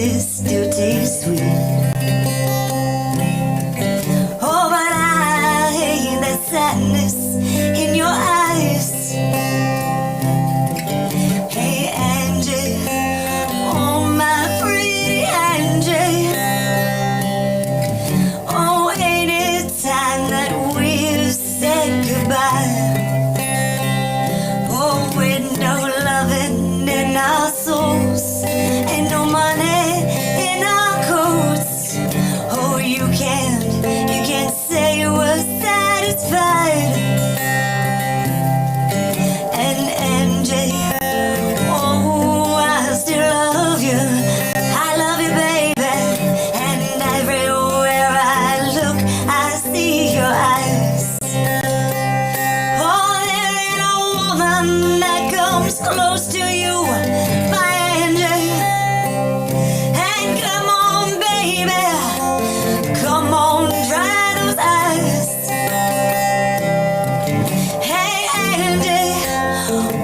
is still tastes sweet. Oh, but I hate that sadness in your eyes. Hey, Angie, oh, my pretty Angie. Oh, ain't it time that we've said goodbye? Oh, with no loving in our souls and no money in our coats. Oh, you can't say you were satisfied. And Angie, oh, I still love you. I love you, baby. And everywhere I look, I see your eyes. Oh, there ain't a woman that comes close to you, my Angie. And come on, baby, come on, dry those eyes. Hey, Angie,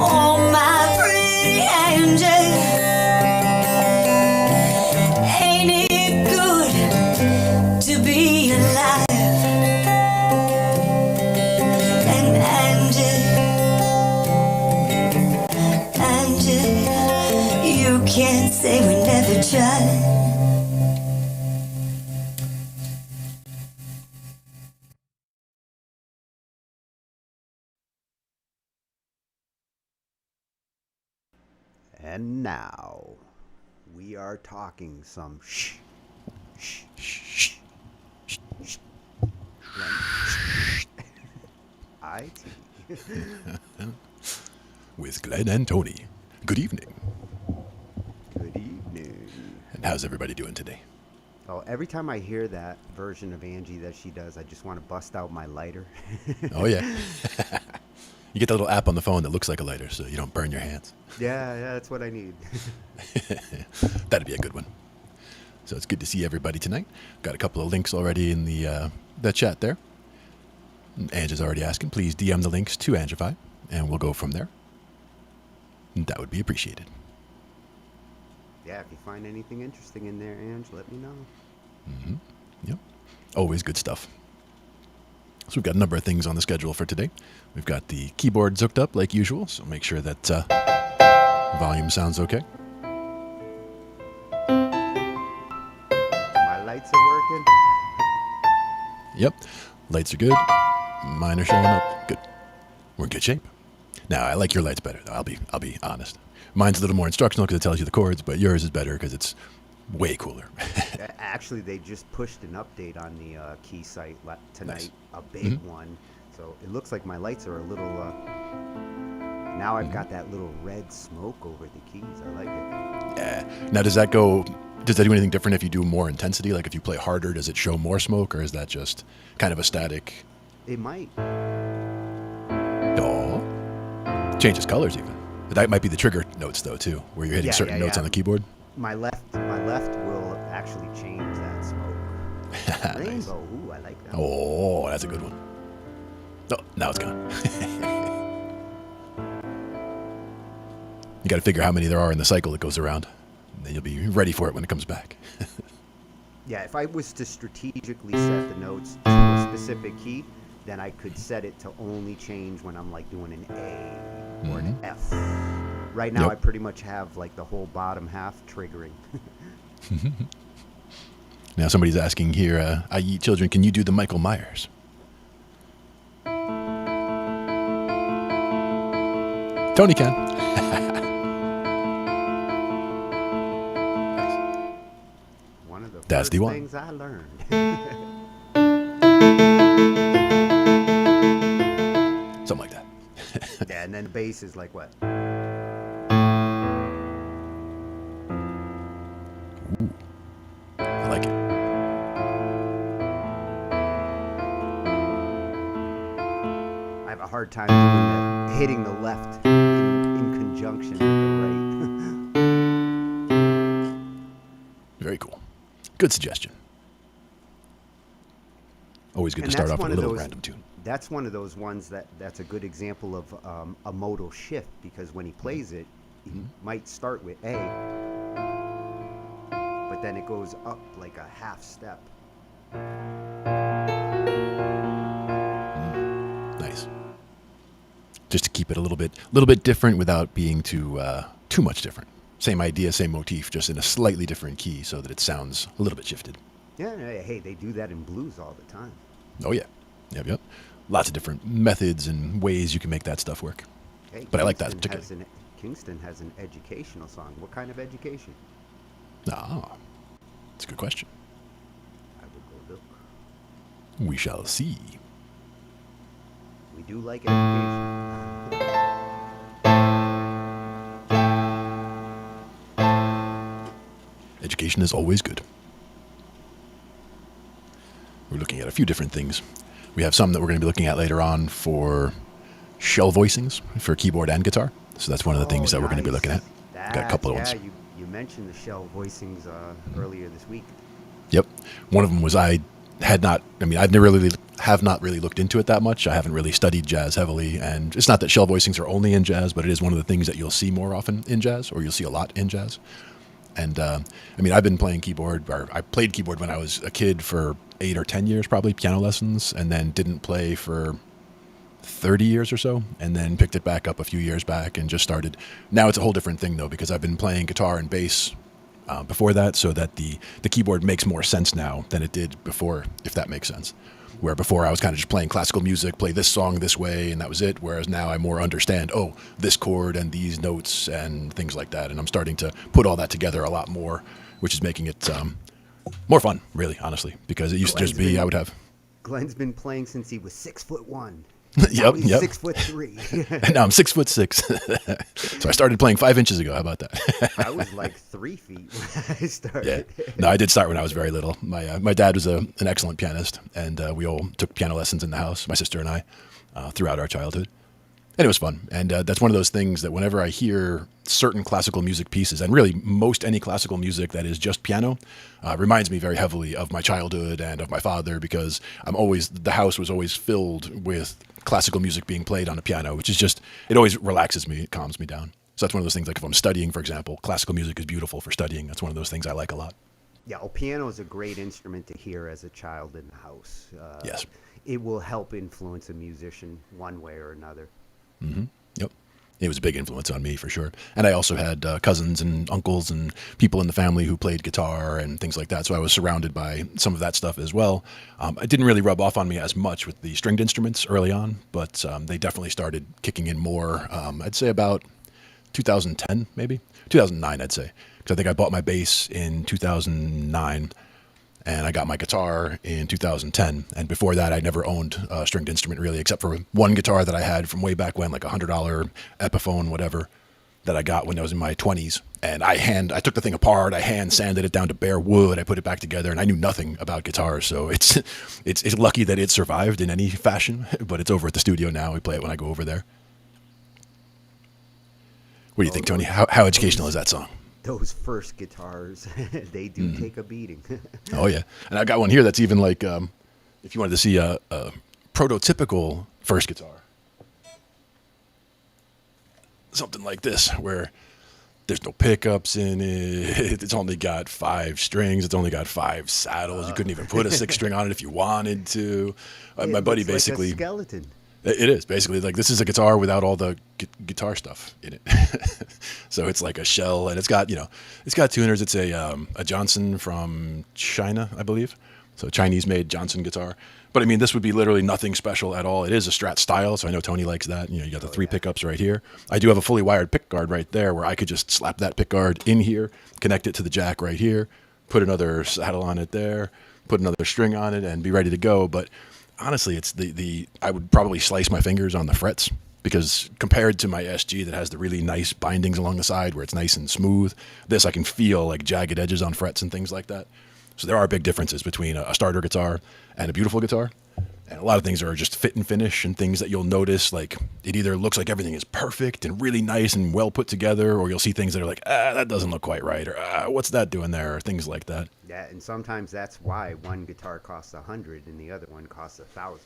oh, my pretty Angie. Ain't it good to be alive? And Angie, you can't say we never tried. And now we are talking some shh. IT. With Glenn and Tony. Good evening. Good evening. And how's everybody doing today? Oh, every time I hear that version of Angie that she does, I just want to bust out my lighter. Oh, yeah. You get the little app on the phone that looks like a lighter so you don't burn your hands. Yeah, that's what I need. That'd be a good one. So it's good to see everybody tonight. Got a couple of links already in the chat there. Angie's already asking, please DM the links to Angified, and we'll go from there. That would be appreciated. Yeah, if you find anything interesting in there, Ange, let me know. Mm-hmm. Yep. Always good stuff. So we've got a number of things on the schedule for today. We've got the keyboards hooked up like usual, so make sure that volume sounds okay. My lights are working. Yep. Lights are good. Mine are showing up. Good. We're in good shape. Now, I like your lights better, though. I'll be honest. Mine's a little more instructional because it tells you the chords, but yours is better because it's way cooler. Actually, they just pushed an update on the key site tonight, Nice. a big one. So it looks like my lights are a little. Now I've got that little red smoke over the keys. I like it. Yeah. Now, does that do anything different if you do more intensity? Like if you play harder, does it show more smoke, or is that just kind of a static? It might. Oh. Changes colors even. That might be the trigger notes though too, where you're hitting certain notes on the keyboard. My left will actually change that smoke. Nice. Rainbow. Ooh, I like that. Oh, that's a good one. Oh, now it's gone. You got to figure how many there are in the cycle that goes around. And then you'll be ready for it when it comes back. Yeah, if I was to strategically set the notes to a specific key, then I could set it to only change when I'm like doing an A or an F. Right now, I pretty much have like the whole bottom half triggering. Now somebody's asking here, I eat children, can you do the Michael Myers? Tony can. One of the That's first the one. things I learned. Something like that. Yeah, and then the bass is like what? Ooh, I like it. I have a hard time doing hitting the left in conjunction with the right. Very cool. Good suggestion. Always good to start off with a little random tune. That's one of those ones that's a good example of a modal shift, because when he plays it, he might start with A, but but then it goes up like a half step. Nice. Just to keep it a little bit different without being too much different. Same idea, same motif, just in a slightly different key so that it sounds a little bit shifted. Yeah, hey, they do that in blues all the time. Oh yeah, yep. Lots of different methods and ways you can make that stuff work. Hey, but I like that particular. Kingston has an educational song. What kind of education? Ah, that's a good question. I will go look. We shall see. We do like education. Education is always good. We're looking at a few different things. We have some that we're going to be looking at later on for shell voicings for keyboard and guitar. So that's one of the things that we're going to be looking at. Got a couple of ones. You mentioned the shell voicings earlier this week. Yep. One of them was I've not really looked into it that much. I haven't really studied jazz heavily, and it's not that shell voicings are only in jazz, but it is one of the things that you'll see more often in jazz, or you'll see a lot in jazz. And I've been playing keyboard, or I played keyboard when I was a kid for 8 or 10 years, probably piano lessons, and then didn't play for 30 years or so, and then picked it back up a few years back and just started. Now it's a whole different thing though, because I've been playing guitar and bass before that, so that the keyboard makes more sense now than it did before, if that makes sense. Where before I was kind of just playing classical music, play this song this way, and that was it. Whereas now I more understand, this chord and these notes and things like that. And I'm starting to put all that together a lot more, which is making it more fun, really, honestly. Because it used to just be, Glenn's been playing since he was 6'1". Yep. 6'3". And now I'm 6'6". So I started playing 5 inches ago. How about that? I was like 3 feet when I started. Yeah. No, I did start when I was very little. My dad was an excellent pianist, and we all took piano lessons in the house, my sister and I, throughout our childhood. And it was fun. And that's one of those things that whenever I hear certain classical music pieces, and really most any classical music that is just piano, reminds me very heavily of my childhood and of my father, because the house was always filled with classical music being played on a piano, which is just, it always relaxes me, it calms me down. So that's one of those things, like if I'm studying, for example, classical music is beautiful for studying. That's one of those things I like a lot. Yeah, piano is a great instrument to hear as a child in the house. Yes. It will help influence a musician one way or another. Mm-hmm. Yep. It was a big influence on me for sure. And I also had cousins and uncles and people in the family who played guitar and things like that. So I was surrounded by some of that stuff as well. It didn't really rub off on me as much with the stringed instruments early on, but they definitely started kicking in more, I'd say about 2010, maybe 2009, I'd say. Because I think I bought my bass in 2009. And I got my guitar in 2010. And before that, I never owned a stringed instrument really, except for one guitar that I had from way back when, like $100 Epiphone, whatever, that I got when I was in my 20s. And I took the thing apart. I hand sanded it down to bare wood. I put it back together, and I knew nothing about guitars. So it's lucky that it survived in any fashion. But it's over at the studio now. We play it when I go over there. What do you think, Tony? How educational is that song? Those first guitars, they do take a beating. Oh, yeah. And I got one here that's even like, if you wanted to see a prototypical first guitar. Something like this, where there's no pickups in it. It's only got 5 strings. It's only got 5 saddles. You couldn't even put a 6th string on it if you wanted to. My buddy basically... like a skeleton. It is basically like, this is a guitar without all the guitar stuff in it. So it's like a shell, and it's got tuners. It's a Johnson from China, I believe. So Chinese made Johnson guitar. But I mean, this would be literally nothing special at all. It is a Strat style, so I know Tony likes that. You got the 3 pickups right here. I do have a fully wired pick guard right there, where I could just slap that pick guard in here, connect it to the jack right here, put another saddle on it there, put another string on it, and be ready to go. But honestly, it's I would probably slice my fingers on the frets, because compared to my SG that has the really nice bindings along the side where it's nice and smooth, this I can feel like jagged edges on frets and things like that. So there are big differences between a starter guitar and a beautiful guitar. And a lot of things are just fit and finish, and things that you'll notice, like it either looks like everything is perfect and really nice and well put together, or you'll see things that are like, that doesn't look quite right, or what's that doing there, or things like that. Yeah, and sometimes that's why one guitar costs $100 and the other one costs $1,000.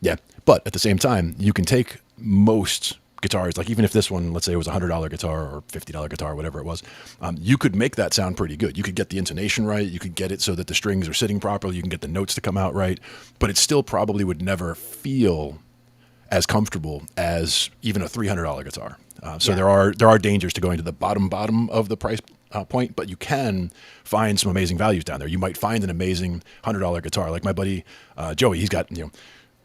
Yeah, but at the same time, you can take most guitars, like even if this one, let's say it was a $100 guitar or $50 guitar, whatever it was, you could make that sound pretty good. You could get the intonation right. You could get it so that the strings are sitting properly. You can get the notes to come out right, but it still probably would never feel as comfortable as even a $300 guitar. So there are dangers to going to the bottom of the price point, but you can find some amazing values down there. You might find an amazing $100 guitar, like my buddy Joey. He's got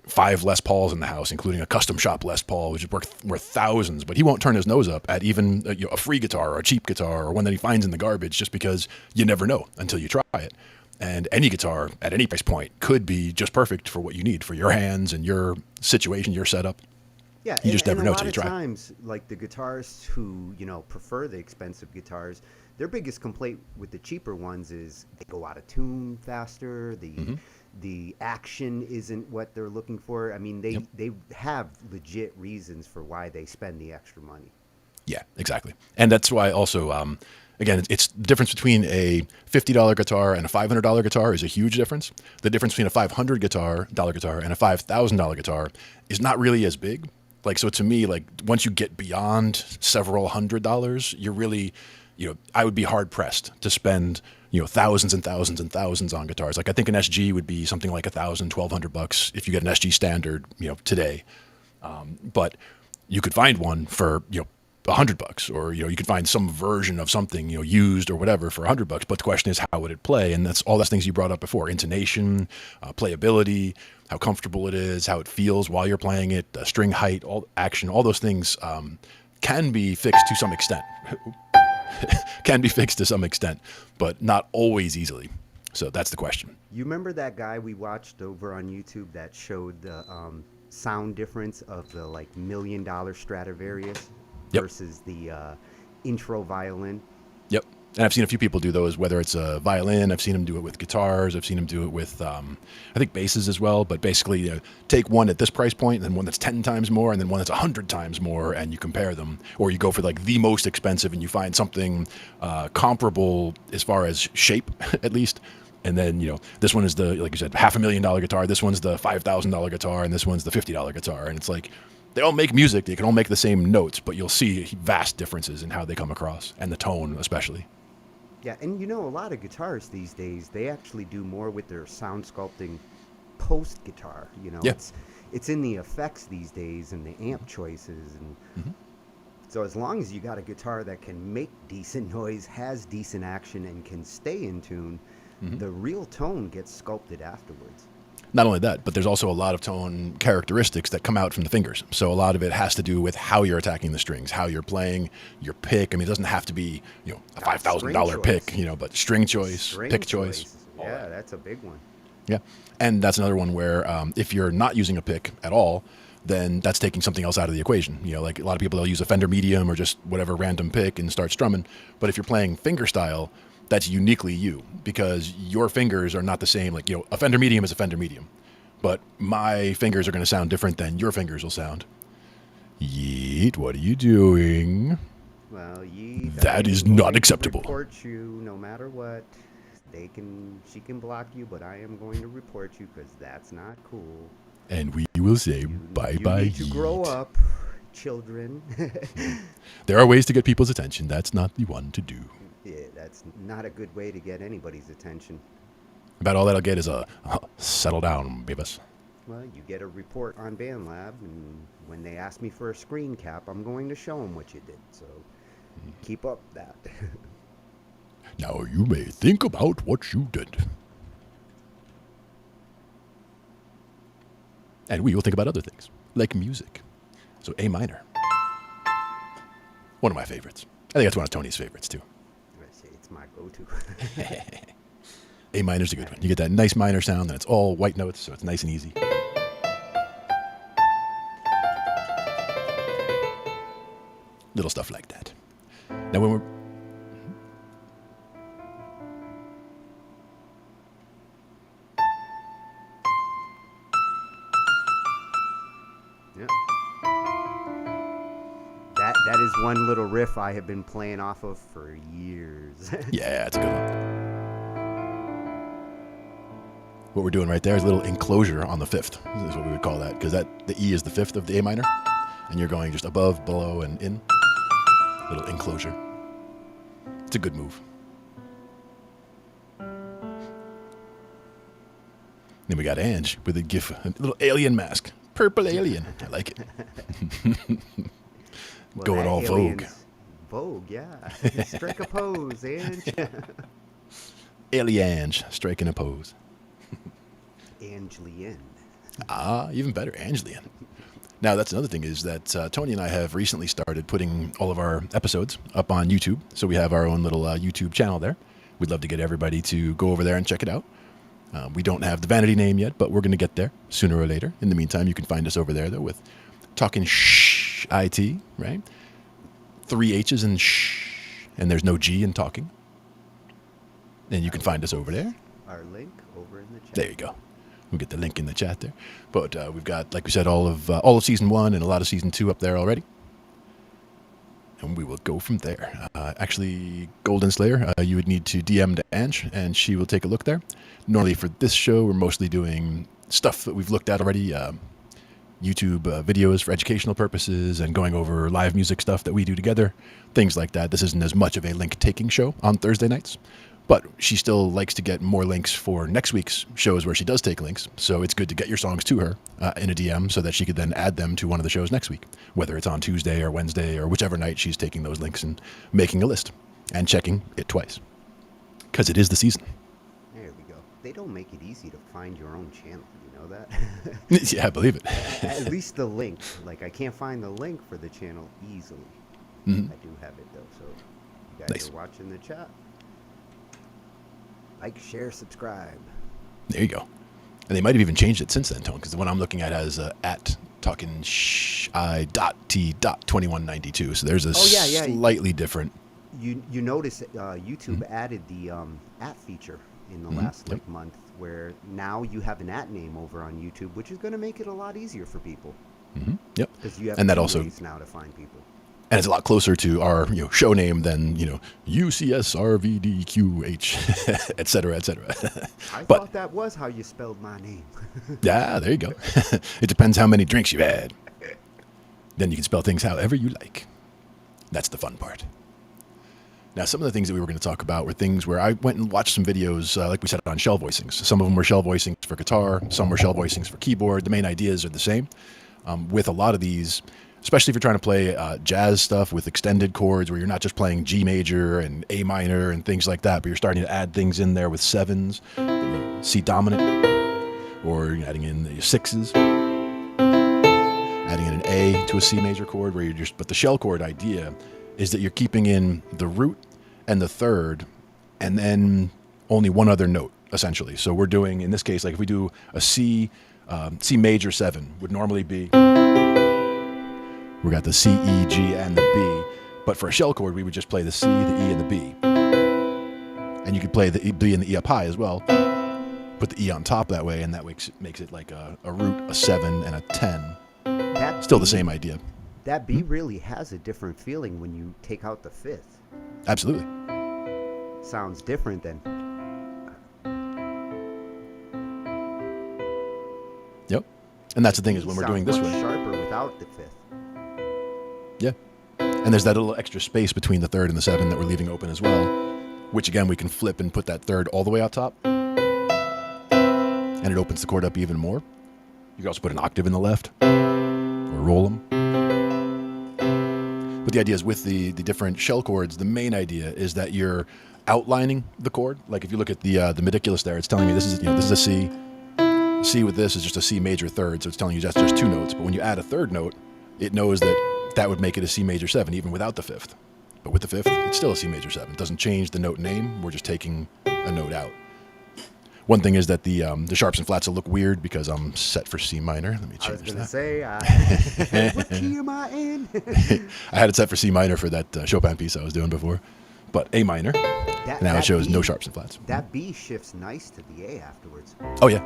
5 Les Pauls in the house, including a custom shop Les Paul, which is worth thousands. But he won't turn his nose up at even a free guitar or a cheap guitar or one that he finds in the garbage, just because you never know until you try it. And any guitar at any price point could be just perfect for what you need for your hands and your situation, your setup. Yeah, you just never know till you try. A lot of times, like the guitarists who prefer the expensive guitars, their biggest complaint with the cheaper ones is they go out of tune faster. The action isn't what they're looking for. I mean, they have legit reasons for why they spend the extra money. Yeah, exactly. And that's why also, again, it's the difference between a $50 guitar and a $500 guitar is a huge difference. The difference between a $500 guitar and a $5,000 guitar is not really as big. Like, so to me, like once you get beyond several $100s, you're really, I would be hard pressed to spend, thousands and thousands and thousands on guitars. Like I think an SG would be something like $1,000, $1,200 if you get an SG standard, today. But you could find one for, $100, or you could find some version of something used or whatever for $100. But the question is, how would it play? And that's all those things you brought up before: intonation, playability, how comfortable it is, how it feels while you're playing it, string height, all action, all those things can be fixed to some extent. Can be fixed to some extent, but not always easily. So that's the question. You remember that guy we watched over on YouTube that showed the sound difference of the $1 million Stradivarius versus the intro violin? Yep. And I've seen a few people do those, whether it's a violin. I've seen them do it with guitars. I've seen them do it with, I think, basses as well. But basically, take one at this price point, and then one that's 10 times more, and then one that's 100 times more, and you compare them. Or you go for like the most expensive, and you find something comparable as far as shape, at least. And then, this one is the, like you said, $500,000 guitar. This one's the $5,000 guitar, and this one's the $50 guitar. And it's like, they all make music. They can all make the same notes, but you'll see vast differences in how they come across, and the tone especially. Yeah, and a lot of guitarists these days, they actually do more with their sound sculpting post-guitar. It's in the effects these days and the amp choices. And so as long as you got a guitar that can make decent noise, has decent action, and can stay in tune, the real tone gets sculpted afterwards. Not only that, but there's also a lot of tone characteristics that come out from the fingers. So a lot of it has to do with how you're attacking the strings, how you're playing, your pick. I mean, it doesn't have to be, a $5,000 pick, but string choice, pick choice. Yeah, that's a big one. Yeah. And that's another one where if you're not using a pick at all, then that's taking something else out of the equation. Like a lot of people, they'll use a Fender medium or just whatever random pick and start strumming. But if you're playing finger style, that's uniquely you, because your fingers are not the same. Like, a Fender medium is a Fender medium, but my fingers are going to sound different than your fingers will sound. Yeet, what are you doing? Well, Yeet, that is not acceptable. Report you no matter what. She can block you, but I am going to report you because that's not cool. And we will say bye-bye, You need to Yeet. grow up, children. There are ways to get people's attention. That's not the one to do. Yeah, that's not a good way to get anybody's attention. About all that I'll get is a settle down, Beavis. Well, you get a report on BandLab, and when they ask me for a screen cap, I'm going to show them what you did. So keep up that. Now you may think about what you did. And we will think about other things, like music. So A minor. One of my favorites. I think that's one of Tony's favorites, too. It's my go-to. A minor's a good one. You get that nice minor sound, and it's all white notes, so it's nice and easy. Little stuff like that. Now when we're... Yeah. That is one little riff I have been playing off of for years. Yeah, it's a good one. What we're doing right there is a little enclosure on the fifth. This is what we would call that, because the E is the fifth of the A minor. and you're going just above, below, and in. Little enclosure. It's a good move. Then we got Ange with a GIF, a little alien mask. Purple alien. I like it. Well, Going that all Vogue. alien's Vogue, yeah. Strike a pose, Ange. Alien striking a pose. Angelien. Ah, even better, Angelian. Now, that's another thing is that Tony and I have recently started putting all of our episodes up on YouTube. So we have our own little YouTube channel there. We'd love to get everybody to go over there and check it out. We don't have the vanity name yet, but we're going to get there sooner or later. In the meantime, you can find us over there, though, with Talking Shh IT, right? 3 H's in shh, and there's no G in talking. And you can find us over there. Our link over in the chat. There you go. We'll get the link in the chat there. But we've got, like we said, all of season 1 and a lot of season 2 up there already. And we will go from there. Actually, Golden Slayer, you would need to DM to Ange, and she will take a look there. Normally for this show, we're mostly doing stuff that we've looked at already. YouTube videos for educational purposes and going over live music stuff that we do together. Things like that. This isn't as much of a link-taking show on Thursday nights. But she still likes to get more links for next week's shows where she does take links. So it's good to get your songs to her in a DM so that she could then add them to one of the shows next week, whether it's on Tuesday or Wednesday or whichever night she's taking those links and making a list and checking it twice. Because it is the season. There we go. They don't make it easy to find your own channel. You know that? Yeah, I believe it. At least the link. Like, I can't find the link for the channel easily. Mm-hmm. I do have it, though. So you guys Nice. are watching the chat. Like, share, subscribe. There you go. And they might have even changed it since then, Tone, because the one I'm looking at has at talking I.T.2192. So there's a slightly different. You notice YouTube added the at feature in the last month, where now you have an at name over on YouTube, which is going to make it a lot easier for people. Mm-hmm. Yep. Because you have and that two also ways now to find people. And it's a lot closer to our show name than, UCSRVDQH, et cetera, et cetera. I thought that was how you spelled my name. Yeah, there you go. It depends how many drinks you've had. Then you can spell things however you like. That's the fun part. Now, some of the things that we were going to talk about were things where I went and watched some videos, like we said, on shell voicings. Some of them were shell voicings for guitar. Some were shell voicings for keyboard. The main ideas are the same. With a lot of these, especially if you're trying to play jazz stuff with extended chords where you're not just playing G major and A minor and things like that, but you're starting to add things in there with sevens, C dominant, or you're adding in the sixes, adding in an A to a C major chord where but the shell chord idea is that you're keeping in the root and the third and then only one other note, essentially. So we're doing, in this case, like if we do a C major 7 would normally be, we got the C, E, G, and the B. But for a shell chord, we would just play the C, the E, and the B. And you could play the B and the E up high as well. Put the E on top that way, and that makes it like a root, a 7, and a 10. Still the same idea. That B really has a different feeling when you take out the fifth. Absolutely. Sounds different than... Yep. And that's the thing is when we're doing this way. way. Sharper without the fifth. Yeah. And there's that little extra space between the third and the 7 that we're leaving open as well, which again, we can flip and put that third all the way out top. And it opens the chord up even more. You can also put an octave in the left or roll them. But the idea is with the different shell chords, the main idea is that you're outlining the chord. Like if you look at the meticulous there, it's telling me this is a C. C with this is just a C major third, so it's telling you that's just 2 notes. But when you add a third note, it knows that would make it a C major 7, even without the fifth. But with the fifth, it's still a C major 7. It doesn't change the note name. We're just taking a note out. One thing is that the sharps and flats will look weird because I'm set for C minor. Let me change that. I was going to say, what key am I in? I had it set for C minor for that Chopin piece I was doing before. But A minor, now it shows no sharps and flats. That B shifts nice to the A afterwards. Oh, yeah.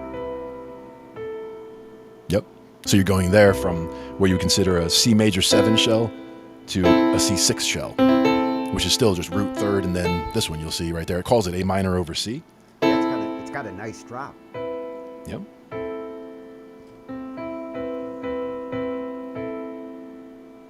Yep. So you're going there from where you consider a C major 7 shell to a C6 shell, which is still just root third, and then this one you'll see right there. It calls it A minor over C. Yeah, it's got a nice drop. Yep.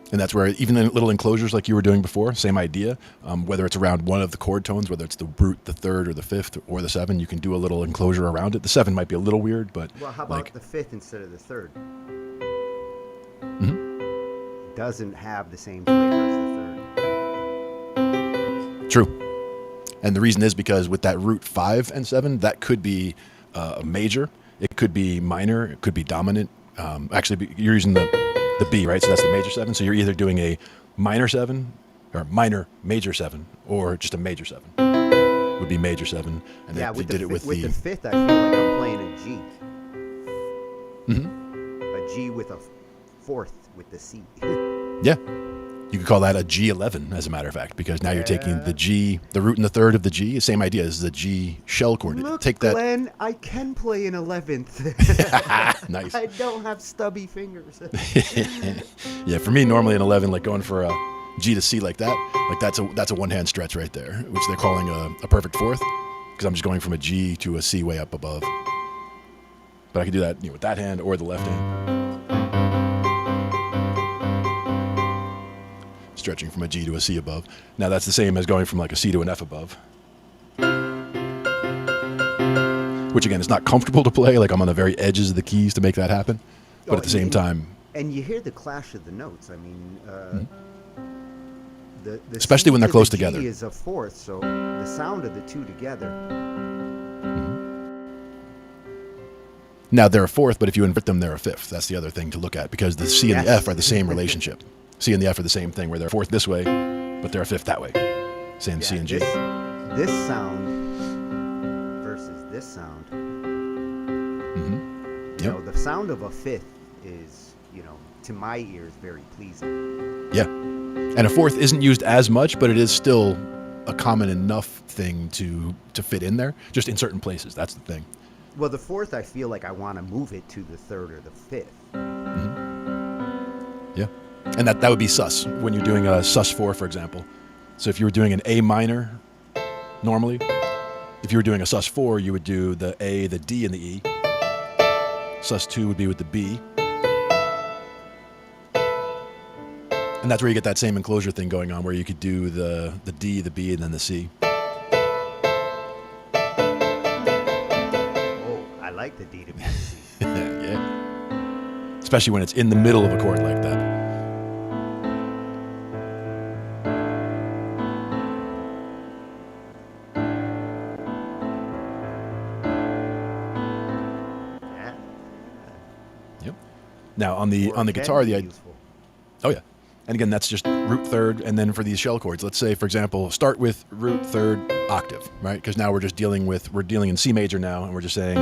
And that's where even in little enclosures like you were doing before, same idea. Whether it's around one of the chord tones, whether it's the root, the third, or the fifth, or the 7, you can do a little enclosure around it. The 7 might be a little weird, but well, how about the 5th instead of the 3rd? Mm-hmm. Doesn't have the same flavor as the 3rd. True. And the reason is because with that root 5 and 7, that could be a major, it could be minor, it could be dominant. Actually, you're using the B, right? So that's the major 7. So you're either doing a minor 7 or minor major 7 or just a major 7. Would be major 7. And Yeah, they did it with the 5th, I feel like I'm playing a G. Mm-hmm. A G with a 4th with the C. Yeah. You could call that a G11, as a matter of fact, because now you're taking the G, the root and the third of the G. Same idea as the G shell chord. Look, take that. Glenn, I can play an 11th. Nice. I don't have stubby fingers. Yeah, for me, normally an 11, like going for a G to C like that's a one-hand stretch right there, which they're calling a perfect 4th, because I'm just going from a G to a C way up above. But I could do that with that hand or the left hand. Stretching from a G to a C above. Now that's the same as going from like a C to an F above. Which again, it's not comfortable to play. Like I'm on the very edges of the keys to make that happen. But at the same time... And you hear the clash of the notes. I mean, the especially C when they're to close the together. G is a 4th, so the sound of the two together. Now they're a 4th, but if you invert them, they're a 5th. That's the other thing to look at, because the C and the F are the same relationship. C and the F are the same thing, where they're a 4th this way, but they're a 5th that way. Same C and G. This sound versus this sound. Mm-hmm. You know, the sound of a 5th is, to my ears, very pleasing. Yeah. And a 4th isn't used as much, but it is still a common enough thing to fit in there, just in certain places. That's the thing. Well, the 4th, I feel like I want to move it to the 3rd or the 5th. Mm-hmm. Yeah. And that would be sus, when you're doing a sus 4, for example. So if you were doing an A minor, normally, if you were doing a sus 4, you would do the A, the D, and the E. Sus 2 would be with the B. And that's where you get that same enclosure thing going on, where you could do the D, the B, and then the C. Oh, I like the D to B to C. Yeah. Especially when it's in the middle of a chord like that. Now on the guitar, oh yeah, and again that's just root 3rd, and then for these shell chords, let's say for example, start with root 3rd octave, right? Because now we're dealing in C major now, and we're just saying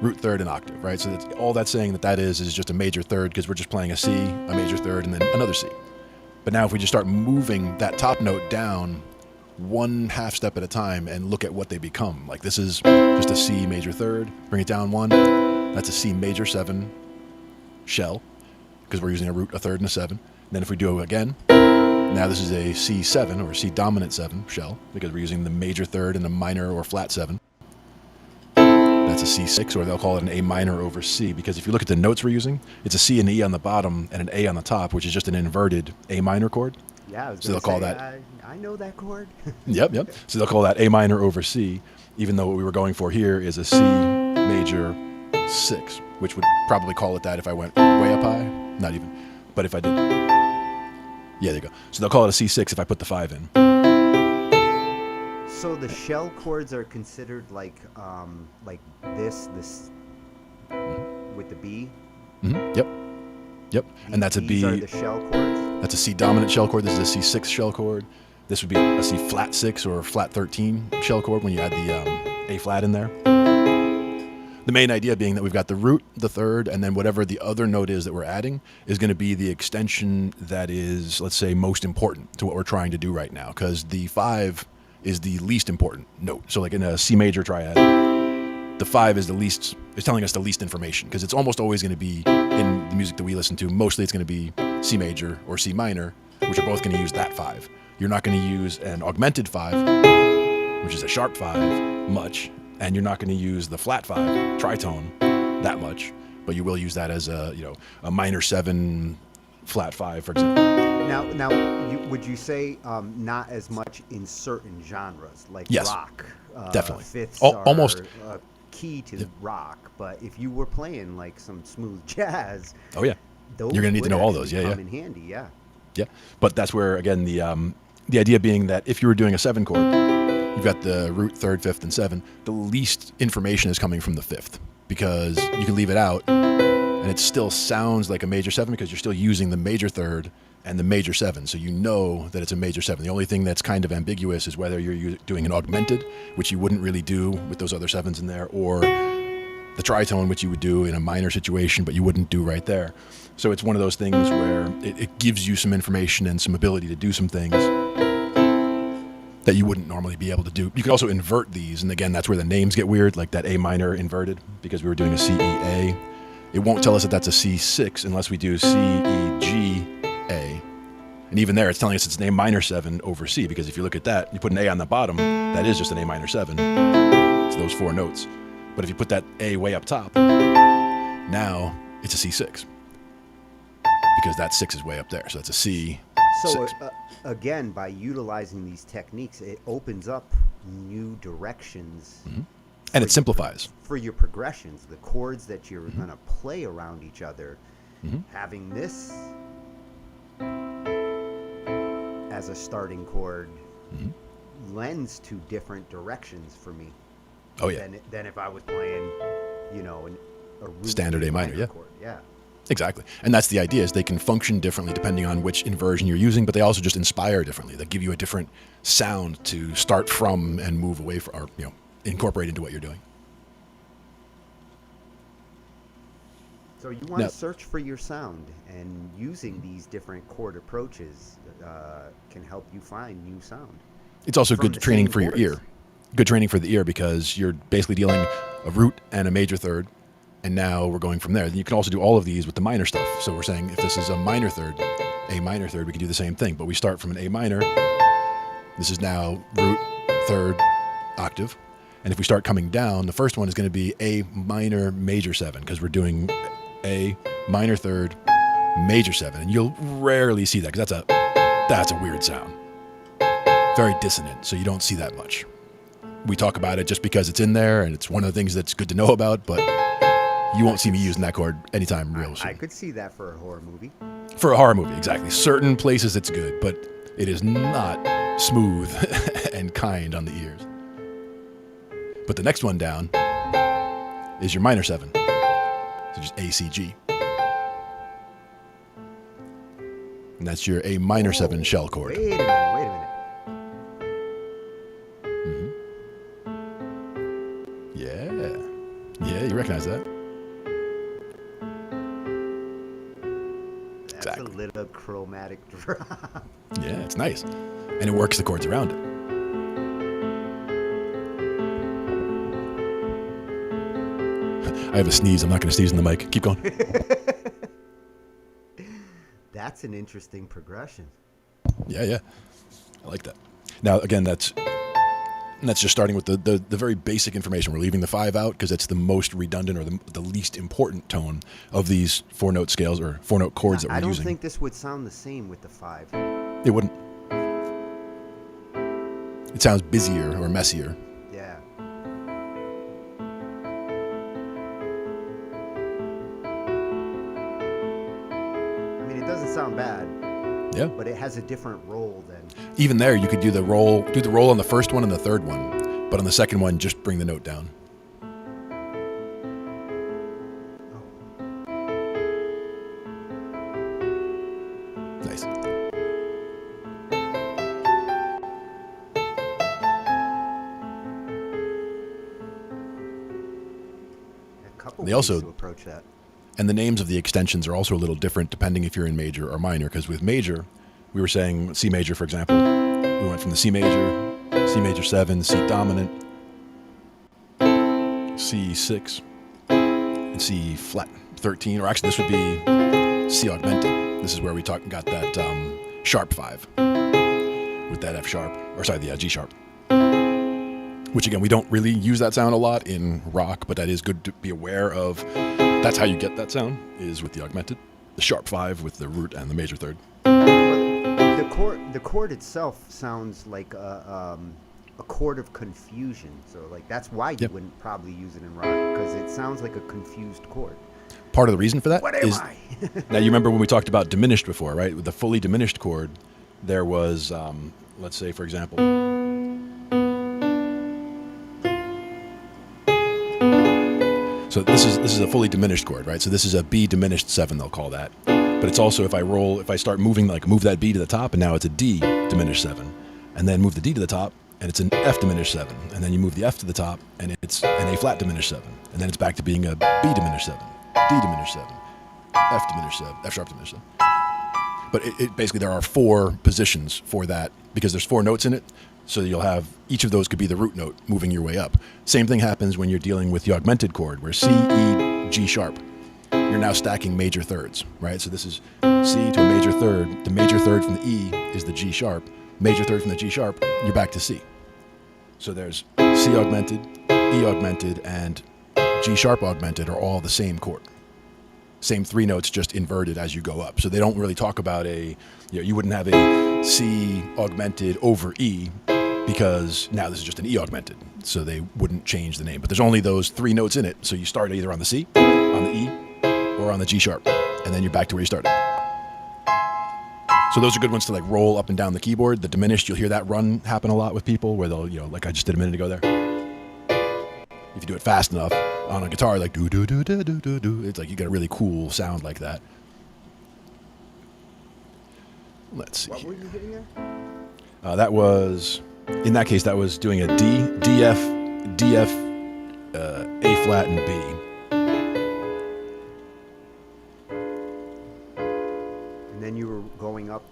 root 3rd and octave, right? So all that's saying that is just a major 3rd, because we're just playing a C, a major 3rd, and then another C. But now if we just start moving that top note down one half step at a time and look at what they become, like this is just a C major 3rd, bring it down 1, that's a C major 7 shell, because we're using a root, a 3rd, and a 7. And then if we do it again, now this is a C7 or C dominant 7 shell, because we're using the major 3rd and a minor or flat 7. That's a C6, or they'll call it an A minor over C, because if you look at the notes we're using, it's a C and E on the bottom and an A on the top, which is just an inverted A minor chord. Yeah, so they'll call that. I know that chord. Yep. So they'll call that A minor over C, even though what we were going for here is a C major 6, which would probably call it that if I went way up high. Not even. But if I did. Yeah, there you go. So they'll call it a C6 if I put the 5 in. So the shell chords are considered like this with the B? Mm-hmm. Yep. And that's a B. These are the shell chords? That's a C dominant shell chord. This is a C6 shell chord. This would be a C flat 6 or flat 13 shell chord when you add the A flat in there. The main idea being that we've got the root, the 3rd, and then whatever the other note is that we're adding is going to be the extension that is, let's say, most important to what we're trying to do right now, because the 5 is the least important note. So like in a C major triad, the 5 is telling us the least information, because it's almost always going to be in the music that we listen to. Mostly it's going to be C major or C minor, which are both going to use that 5. You're not going to use an augmented 5, which is a sharp 5, much. And you're not going to use the flat 5 tritone that much, but you will use that as a minor 7 flat 5, for example. Would you say not as much in certain genres like Yes, rock? definitely. Fifths Almost. are key to rock, but if you were playing like some smooth jazz, Oh yeah, those you're gonna need to would know all actually those. Yeah, come yeah. in handy. Yeah. Yeah, but that's where, again, the idea being that if you were doing a 7 chord, you've got the root, 3rd, 5th, and 7, the least information is coming from the 5th, because you can leave it out and it still sounds like a major 7 because you're still using the major 3rd and the major 7, so you know that it's a major 7. The only thing that's kind of ambiguous is whether you're doing an augmented, which you wouldn't really do with those other 7s in there, or the tritone, which you would do in a minor situation, but you wouldn't do right there. So it's one of those things where it gives you some information and some ability to do some things that you wouldn't normally be able to do. You could also invert these, and again, that's where the names get weird, like that A minor inverted, because we were doing a C, E, A. It won't tell us that that's a C6 unless we do C, E, G, A. And even there, it's telling us it's an A minor 7 over C, because if you look at that, you put an A on the bottom, that is just an A minor 7. It's those 4 notes. But if you put that A way up top, now it's a C6. Because that 6 is way up there, so it's a C6. So again, by utilizing these techniques, it opens up new directions. Mm-hmm. And it simplifies. For your progressions, the chords that you're going to play around each other, having this as a starting chord lends to different directions for me. Oh, yeah. Than if I was playing, a root standard A minor, yeah. chord. Yeah. Exactly. And that's the idea, is they can function differently depending on which inversion you're using, but they also just inspire differently. They give you a different sound to start from and move away from, or incorporate into what you're doing. So you want to search for your sound, and using these different chord approaches can help you find new sound. It's also good training for your ear. Good training for the ear, because you're basically dealing a root and a major 3rd, and now we're going from there. You can also do all of these with the minor stuff. So we're saying if this is a minor 3rd, A minor 3rd, we can do the same thing, but we start from an A minor. This is now root, 3rd, octave. And if we start coming down, the first one is going to be A minor major 7, because we're doing A minor 3rd, major 7. And you'll rarely see that, because that's a weird sound. Very dissonant, so you don't see that much. We talk about it just because it's in there, and it's one of the things that's good to know about, but you won't see me using that chord anytime real soon. I could see that for a horror movie. For a horror movie, exactly. Certain places it's good, but it is not smooth and kind on the ears. But the next one down is your minor 7. So just A, C, G. And that's your A minor 7 shell chord. Wait a minute. Yeah, you recognize that. That's Exactly. a little chromatic drop. Yeah, it's nice. And it works the chords around it. I have a sneeze. I'm not going to sneeze in the mic. Keep going. That's an interesting progression. Yeah. I like that. Now, again, that's just starting with the very basic information. We're leaving the 5 out because it's the most redundant, or the least important tone of these 4-note scales or 4-note chords that we're using. I don't think this would sound the same with the 5. It wouldn't. It sounds busier or messier. Yeah. I mean, it doesn't sound bad. Yeah. But it has a different roll than. Even there, you could do the roll on the first one and the third one, but on the second one, just bring the note down. Nice. A couple They ways also to approach that. And the names of the extensions are also a little different depending if you're in major or minor, because with major, we were saying C major, for example. We went from the C major 7, C dominant, C6, and C flat 13. Or actually, this would be C augmented. This is where we got that sharp 5 with that F sharp, or sorry, the G sharp. Which again, we don't really use that sound a lot in rock, but that is good to be aware of. That's how you get that sound, is with the augmented. sharp 5 with the root and the major third. The chord itself sounds like a chord of confusion. So like that's why you wouldn't probably use it in rock, because it sounds like a confused chord. Part of the reason for that is I? now you remember when we talked about diminished before, right? With the fully diminished chord, there was let's say for example. So this is a fully diminished chord, right? So this is a B diminished 7, they'll call that. But it's also if I start moving, like move that B to the top, and now it's a D diminished 7, and then move the D to the top, and it's an F diminished 7, and then you move the F to the top, and it's an A flat diminished 7, and then it's back to being a B diminished 7, D diminished 7, F diminished 7, F sharp diminished 7. But it basically there are 4 positions for that because there's 4 notes in it. So you'll have each of those could be the root note moving your way up. Same thing happens when you're dealing with the augmented chord, where C, E, G sharp. You're now stacking major thirds, right? So this is C to a major third. The major third from the E is the G sharp. Major third from the G sharp, you're back to C. So there's C augmented, E augmented, and G sharp augmented are all the same chord. Same 3 notes, just inverted as you go up. So they don't really talk about you wouldn't have a C augmented over E because now this is just an E augmented. So they wouldn't change the name. But there's only those 3 notes in it. So you start either on the C, on the E, or on the G sharp. And then you're back to where you started. So those are good ones to like roll up and down the keyboard. The diminished, you'll hear that run happen a lot with people where they'll, like I just did a minute ago there. If you do it fast enough on a guitar, like do do do do do do do, it's like you get a really cool sound like that. Let's see. What were you hitting there? That was, in that case, that was doing a D, D, F, D, F, A flat, and B. And then you were going up.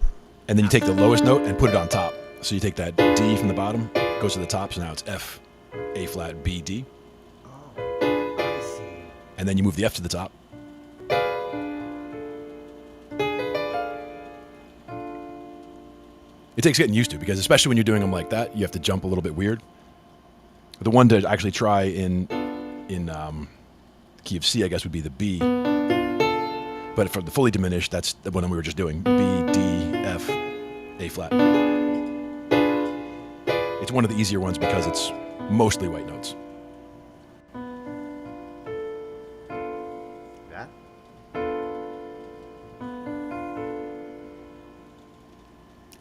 And then you take the lowest note and put it on top. So you take that D from the bottom, goes to the top, so now it's F, A flat, B, D. Oh, I see. And then you move the F to the top. It takes getting used to because especially when you're doing them like that, you have to jump a little bit weird. The one to actually try in key of C, I guess, would be the B. But for the fully diminished, that's the one we were just doing. B, D, F, A flat. It's one of the easier ones because it's mostly white notes. That?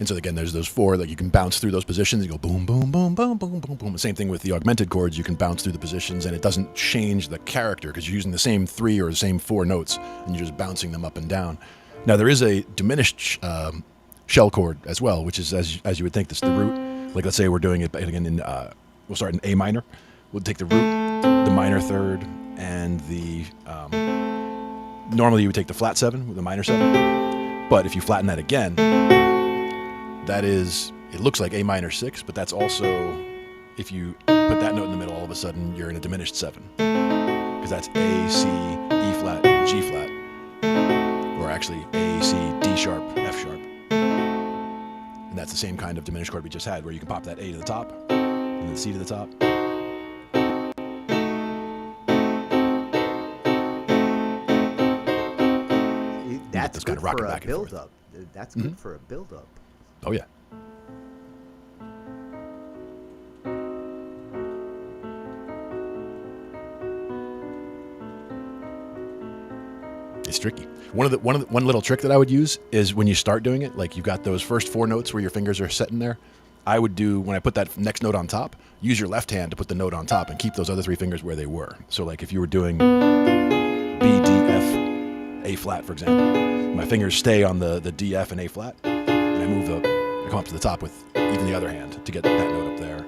And so again, there's those 4, like you can bounce through those positions. You go boom, boom, boom, boom, boom, boom, boom. Same thing with the augmented chords. You can bounce through the positions and it doesn't change the character because you're using the same 3 or the same 4 notes and you're just bouncing them up and down. Now there is a diminished shell chord as well, which is as you would think, this the root. Like let's say we're doing it again in, we'll start in A minor. We'll take the root, the minor third, and the, normally you would take the flat 7 with the minor 7. But if you flatten that again, that is, it looks like A minor 6, but that's also, if you put that note in the middle, all of a sudden you're in a diminished 7. Because that's A, C, E flat, G flat. Or actually A, C, D sharp, F sharp. And that's the same kind of diminished chord we just had, where you can pop that A to the top, and then C to the top. That's kind good of rocking for a back and forth. build-up. That's good for a build-up. Oh, yeah. It's tricky. One little trick that I would use is when you start doing it, like you've got those first 4 notes where your fingers are set in there. I would do, when I put that next note on top, use your left hand to put the note on top and keep those other 3 fingers where they were. So like if you were doing B, D, F, A flat, for example, my fingers stay on the D, F, and A flat, and I come up to the top with even the other hand to get that note up there.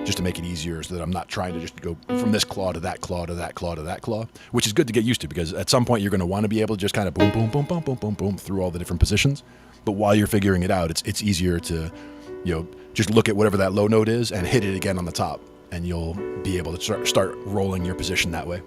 Just to make it easier so that I'm not trying to just go from this claw to that claw to that claw to that claw, which is good to get used to because at some point you're going to want to be able to just kind of boom, boom, boom, boom, boom, boom, boom through all the different positions. But while you're figuring it out, it's easier to, just look at whatever that low note is and hit it again on the top, and you'll be able to start rolling your position that way.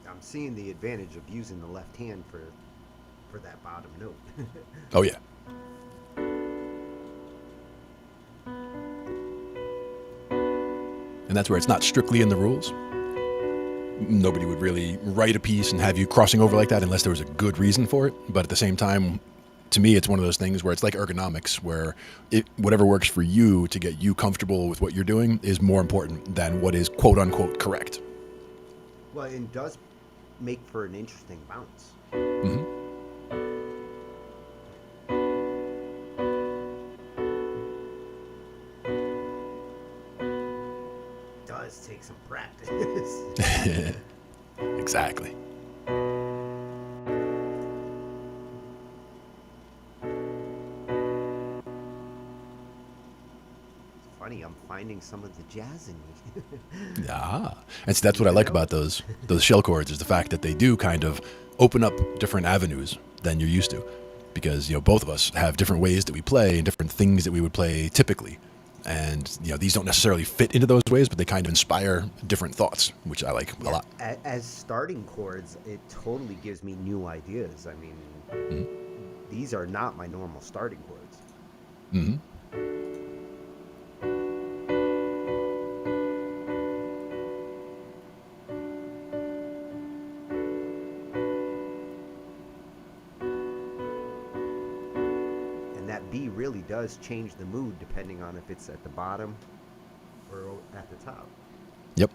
I'm seeing the advantage of using the left hand for that bottom note. Oh, yeah. And that's where it's not strictly in the rules. Nobody would really write a piece and have you crossing over like that unless there was a good reason for it. But at the same time, to me, it's one of those things where it's like ergonomics, where whatever works for you to get you comfortable with what you're doing is more important than what is quote unquote correct. Well, it does make for an interesting bounce. Mm-hmm. Does take some practice. Exactly. Funny, I'm finding some of the jazz in me. And see, that's what I like about those shell chords, is the fact that they do kind of open up different avenues than you're used to, because both of us have different ways that we play and different things that we would play typically. And these don't necessarily fit into those ways, but they kind of inspire different thoughts, which I like a lot. As starting chords, it totally gives me new ideas. I mean, these are not my normal starting chords. Mm-hmm. B really does change the mood depending on if it's at the bottom or at the top. Yep.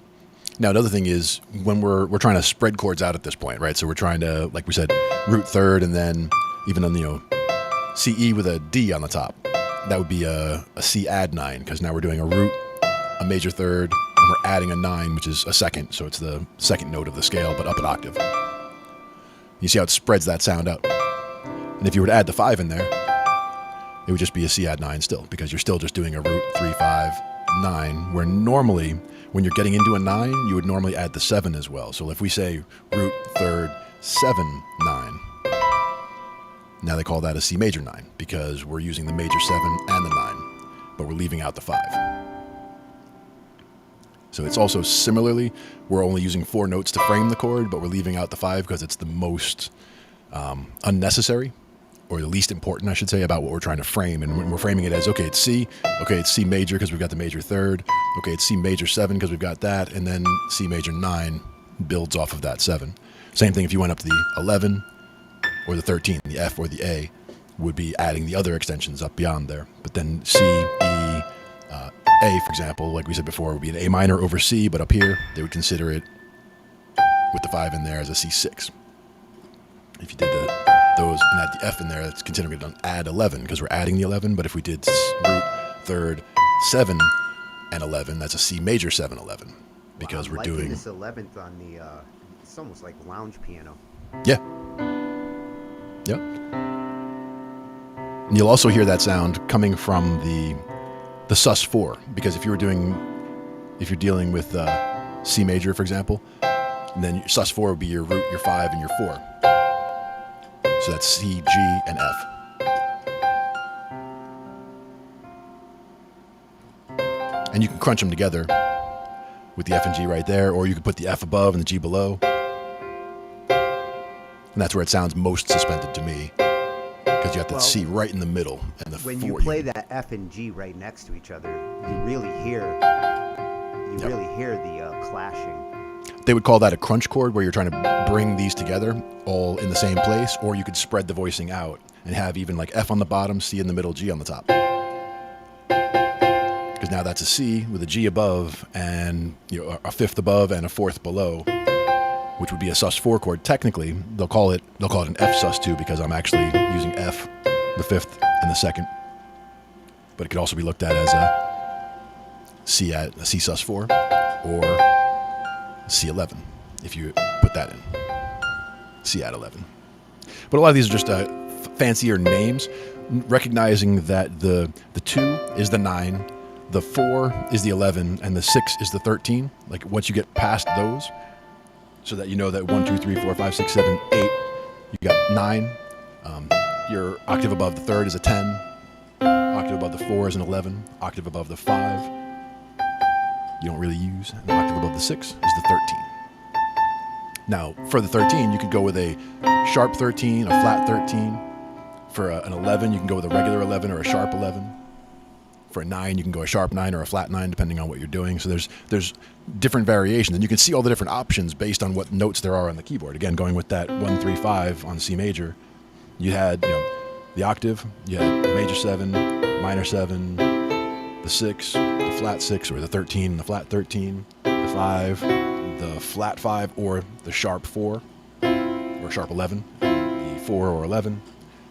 Now, another thing is when we're trying to spread chords out at this point, right? So we're trying to, like we said, root third, and then even on CE with a D on the top. That would be a C add 9, because now we're doing a root, a major third, and we're adding a 9, which is a second. So it's the second note of the scale, but up an octave. You see how it spreads that sound out. And if you were to add the 5 in there, it would just be a C add 9 still, because you're still just doing a root 3, 5, 9, where normally when you're getting into a 9, you would normally add the 7 as well. So if we say root third 7, 9, now they call that a C major 9, because we're using the major 7 and the 9, but we're leaving out the 5. So it's also similarly, we're only using 4 notes to frame the chord, but we're leaving out the 5 because it's the most unnecessary, or the least important, I should say, about what we're trying to frame. And when we're framing it as, okay, it's C major because we've got the major third, okay, it's C major 7 because we've got that, and then C major 9 builds off of that 7. Same thing if you went up to the 11 or the 13, the F or the A would be adding the other extensions up beyond there. But then C, E, A, for example, like we said before, would be an A minor over C, but up here they would consider it with the 5 in there as a C6. If you did those and add the F in there, that's considering it an add 11 because we're adding the 11. But if we did root third 7 and 11, that's a C major 7 11 because we're doing this 11th on the. It's almost like lounge piano. Yeah. Yep. And you'll also hear that sound coming from the sus4, because if you're dealing with C major, for example, and then sus4 would be your root, your 5, and your 4. So that's C, G, and F. And you can crunch them together with the F and G right there, or you could put the F above and the G below. And that's where it sounds most suspended to me, because you have the C right in the middle and the 4. When you play that F and G right next to each other, you really hear the clashing. They would call that a crunch chord, where you're trying to bring these together all in the same place, or you could spread the voicing out and have even like F on the bottom, C in the middle, G on the top. Because now that's a C with a G above and a 5th above and a 4th below, which would be a sus4 chord. Technically, they'll call it an F sus2 because I'm actually using F, the 5th and the 2nd. But it could also be looked at as a C sus4 or C11, if you put that in. C add 11. But a lot of these are just fancier names, recognizing that the 2 is the 9, the 4 is the 11, and the 6 is the 13. Like once you get past those, so that you know that 1, 2, 3, 4, 5, 6, 7, 8, you got 9. Your octave above the 3rd is a 10. Octave above the 4 is an 11. Octave above the 5 you don't really use. An octave above the 6 is the 13. Now, for the 13, you could go with a sharp 13, a flat 13. For an 11, you can go with a regular 11 or a sharp 11. For a 9, you can go a sharp 9 or a flat 9, depending on what you're doing. So there's different variations, and you can see all the different options based on what notes there are on the keyboard. Again, going with that 1, 3, 5 on C major, you had the octave, you had the major 7, minor 7, the 6, the flat 6, or the 13, the flat 13, the 5, the flat 5, or the sharp 4, or sharp 11, the 4 or 11.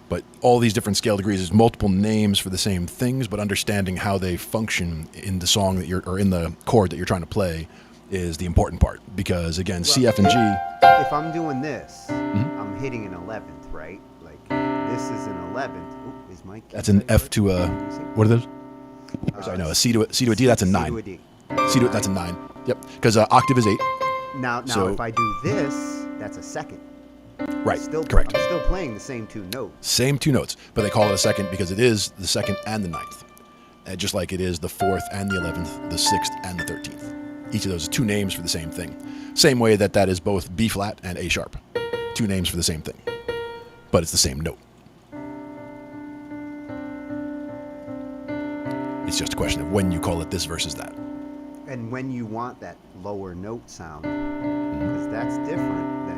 But all these different scale degrees is multiple names for the same things, but understanding how they function in the song that or in the chord that you're trying to play is the important part. Because again, C, F, and G. If I'm doing this, I'm hitting an 11th, right? Like this is an 11th. Ooh, is my That's an F to a, what are those? Sorry, no, a C to a D, that's a 9. C to a D. That's a 9. Yep, because octave is 8. Now if I do this, that's a second. Right, correct. I'm still playing the same 2 notes. Same 2 notes, but they call it a second because it is the 2nd and the 9th. Just like it is the 4th and the 11th, the 6th and the 13th. Each of those is 2 names for the same thing. Same way that is both B flat and A sharp. 2 names for the same thing, but it's the same note. It's just a question of when you call it this versus that. And when you want that lower note sound, because that's different than...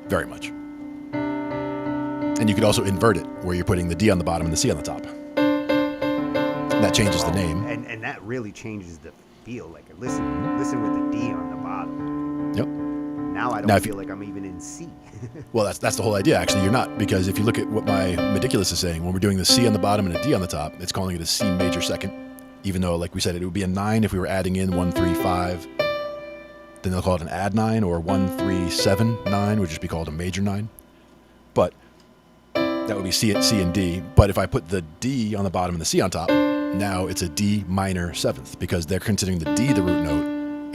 Very much. And you could also invert it, where you're putting the D on the bottom and the C on the top. That changes the name. And that really changes the feel. Like, listen with the D on the bottom. Yep. Now I don't feel like I'm even in C. Well, that's the whole idea, actually. You're not, because if you look at what my Meticulous is saying, when we're doing the C on the bottom and a D on the top, it's calling it a C major 2nd, even though, like we said, it would be a 9 if we were adding in 1, 3, 5. Then they'll call it an add 9, or 1, 3, 7, 9 would just be called a major 9. But that would be C and D. But if I put the D on the bottom and the C on top, now it's a D minor 7th, because they're considering the D the root note,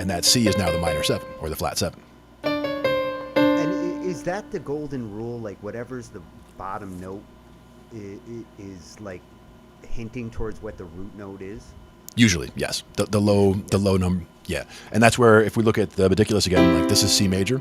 and that C is now the minor 7, or the flat 7. And is that the golden rule? Like, whatever's the bottom note is like hinting towards what the root note is? Usually, yes. The low number, yeah. And that's where, if we look at the Meticulous again, like this is C major,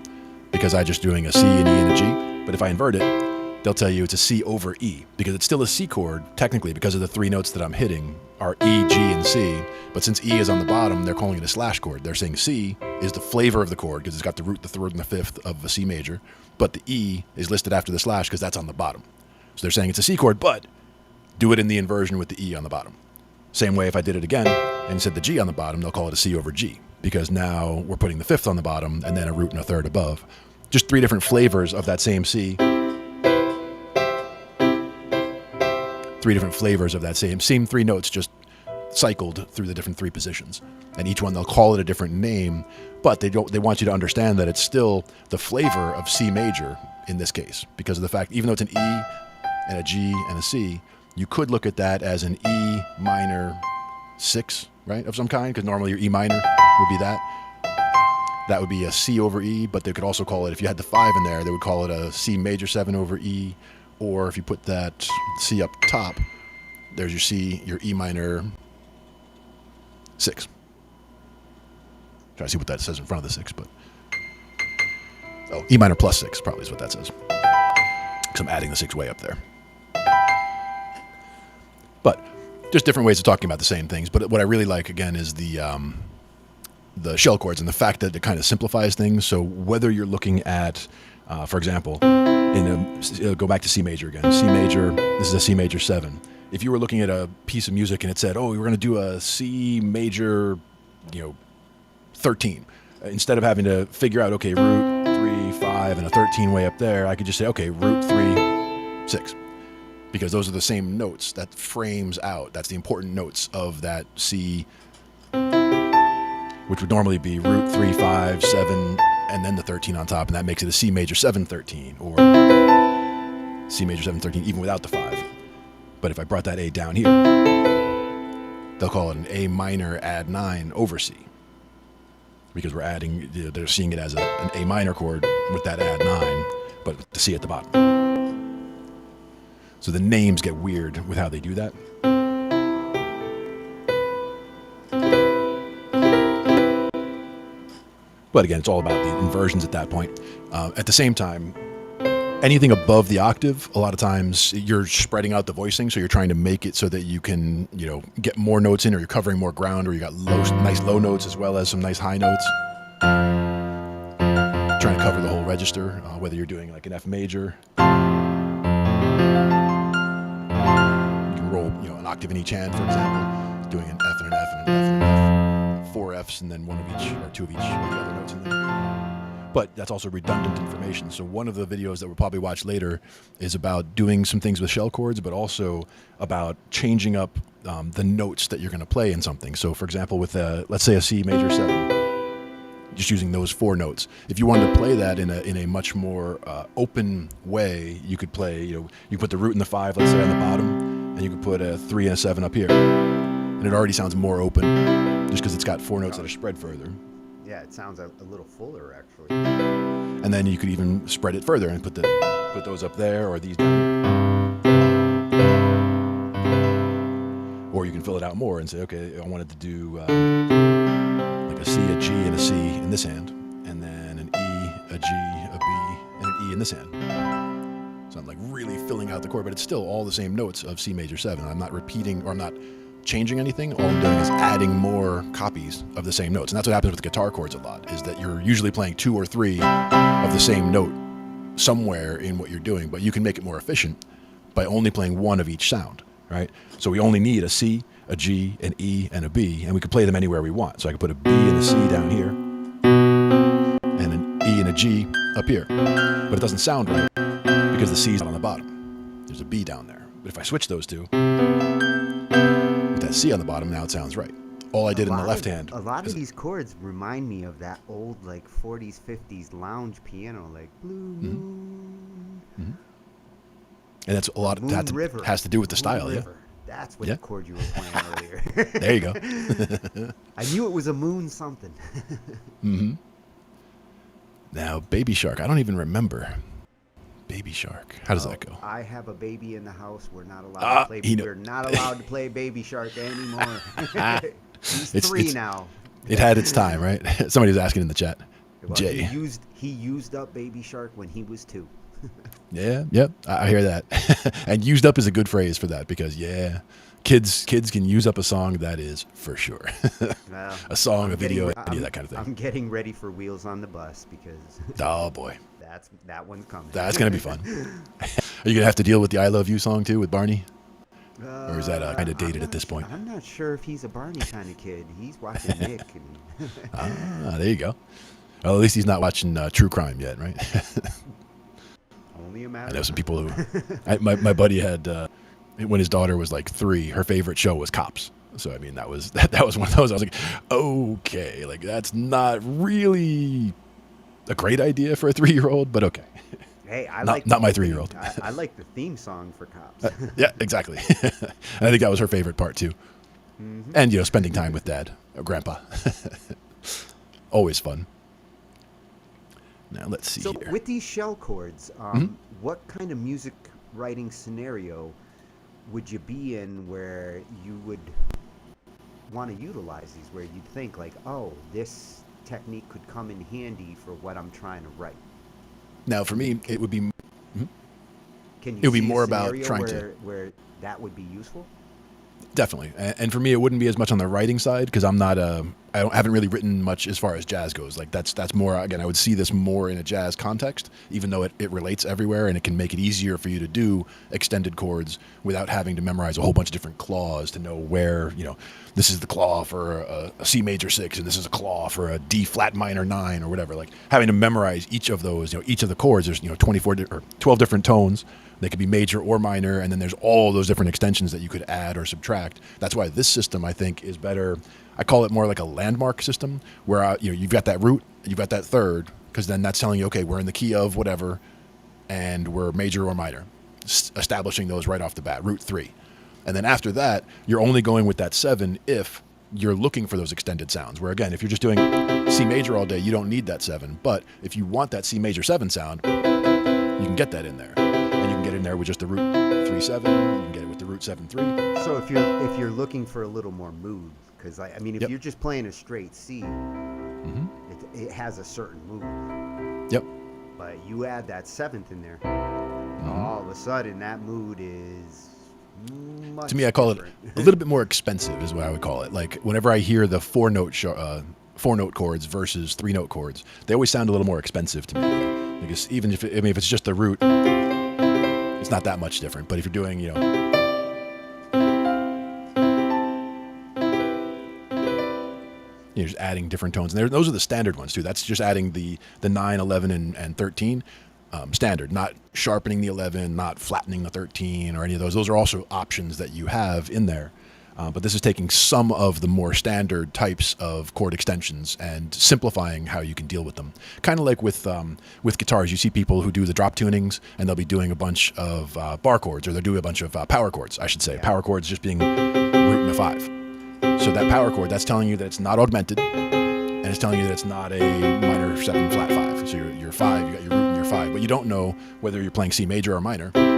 because I'm just doing a C, an E, and a G. But if I invert it, they'll tell you it's a C over E, because it's still a C chord, technically, because of the 3 notes that I'm hitting are E, G, and C. But since E is on the bottom, they're calling it a slash chord. They're saying C is the flavor of the chord, because it's got the root, the 3rd, and the 5th of a C major. But the E is listed after the slash, because that's on the bottom. So they're saying it's a C chord, but do it in the inversion with the E on the bottom. Same way if I did it again and said the G on the bottom, they'll call it a C over G, because now we're putting the 5th on the bottom and then a root and a 3rd above. Just 3 different flavors of that same C. 3 different flavors of that same 3 notes, just cycled through the different 3 positions. And each one, they'll call it a different name, but they want you to understand that it's still the flavor of C major in this case, because of the fact, even though it's an E and a G and a C, you could look at that as an E minor 6, right, of some kind, because normally your E minor would be that. That would be a C over E, but they could also call it, if you had the 5 in there, they would call it a C major 7 over E, or if you put that C up top, there's your C, your E minor 6. Try to see what that says in front of the 6, but... Oh, E minor plus 6 probably is what that says. Because I'm adding the 6 way up there. But just different ways of talking about the same things. But what I really like, again, is the shell chords and the fact that it kind of simplifies things. So whether you're looking at, for example, go back to C major again. C major, this is a C major 7. If you were looking at a piece of music and it said, oh, we're going to do a C major, 13. Instead of having to figure out, okay, root 3, 5, and a 13 way up there, I could just say, okay, root 3, 6. Because those are the same notes that frames out. That's the important notes of that C, which would normally be root 3, 5, 7, and then the 13 on top, and that makes it a C major 7, 13, or C major 7, 13, even without the 5. But if I brought that A down here, they'll call it an A minor add 9 over C. Because we're adding, they're seeing it as an A minor chord with that add 9, but with the C at the bottom. So the names get weird with how they do that. But again, it's all about the inversions at that point. At the same time, anything above the octave, a lot of times you're spreading out the voicing, so you're trying to make it so that you can, get more notes in, or you're covering more ground, or you got nice low notes as well as some nice high notes. Trying to cover the whole register, whether you're doing like an F major. You can roll, an octave in each hand, for example, doing an F and an F and an F and an F, 4 Fs and then 1 of each, or 2 of each of the other notes in there. But that's also redundant information. So one of the videos that we'll probably watch later is about doing some things with shell chords, but also about changing up the notes that you're going to play in something. So for example, with let's say a C major 7, just using those 4 notes. If you wanted to play that in a much more open way, you could play, you put the root and the 5, let's say, on the bottom, and you could put a 3 and a 7 up here. And it already sounds more open just because it's got 4 notes that are spread further. Yeah, it sounds a little fuller, actually. And then you could even spread it further and put those up there, or these down. Or you can fill it out more and say, okay, I wanted to do like a C, a G, and a C in this hand, and then an E, a G, a B, and an E in this hand. So I'm like really filling out the chord, but it's still all the same notes of C major 7. I'm not repeating, or I'm not changing anything. All I'm doing is adding more copies of the same notes. And that's what happens with guitar chords a lot, is that you're usually playing 2 or 3 of the same note somewhere in what you're doing, but you can make it more efficient by only playing 1 of each sound, right? So we only need a C, a G, an E, and a B, and we can play them anywhere we want. So I could put a B and a C down here, and an E and a G up here. But it doesn't sound right because the C's not on the bottom. There's a B down there. But if I switch those two, with that C on the bottom, now it sounds right. All I did in the left hand. A lot of these chords remind me of that old, like, 40s, 50s lounge piano, like Blue Moon. Mm-hmm. And that's a lot of that has to do with the style, River. Yeah. That's what the chord you were playing earlier. There you go. I knew it was a moon something. Mm-hmm. Now, Baby Shark, I don't even remember. Baby Shark. How does that go? I have a baby in the house. We're not allowed to play. We're not allowed to play Baby Shark anymore. He's 3 now. It had its time, right? Somebody was asking in the chat. Well, Jay. He used up Baby Shark when he was 2. Yeah, yep. I hear that. And used up is a good phrase for that, because kids can use up a song, that is for sure. Well, a song, a video, any of that kind of thing. I'm getting ready for Wheels on the Bus, because oh boy, that one's coming. That's gonna be fun. Are you gonna have to deal with the I Love You song too with Barney? Or is that kind of dated at this point? I'm not sure if he's a Barney kind of kid. He's watching Nick. There you go. Well, at least he's not watching true crime yet, right? Only a matter. I know some people who. My buddy had when his daughter was like 3. Her favorite show was Cops. So I mean, that was one of those. I was like, okay, like that's not really a great idea for a 3-year-old, but okay. Hey, not my 3-year-old. I like the theme song for Cops. Yeah, exactly. And I think that was her favorite part too. Mm-hmm. And spending time with Dad or Grandpa, always fun. Now let's see. So here. with these shell chords, what kind of music writing scenario would you be in where you would want to utilize these? Where you'd think like, oh, this technique could come in handy for what I'm trying to write. Now, for me, it would be. Mm-hmm. Can you? It would be see more a about scenario trying where that would be useful. Definitely, and for me, it wouldn't be as much on the writing side, because I'm not I haven't really written much as far as jazz goes. Like that's more, again, I would see this more in a jazz context, even though it relates everywhere, and it can make it easier for you to do extended chords without having to memorize a whole bunch of different claws to know where, this is the claw for a C major 6, and this is a claw for a D flat minor 9 or whatever. Like having to memorize each of those, each of the chords. There's 24 or 12 different tones. They could be major or minor, and then there's all those different extensions that you could add or subtract. That's why this system, I think, is better. I call it more like a landmark system, where you've got that root, you've got that third, because then that's telling you, okay, we're in the key of whatever, and we're major or minor, establishing those right off the bat, root 3. And then after that, you're only going with that 7 if you're looking for those extended sounds, where again, if you're just doing C major all day, you don't need that 7. But if you want that C major 7 sound, you can get that in there. And you can get in there with just the root 3-7, you can get it with the root 7-3. So if you're looking for a little more mood, because if you're just playing a straight C, it has a certain mood. Yep. But you add that seventh in there, all of a sudden that mood is much To me, I call different. it a little bit more expensive, is what I would call it. Like whenever I hear the four-note chords versus three-note chords, they always sound a little more expensive to me. Because even if if it's just the root, it's not that much different. But if you're doing, you're just adding different tones, and those are the standard ones too. That's just adding the 9, 11, and 13 standard, not sharpening the 11, not flattening the 13, or any of those. Those are also options that you have in there. But this is taking some of the more standard types of chord extensions and simplifying how you can deal with them. Kind of like with guitars, you see people who do the drop tunings, and they'll be doing a bunch of bar chords, or they'll do a bunch of power chords, I should say. Power chords just being root and a 5. So that power chord, that's telling you that it's not augmented, and it's telling you that it's not a minor 7 flat 5. So your 5, you got your root and your 5, but you don't know whether you're playing C major or minor, because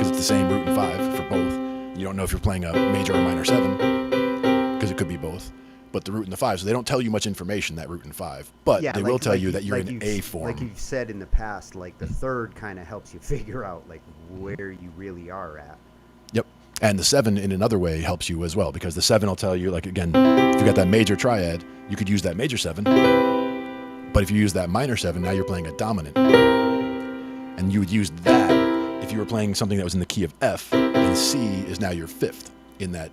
it's the same root and 5 for both. You don't know if you're playing a major or minor 7, because it could be both. But the root and the 5, so they don't tell you much information, that root and 5, but they will tell you that you're in A form. Like you've said in the past, like the third kind of helps you figure out like where you really are at. Yep. And the 7 in another way helps you as well, because the 7 will tell you, like, again, if you got that major triad, you could use that major 7. But if you use that minor 7, now you're playing a dominant. And you would use that if you were playing something that was in the key of F, and C is now your 5th in that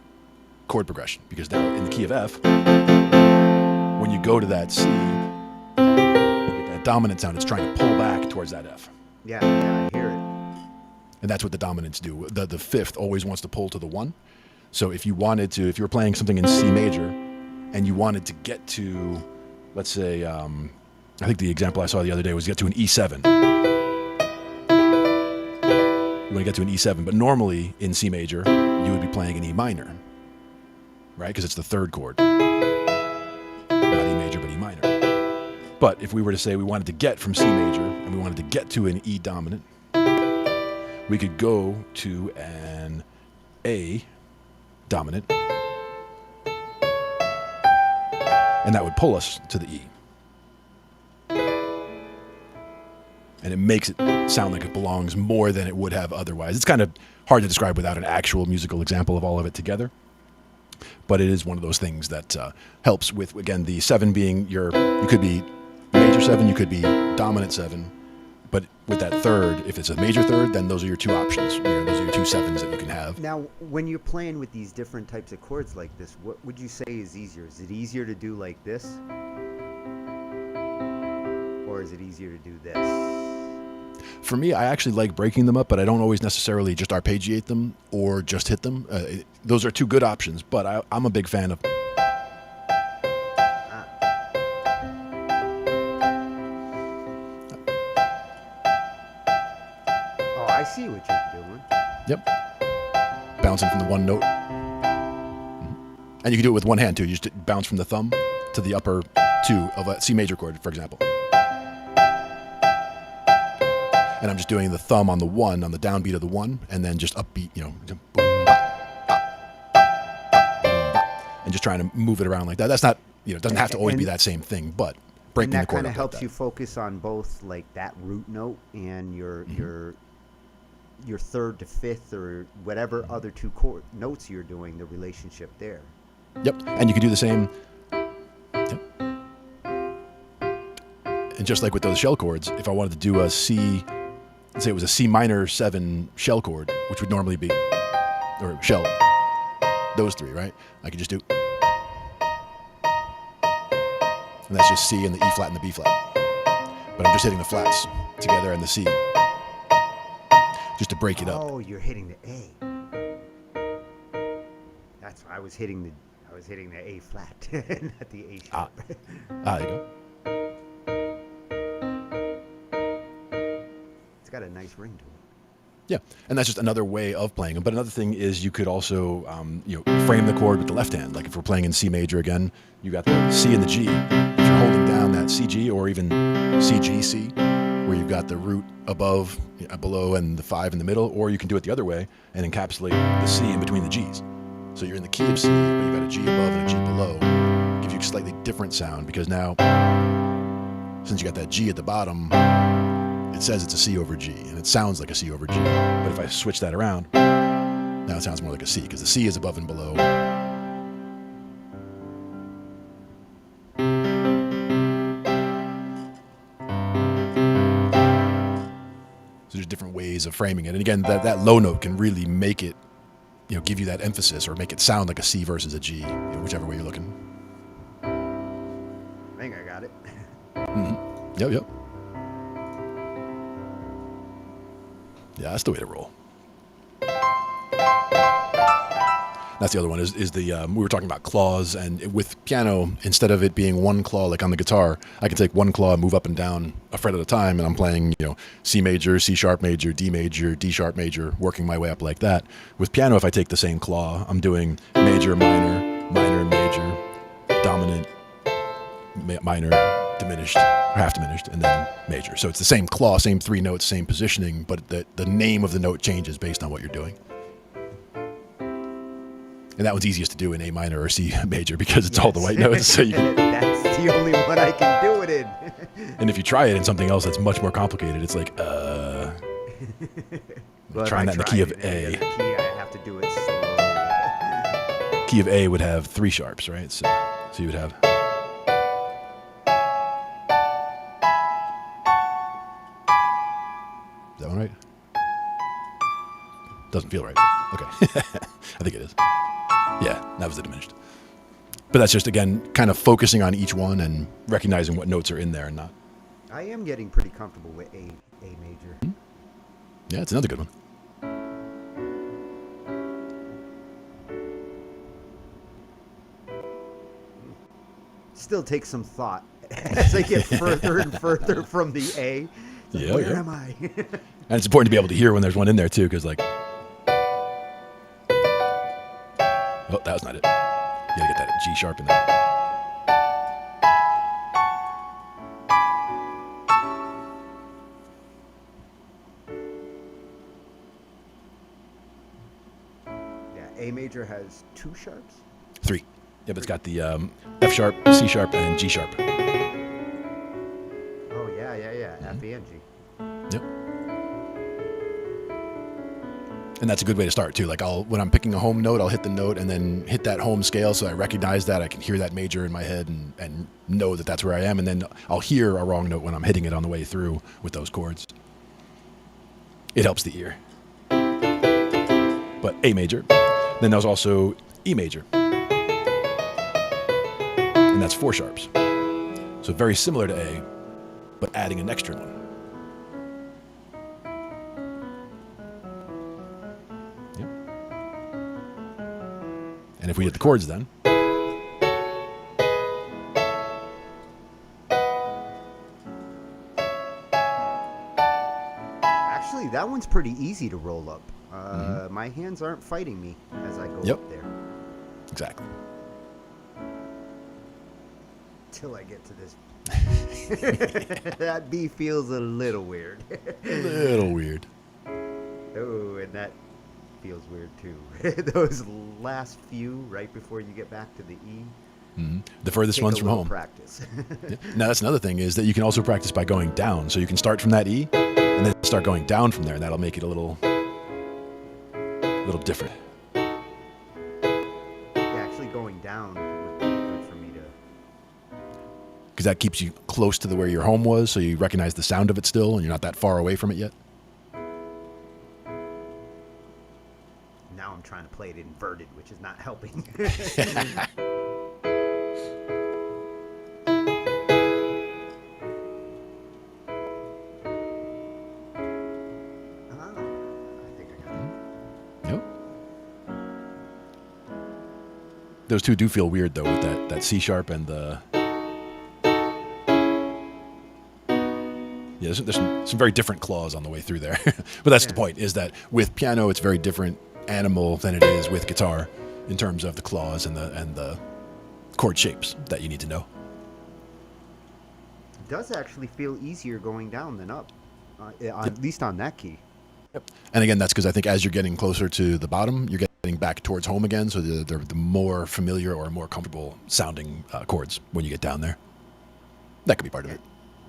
chord progression. Because now in the key of F, when you go to that C, that dominant sound, it's trying to pull back towards that F. Yeah, I hear it. And that's what the dominants do. The 5th always wants to pull to the 1. So if you were playing something in C major, and you wanted to get to, let's say, I think the example I saw the other day was get to an E7. You want to get to an E7, but normally in C major, you would be playing an E minor, right? Because it's the 3rd chord. Not E major, but E minor. But if we were to say we wanted to get from C major, and we wanted to get to an E dominant, we could go to an A dominant, and that would pull us to the E. And it makes it sound like it belongs more than it would have otherwise. It's kind of hard to describe without an actual musical example of all of it together. But it is one of those things that helps with, again, the 7 being you could be major 7, you could be dominant 7. But with that 3rd, if it's a major 3rd, then those are your 2 options. Those are your 2 7s that you can have. Now, when you're playing with these different types of chords like this, what would you say is easier? Is it easier to do like this? Or is it easier to do this? For me, I actually like breaking them up, but I don't always necessarily just arpeggiate them or just hit them. Those are 2 good options, but I'm a big fan of... Oh, I see what you're doing. Yep. Bouncing from the 1 note. And you can do it with one hand, too. You just bounce from the thumb to the upper 2 of a C major chord, for example. And I'm just doing the thumb on the 1, on the downbeat of the 1, and then just upbeat, boom, bop, bop, bop, bop, and just trying to move it around like that. That's not, it doesn't have to always be that same thing, but breaking the chord up like that. And that kind of helps you focus on both, like, that root note and your 3rd to 5th or whatever other 2 chord notes you're doing, the relationship there. Yep, and you can do the same. Yep. And just like with those shell chords, if I wanted to do a C... Let's say it was a C minor 7 shell chord, which would normally be, or shell, those 3, right? I could just do, and that's just C and the E flat and the B flat. But I'm just hitting the flats together and the C, just to break it up. Oh, you're hitting the A. That's why I was hitting the A flat, not the A sharp. There you go. Got a nice ring to it. Yeah, and that's just another way of playing them. But another thing is you could also, frame the chord with the left hand. Like if we're playing in C major again, you got the C and the G. If you're holding down that CG or even CGC, where you've got the root above, below, and the 5 in the middle, or you can do it the other way and encapsulate the C in between the Gs. So you're in the key of C, but you've got a G above and a G below. Gives you a slightly different sound because now since you got that G at the bottom, it says it's a C over G, and it sounds like a C over G. But if I switch that around, now it sounds more like a C, because the C is above and below. So there's different ways of framing it. And again, that low note can really make it, give you that emphasis or make it sound like a C versus a G, whichever way you're looking. I think I got it. Mm-hmm. Yep. Yeah, that's the way to roll. That's the other one is the, we were talking about claws, and with piano, instead of it being one claw like on the guitar, I can take one claw and move up and down a fret at a time, and I'm playing, C major, C sharp major, D sharp major, working my way up like that. With piano, if I take the same claw, I'm doing major, minor, minor, major, dominant, minor, diminished, or half diminished, and then major. So it's the same claw, same three notes, same positioning, but the name of the note changes based on what you're doing. And that one's easiest to do in A minor or C major because it's all the white notes. So that's the only one I can do it in. And if you try it in something else that's much more complicated, it's like, well, trying that in the key of A. The key, I have to do it slowly. Key of A would have three sharps, right? So you would have. Is that one right? Doesn't feel right. Okay. I think it is. Yeah, that was the diminished. But that's just, again, kind of focusing on each one and recognizing what notes are in there and not. I am getting pretty comfortable with A major. Mm-hmm. Yeah, it's another good one. Still takes some thought as I get further and further from the A. Yeah, where am I? And it's important to be able to hear when there's one in there, too, because, like... Oh, that was not it. You gotta get that G sharp in there. Yeah, A major has two sharps? Three. Yeah, but it's got the F sharp, C sharp, and G sharp. Oh, yeah. Mm-hmm. F, E, and G. Yep. And that's a good way to start too. Like when I'm picking a home note, I'll hit the note and then hit that home scale so I recognize that. I can hear that major in my head and know that that's where I am. And then I'll hear a wrong note when I'm hitting it on the way through with those chords. It helps the ear. But A major. Then there's also E major. And that's four sharps. So very similar to A, but adding an extra one. And if we hit the chords then. Actually, that one's pretty easy to roll up. My hands aren't fighting me as I go up there. Exactly. Till I get to this. That B feels a little weird. Little weird. Oh, and that feels weird too. Those last few right before you get back to the E. Mm-hmm. The furthest ones from home. Practice. Yeah. Now that's another thing is that you can also practice by going down. So you can start from that E and then start going down from there, and that'll make it a little different. Yeah, actually going down would be good for me to. Because that keeps you close to where your home was, so you recognize the sound of it still, and you're not that far away from it yet. Now I'm trying to play it inverted, which is not helping. Those two do feel weird, though, with that C sharp and the... Yeah, there's some very different claws on the way through there. But that's the point, is that with piano, it's very different animal than it is with guitar in terms of the claws and the chord shapes that you need to know. It does actually feel easier going down than up, at least on that key. Yep. And again, that's because I think as you're getting closer to the bottom, you're getting back towards home again, so they're the more familiar or more comfortable sounding chords when you get down there. That could be part of it.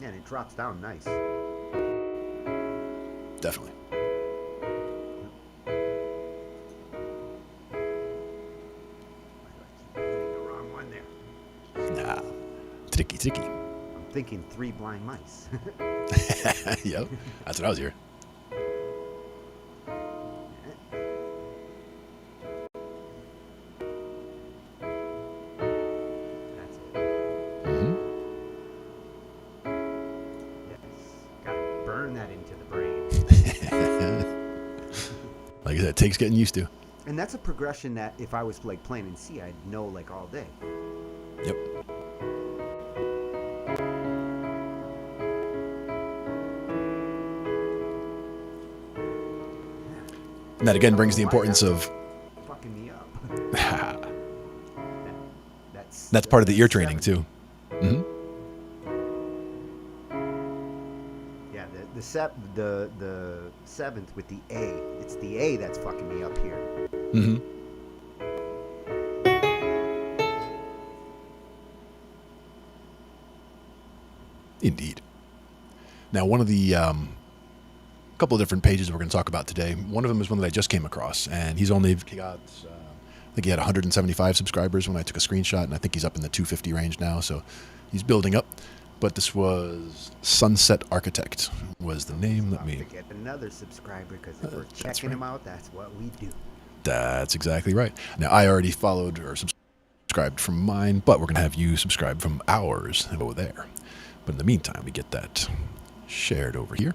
Yeah, and it drops down nice. Definitely. Hitting the wrong one there. Nah. Tricky. I'm thinking 3 blind mice. Yep. That's what I was hearing. That's it. Mm-hmm. Yes. Gotta burn that into the brain. Like I said, it takes getting used to. And that's a progression that if I was like playing in C, I'd know like all day. Yep. And that again brings the importance of Fucking me up. that's part of the ear training too. Mm-hmm. Yeah, the 7th with the A. It's the A that's fucking me up here. Mm-hmm. Indeed. Now, one of the couple of different pages we're going to talk about today. One of them is one that I just came across, and he got, I think he had 175 subscribers when I took a screenshot, and I think he's up in the 250 range now, so he's building up. But this was Sunset Architect was the name. Let me get another subscriber because if we're checking him out, that's what we do. That's exactly right. Now, I already followed or subscribed from mine, but we're going to have you subscribe from ours over there. But in the meantime, we get that shared over here,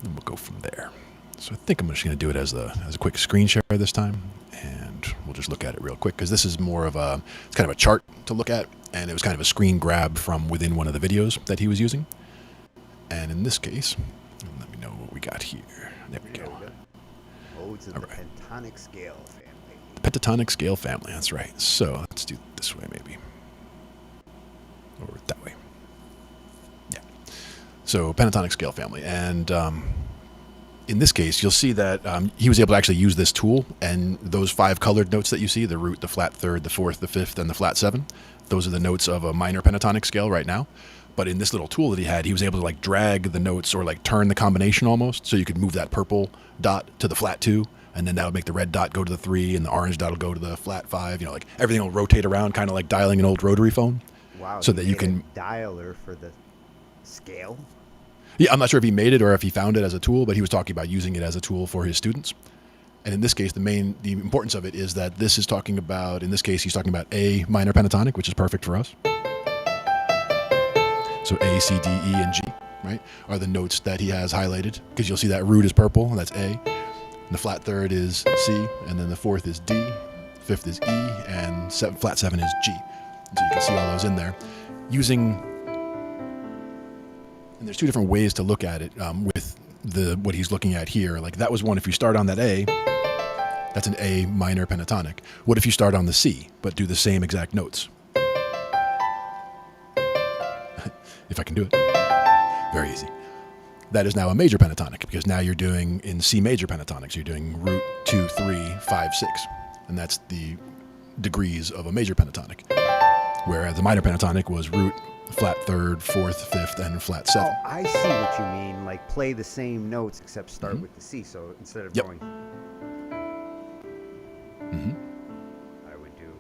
and we'll go from there. So I think I'm just going to do it as a quick screen share this time, and we'll just look at it real quick, because this is more of it's kind of a chart to look at, and it was kind of a screen grab from within one of the videos that he was using. And in this case, let me know what we got here. There we go. Modes of All the right. pentatonic scale family. The pentatonic scale family, that's right. So let's do it this way maybe. Or that way. Yeah. So pentatonic scale family. And in this case, you'll see that he was able to actually use this tool, and those 5 colored notes that you see, the root, the flat third, the fourth, the fifth, and the flat 7, those are the notes of a minor pentatonic scale right now. But in this little tool that he was able to like drag the notes or like turn the combination almost, so you could move that purple dot to the flat 2, and then that would make the red dot go to the 3, and the orange dot will go to the flat 5. You know, like everything will rotate around, kind of like dialing an old rotary phone. Wow. So that you can dialer for the scale. Yeah, I'm not sure if he made it or if he found it as a tool, but he was talking about using it as a tool for his students. And in this case, the importance of it is that this is talking about, in this case, he's talking about A minor pentatonic, which is perfect for us. So A, C, D, E, and G, right, are the notes that he has highlighted, because you'll see that root is purple, and that's A. And the flat third is C, and then the fourth is D, fifth is E, and flat 7 is G. And so you can see all those in there. And there's 2 different ways to look at it with what he's looking at here. Like that was one, if you start on that A, that's an A minor pentatonic. What if you start on the C, but do the same exact notes? If I can do it. Very easy. That is now a major pentatonic, because now you're doing in C major pentatonics. You're doing root 2, 3, 5, 6. And that's the degrees of a major pentatonic. Whereas the minor pentatonic was root, flat third, fourth, fifth, and flat 7. Oh, I see what you mean. Like play the same notes except start with the C. So instead of going, I would do.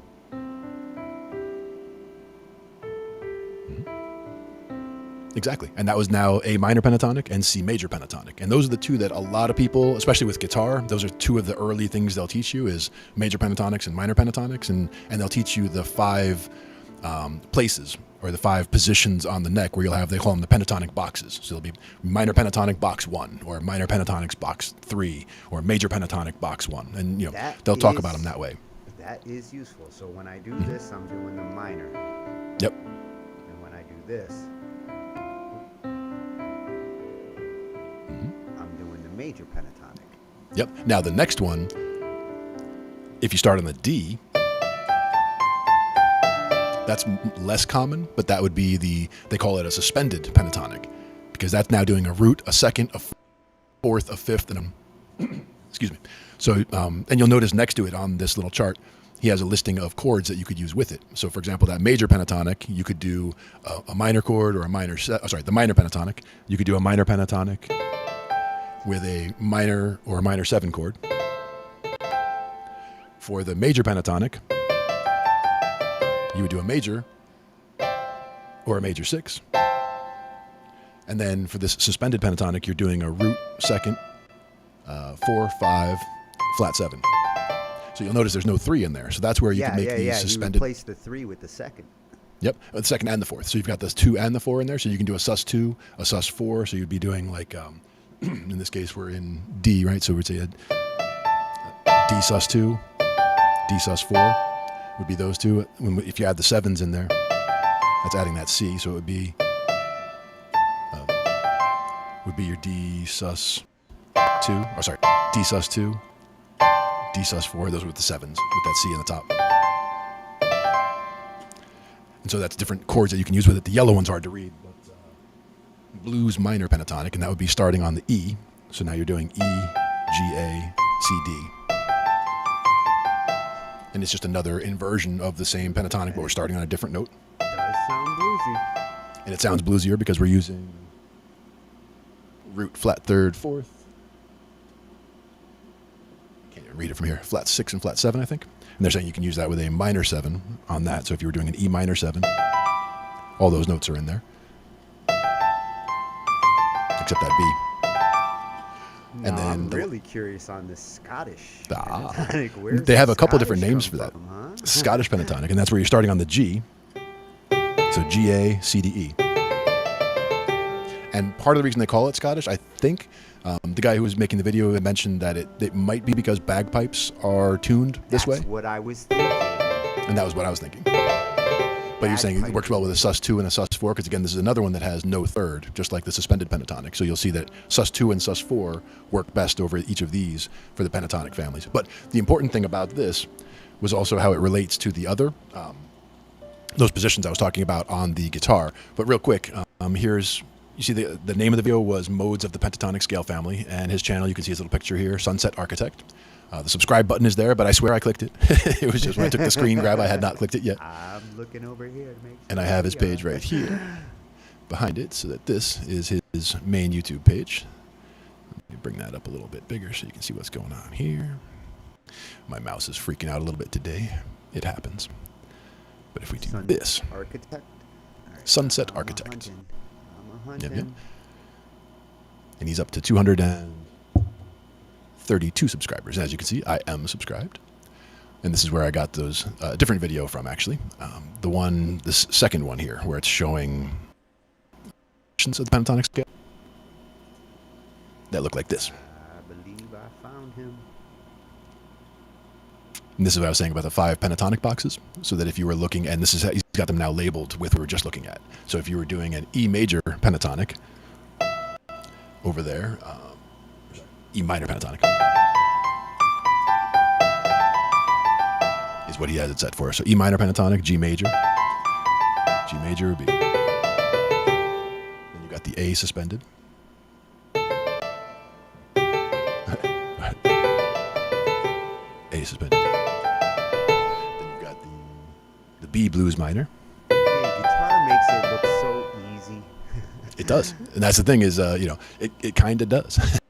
Exactly. And that was now A minor pentatonic and C major pentatonic. And those are the 2 that a lot of people, especially with guitar, those are 2 of the early things they'll teach you is major pentatonics and minor pentatonics. And they'll teach you the 5 places or the 5 positions on the neck where you'll have, they call them the pentatonic boxes. So there'll be minor pentatonic box 1 or minor pentatonics box 3 or major pentatonic box 1. And, you know, they'll talk about them that way. That is useful. So when I do this, I'm doing the minor. Yep. And when I do this, I'm doing the major pentatonic. Yep. Now the next one, if you start on the D, that's less common, but that would be they call it a suspended pentatonic, because that's now doing a root, a second, a fourth, a fifth, and a, excuse me. So, and you'll notice next to it on this little chart, he has a listing of chords that you could use with it. So, for example, that major pentatonic, you could do a minor chord or a minor, the minor pentatonic. You could do a minor pentatonic with a minor or a minor 7 chord. For the major pentatonic, you would do a major or a major 6. And then for this suspended pentatonic, you're doing a root 2nd, 4, 5, flat 7. So you'll notice there's no 3 in there. So that's where you can make these suspended. You replace the 3 with the 2nd. Yep, the 2nd and the 4th. So you've got the 2 and the 4 in there. So you can do a sus2, a sus4. So you'd be doing like, in this case, we're in D, right? So we'd say a D sus2, D sus4 would be those two. If you add the 7s in there, that's adding that C. So it would be your D sus2, D sus2, D sus4, those with the 7s, with that C in the top. And so that's different chords that you can use with it. The yellow one's hard to read, but blues minor pentatonic, and that would be starting on the E. So now you're doing E, G, A, C, D. And it's just another inversion of the same pentatonic, but we're starting on a different note. It does sound bluesy. And it sounds bluesier because we're using root flat 3rd, 4th. Can't even read it from here. Flat 6 and flat 7, I think. And they're saying you can use that with a minor 7 on that. So if you were doing an E minor 7, all those notes are in there. Except that B. And then I'm really curious on the Scottish pentatonic. They have a couple different names for that. Huh? Scottish pentatonic, and that's where you're starting on the G. So G, A, C, D, E. And part of the reason they call it Scottish, I think, the guy who was making the video had mentioned that it might be because bagpipes are tuned this way. That's what I was thinking. And that was what I was thinking. But you're saying it works well with a sus2 and a sus4, because again, this is another one that has no 3rd, just like the suspended pentatonic. So you'll see that sus2 and sus4 work best over each of these for the pentatonic families. But the important thing about this was also how it relates to the other, those positions I was talking about on the guitar. But real quick, here's, you see the name of the video was Modes of the Pentatonic Scale Family, and his channel, you can see his little picture here, Sunset Architect. The subscribe button is there, but I swear I clicked it. It was just when I took the screen grab, I had not clicked it yet. I'm looking over here to make sure. And I have his page right here behind it, so that this is his main YouTube page. Let me bring that up a little bit bigger so you can see what's going on here. My mouse is freaking out a little bit today. It happens. But if we do this, Architect. Right, Sunset Architect. I'm a hunting. Yep. And he's up to 232 subscribers. As you can see, I am subscribed. And this is where I got those different video from, actually. This second one here, where it's showing of the pentatonic scale that look like this. I believe I found him. And this is what I was saying about the 5 pentatonic boxes. So that if you were looking, and this is how he's got them now labeled with what we were just looking at. So if you were doing an E major pentatonic over there, E minor pentatonic is what he has it set for. So E minor pentatonic, G major would be. Then you got the A suspended. A suspended. Then you've got the B blues minor. Hey, guitar makes it look so easy. It does. And that's the thing is, it kind of does.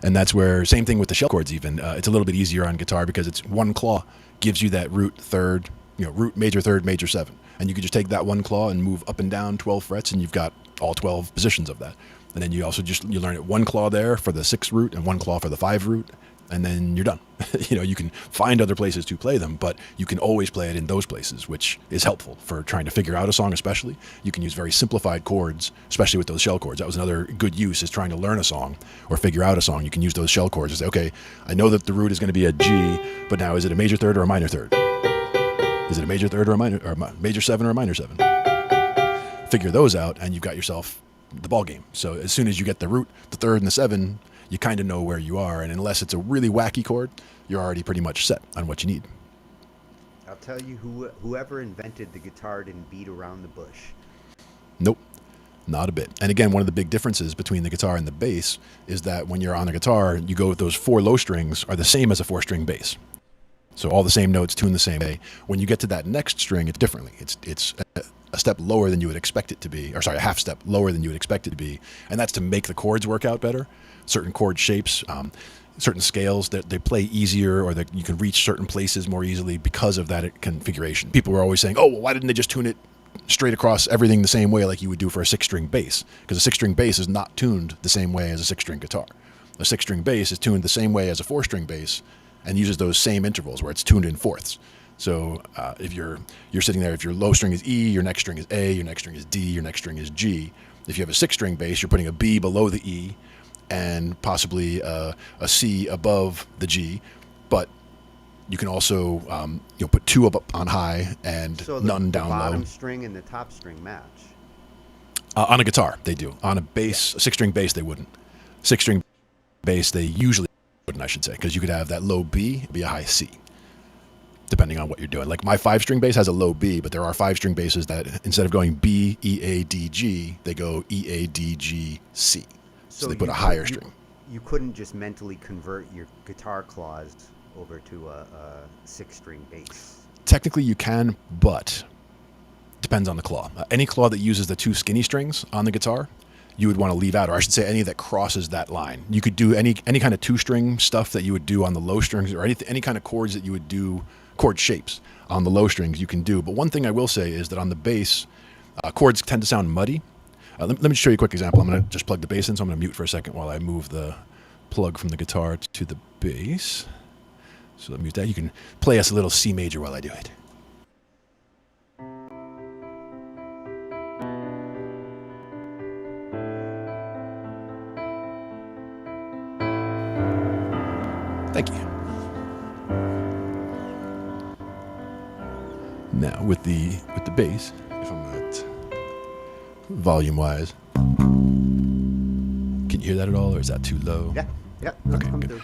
And that's where, same thing with the shell chords even. It's a little bit easier on guitar because it's one claw gives you that root 3rd, root major 3rd, major 7. And you can just take that one claw and move up and down 12 frets, and you've got all 12 positions of that. And then you also you learn it one claw there for the 6th root and one claw for the 5 root, and then you're done. You can find other places to play them, but you can always play it in those places, which is helpful for trying to figure out a song especially. You can use very simplified chords, especially with those shell chords. That was another good use, is trying to learn a song or figure out a song. You can use those shell chords to say, okay, I know that the root is going to be a G, but now is it a major 3rd or a minor 3rd? Is it a major 3rd or a major 7 or a minor 7? Figure those out, and you've got yourself the ball game. So as soon as you get the root, the 3rd, and the 7, you kind of know where you are, and unless it's a really wacky chord, you're already pretty much set on what you need. I'll tell you, whoever invented the guitar didn't beat around the bush. Nope, not a bit. And again, one of the big differences between the guitar and the bass is that when you're on a guitar, you go with those 4 low strings are the same as a 4-string bass. So all the same notes tuned the same way. When you get to that next string, it's differently. It's a step lower than you would expect it to be, or sorry, a half step lower than you would expect it to be, and that's to make the chords work out better. Certain chord shapes, certain scales that they play easier, or that you can reach certain places more easily because of that configuration. People were always saying, "Oh, well, why didn't they just tune it straight across everything the same way like you would do for a 6-string bass?" Because a 6-string bass is not tuned the same way as a 6-string guitar. A 6-string bass is tuned the same way as a 4-string bass, and uses those same intervals where it's tuned in fourths. So if you're sitting there, if your low string is E, your next string is A, your next string is D, your next string is G. If you have a 6-string bass, you're putting a B below the E, and possibly a C above the G, but you can also put 2 up on high and so none down low. The bottom string and the top string match. On a guitar, they do. On a bass, a 6-string bass, they wouldn't. 6-string bass, they usually wouldn't, I should say, because you could have that low B be a high C, depending on what you're doing. Like my 5-string bass has a low B, but there are 5-string basses that instead of going B, E, A, D, G, they go E, A, D, G, C. So they put a higher string. You couldn't just mentally convert your guitar claws over to a 6-string bass. Technically you can, but depends on the claw. Any claw that uses the 2 skinny strings on the guitar, you would want to leave out, or I should say any that crosses that line. You could do any kind of 2-string stuff that you would do on the low strings, or any kind of chords that you would do, chord shapes on the low strings you can do. But one thing I will say is that on the bass, chords tend to sound muddy. Let me show you a quick example. I'm going to just plug the bass in, so I'm going to mute for a second while I move the plug from the guitar to the bass. So let me mute that. You can play us a little C major while I do it. Thank you. Now with the bass, if I'm not volume wise, can you hear that at all, or is that too low? Yeah. Okay, good.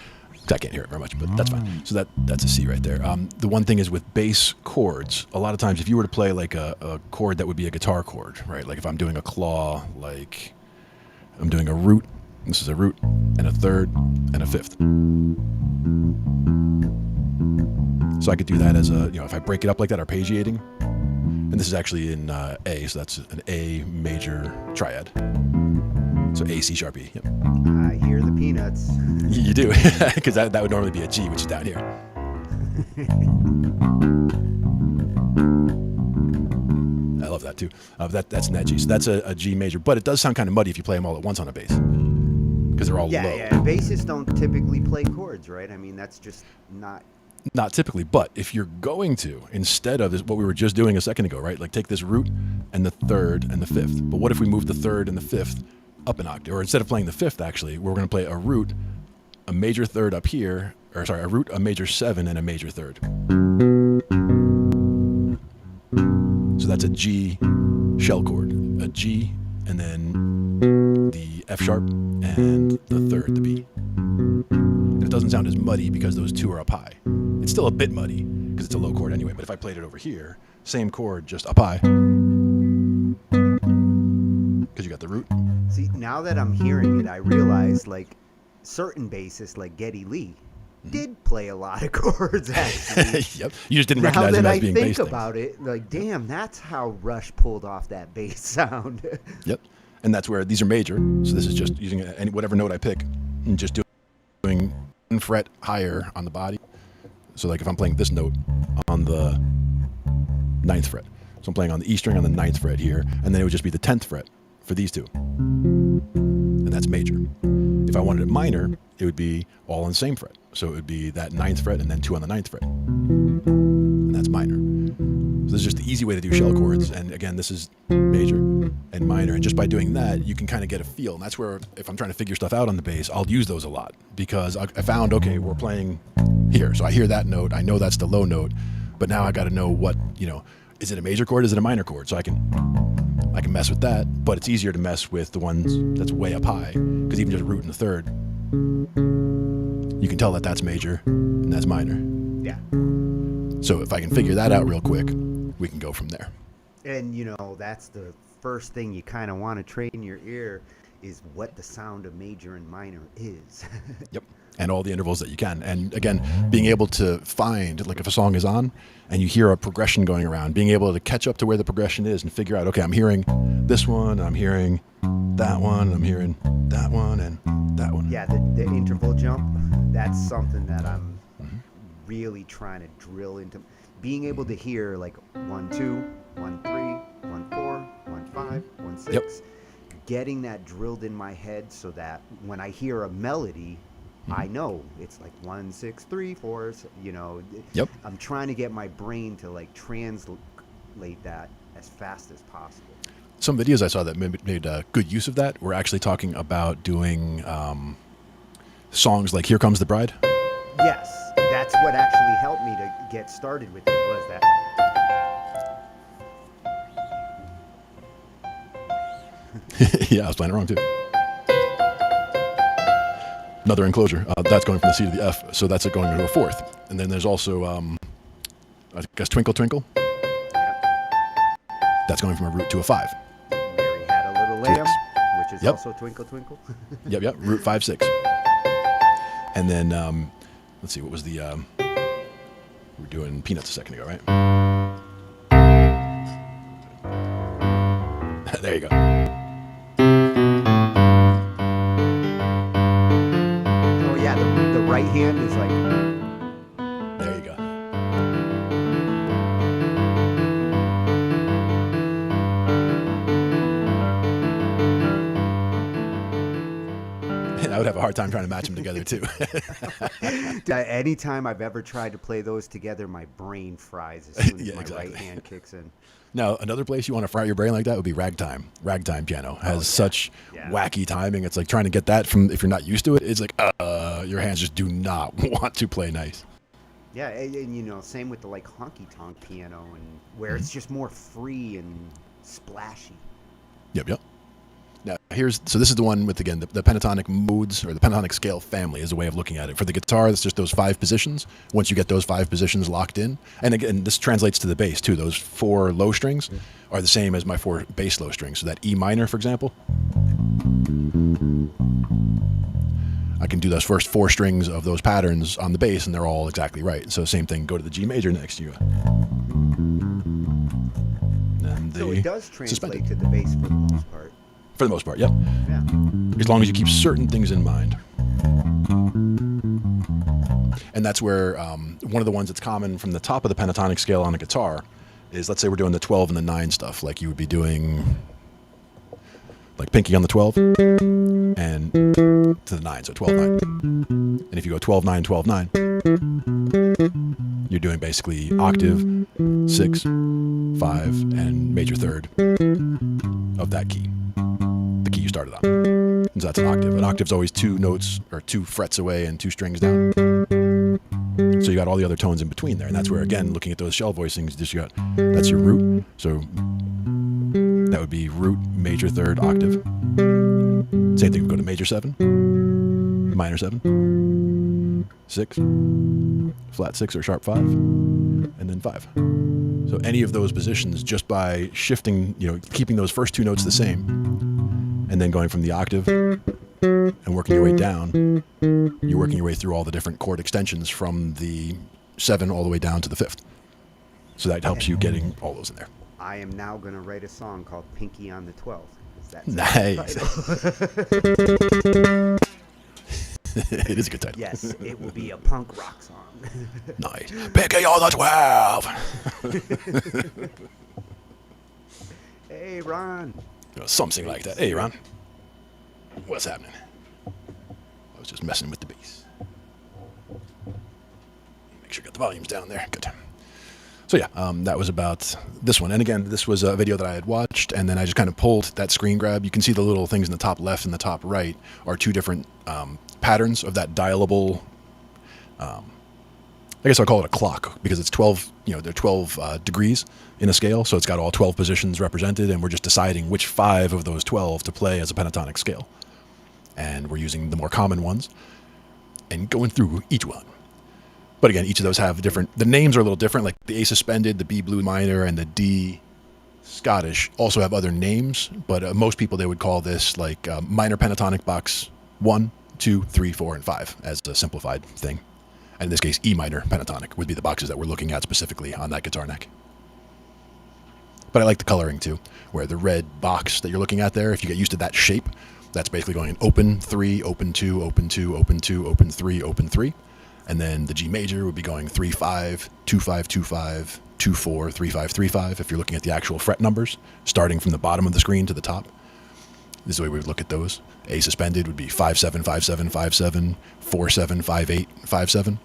I can't hear it very much, but that's fine. So that's a C right there. The one thing is with bass chords, a lot of times if you were to play like a chord that would be a guitar chord, right? Like if I'm doing a claw, like I'm doing a root. This is a root and a third and a fifth. So I could do that as if I break it up like that, arpeggiating. And this is actually in A, so that's an A major triad. So A, C sharp, E. Yep. I hear the peanuts. You do, because that would normally be a G, which is down here. I love that too. That's an G. So that's a G major, but it does sound kind of muddy if you play them all at once on a bass, because they're all low. Yeah. Bassists don't typically play chords, right? I mean, that's just not typically. But if you're going to, instead of this, what we were just doing a second ago, right? Like take this root and the third and the fifth. But what if we move the third and the fifth up an octave? Or instead of playing the fifth, actually, we're going to play a root, a major third up here, or sorry, a root, a major 7, and a major third. So that's a G shell chord, a G, and then the F sharp, and the third, the B. And it doesn't sound as muddy because those 2 are up high. It's still a bit muddy because it's a low chord anyway, but if I played it over here, same chord, just up high, because you got the root. See, now that I'm hearing it, I realize like certain bassists like Geddy Lee did play a lot of chords actually. Yep. You just didn't recognize them as being bass things. Now that I think about it, like damn, that's how Rush pulled off that bass sound. Yep. And that's where these are major. So this is just using whatever note I pick and just doing 1 fret higher on the body. So like if I'm playing this note on the 9th fret. So I'm playing on the E string on the 9th fret here, and then it would just be the 10th fret for these 2. And that's major. If I wanted it minor, it would be all on the same fret. So it would be that 9th fret and then 2 on the 9th fret. And that's minor. So this is just the easy way to do shell chords. And again, this is major and minor. And just by doing that, you can kind of get a feel. And that's where, if I'm trying to figure stuff out on the bass, I'll use those a lot. Because I found, okay, we're playing here. So I hear that note. I know that's the low note. But now I got to know what, is it a major chord? Is it a minor chord? So I can mess with that, but it's easier to mess with the ones that's way up high, because even just root in the third, you can tell that that's major and that's minor. Yeah. So if I can figure that out real quick, we can go from there. And that's the first thing you kind of want to train your ear is what the sound of major and minor is. Yep. And all the intervals that you can. And again, being able to find, like if a song is on and you hear a progression going around, being able to catch up to where the progression is and figure out, okay, I'm hearing this one, I'm hearing that one, I'm hearing that one, and that one. Yeah, the interval jump, that's something that I'm really trying to drill into. Being able to hear like 1 2, 1 3, 1 4, 1 5, 1 6. Yep. Getting that drilled in my head so that when I hear a melody, I know it's like 1 6 3 4. You know, Yep. I'm trying to get my brain to like translate that as fast as possible. Some videos I saw that made good use of that were actually talking about doing songs like "Here Comes the Bride." Yes, that's what actually helped me to get started with it, was that. Yeah, I was playing it wrong too. Another enclosure. That's going from the C to the F, so that's going to a fourth. And then there's also, I guess, Twinkle Twinkle. That's going from a root to a 5. Mary had a little lamb, which is Yep. also Twinkle Twinkle. Yep, root 5 6. And then let's see, what was the? We were doing Peanuts a second ago, right? There you go. Oh yeah, the right hand is like. There you go. And I would have a hard time trying to match them together too. Anytime I've ever tried to play those together, my brain fries as soon as Yeah, my exactly. right hand kicks in. Now, another place you want to fry your brain like that would be ragtime. Ragtime piano has such wacky timing. It's like trying to get that from, if you're not used to it, it's like, your hands just do not want to play nice. Yeah, and you know, same with the like honky tonk piano, and where it's just more free and splashy. Yep. Now, so this is the one with, again, the pentatonic modes, or the pentatonic scale family is a way of looking at it. For the guitar, it's just those 5 positions. Once you get those 5 positions locked in, and again, this translates to the bass too. Those 4 low strings are the same as my 4 bass low strings. So that E minor, for example, I can do those first 4 strings of those patterns on the bass, and they're all exactly right. So same thing, go to the G major next to you. And So it does translate suspended. to the bass for the most part. For the most part, yep. Yeah. As long as you keep certain things in mind. And that's where one of the ones that's common from the top of the pentatonic scale on a guitar is, let's say we're doing the 12 and the 9 stuff, like you would be doing like pinky on the 12 and to the 9, so 12 9. And if you go 12 9 12 9, you're doing basically octave, 6, 5, and major third of that key. The key you started on. And so that's an octave. An octave's always 2 notes or 2 frets away and 2 strings down. So you got all the other tones in between there. And that's where, again, looking at those shell voicings, just you got, that's your root. So that would be root, major third, octave. Same thing, we go to major 7, minor 7, 6, flat 6 or sharp 5, and then 5. So any of those positions, just by shifting, keeping those first 2 notes the same, and then going from the octave and working your way down, you're working your way through all the different chord extensions from the 7 all the way down to the 5th. So that helps you getting all those in there. I am now going to write a song called Pinky on the 12th. Nice. It is a good title. Yes, it will be a punk rock song. Nice. Pinky on the 12. Hey, Ron. Something like that. Hey, Ron. What's happening? I was just messing with the bass. Make sure you got the volumes down there. Good. So yeah, that was about this one. And again, this was a video that I had watched, and then I just kind of pulled that screen grab. You can see the little things in the top left and the top right are 2 different patterns of that dialable. I guess I'll call it a clock, because it's 12. There are 12 degrees in a scale, so it's got all 12 positions represented, and we're just deciding which 5 of those 12 to play as a pentatonic scale. And we're using the more common ones and going through each one. But again, each of those have the names are a little different, like the A suspended, the B blue minor, and the D Scottish also have other names, but most people, they would call this like minor pentatonic box 1, 2, 3, 4, and 5 as a simplified thing. And in this case, E minor pentatonic would be the boxes that we're looking at specifically on that guitar neck. But I like the coloring too, where the red box that you're looking at there, if you get used to that shape, that's basically going in open 3, open 2, open 2, open 2, open 3, open 3. And then the G major would be going 3, 5, 2, 5, 2, 5, 2, 4, 3, 5, 3, 5, if you're looking at the actual fret numbers, starting from the bottom of the screen to the top. This is the way we would look at those. A suspended would be 5, 7, 5, 7, 5, 7, 4, 7, 5, 8, 5, 7.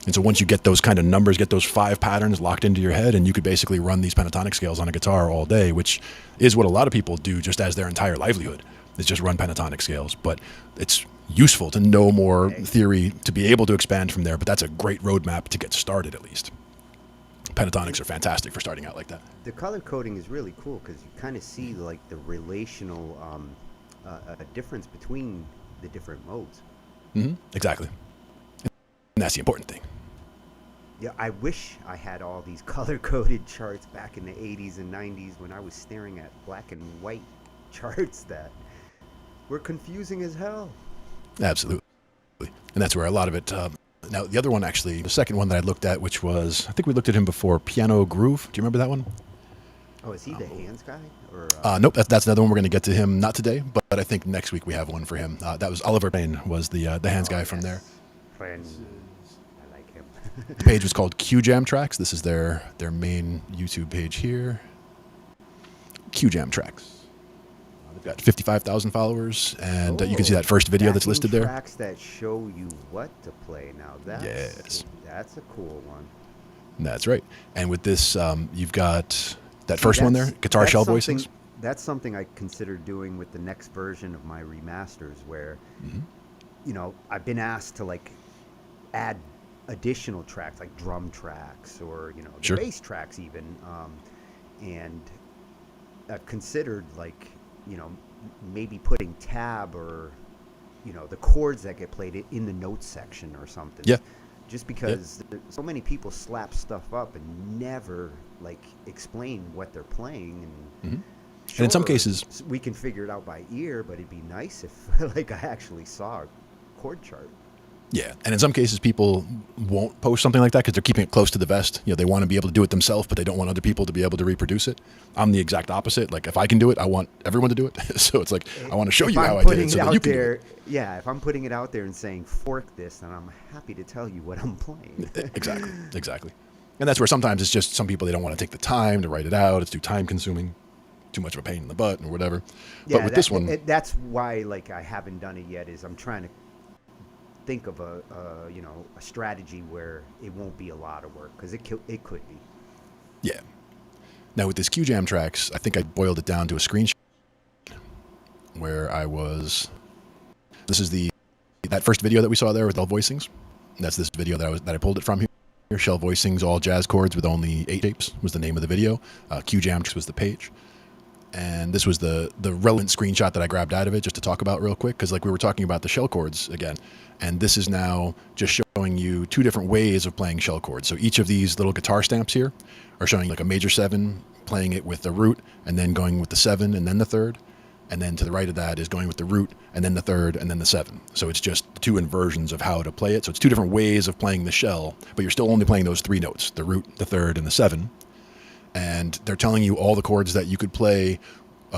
And so once you get those kind of numbers, get those 5 patterns locked into your head, and you could basically run these pentatonic scales on a guitar all day, which is what a lot of people do just as their entire livelihood, is just run pentatonic scales. But it's useful to know more theory to be able to expand from there, but that's a great roadmap to get started at least. Pentatonics are fantastic for starting out like that. The color coding is really cool because you kind of see like the relational difference between the different modes. Mm-hmm. Exactly. And that's the important thing. Yeah, I wish I had all these color-coded charts back in the 80s and 90s when I was staring at black and white charts that were confusing as hell. Absolutely. And that's where a lot of it... now, the other one, actually, the second one that I looked at, which was... I think we looked at him before, Piano Groove. Do you remember that one? Oh, is he the hands guy? Or Nope, that's another one. We're going to get to him, not today, but I think next week we have one for him. That was Oliver Payne, was the hands guy from there. Friends. I like him. The page was called Q Jam Tracks. This is their main YouTube page here. Q Jam Tracks. They've got 55,000 followers, and you can see that first video that's listed there. Tracks that show you what to play. Now that's a cool one. That's right. And with this, you've got that first one there, guitar shell voicings. That's something I consider doing with the next version of my remasters, where I've been asked to like add additional tracks like drum tracks or the bass tracks even, and I've considered like maybe putting tab or the chords that get played in the notes section or something. Yeah. Just because so many people slap stuff up and never like explain what they're playing, and and in some cases we can figure it out by ear, but it'd be nice if like I actually saw a chord chart. Yeah, and in some cases people won't post something like that because they're keeping it close to the vest. They want to be able to do it themselves, but they don't want other people to be able to reproduce it. I'm the exact opposite. Like if I can do it, I want everyone to do it. So it's like I want to show you how I did it so that you can do it. Yeah, if I'm putting it out there and saying fork this, then I'm happy to tell you what I'm playing. Exactly. And that's where sometimes it's just some people, they don't want to take the time to write it out. It's too time consuming, too much of a pain in the butt or whatever. Yeah, but with this one, that's why like I haven't done it yet. Is I'm trying to think of a strategy where it won't be a lot of work, because it could be. Yeah. Now with this Q Jam Tracks, I think I boiled it down to a screenshot where I was. This is that first video that we saw there with all voicings. That's this video that I pulled it from here. Shell voicings, all jazz chords with only 8 shapes was the name of the video. Q Jam was the page. And this was the relevant screenshot that I grabbed out of it just to talk about real quick, because like we were talking about the shell chords again, and this is now just showing you 2 different ways of playing shell chords. So each of these little guitar stamps here are showing like a major 7, playing it with the root, and then going with the 7 and then the 3rd, and then to the right of that is going with the root and then the 3rd and then the 7. So it's just 2 inversions of how to play it. So it's 2 different ways of playing the shell, but you're still only playing those 3 notes, the root, the 3rd, and the 7. And they're telling you all the chords that you could play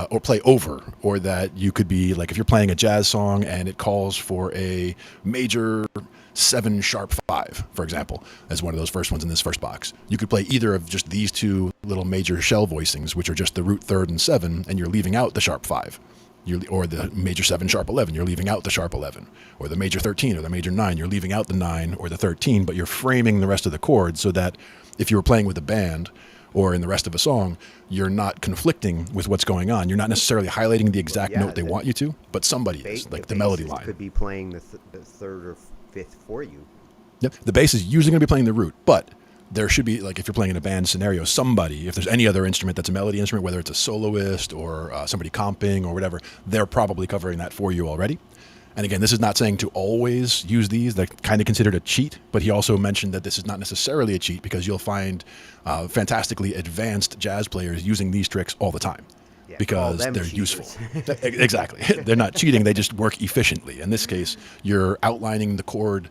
or play over, or that you could be like, if you're playing a jazz song and it calls for a major 7 sharp 5, for example, as one of those first ones in this first box, you could play either of just these 2 little major shell voicings, which are just the root, 3rd, and 7, and you're leaving out the sharp 5. Or the major 7 sharp 11, you're leaving out the sharp 11, or the major 13 or the major 9, you're leaving out the 9 or the 13, but you're framing the rest of the chords so that if you were playing with a band or in the rest of a song, you're not conflicting with what's going on. You're not necessarily highlighting the exact note they want you to, but somebody is, like the melody line. Could be playing the 3rd or 5th for you. Yep, the bass is usually going to be playing the root, but there should be, like if you're playing in a band scenario, somebody, if there's any other instrument that's a melody instrument, whether it's a soloist or somebody comping or whatever, they're probably covering that for you already. And again, this is not saying to always use these. They're kind of considered a cheat, but he also mentioned that this is not necessarily a cheat because you'll find fantastically advanced jazz players using these tricks all the time because they're useful. Exactly. They're not cheating. They just work efficiently. In this case, you're outlining the chord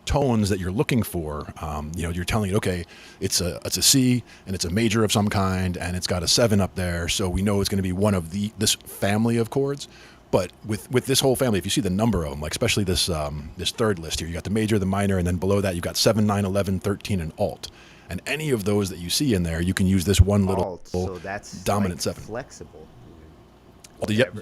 tones that you're looking for. You're telling it, okay, it's a C and it's a major of some kind and it's got a 7 up there, so we know it's going to be one of this family of chords. But with this whole family, if you see the number of them, like especially this third list here, you got the major, the minor, and then below that you've got 7, 9, 11, 13, and alt. And any of those that you see in there, you can use this one little alt, so that's dominant like 7. Flexible.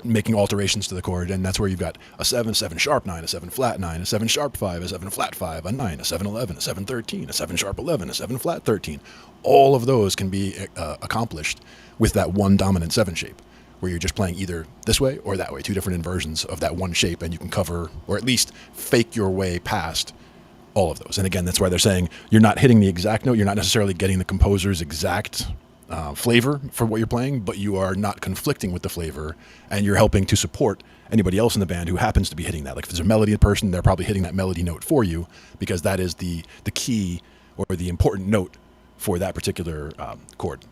Making alterations to the chord, and that's where you've got a 7, 7 sharp 9, a 7 flat 9, a 7 sharp 5, a 7 flat 5, a 9, a 7 11, a 7 13, a 7 sharp 11, a 7 flat 13. All of those can be accomplished with that one dominant 7 shape, where you're just playing either this way or that way, 2 different inversions of that one shape, and you can cover, or at least fake your way past all of those. And again, that's why they're saying you're not hitting the exact note, you're not necessarily getting the composer's exact flavor for what you're playing, but you are not conflicting with the flavor, and you're helping to support anybody else in the band who happens to be hitting that. Like if there's a melody person, they're probably hitting that melody note for you because that is the key or the important note for that particular chord.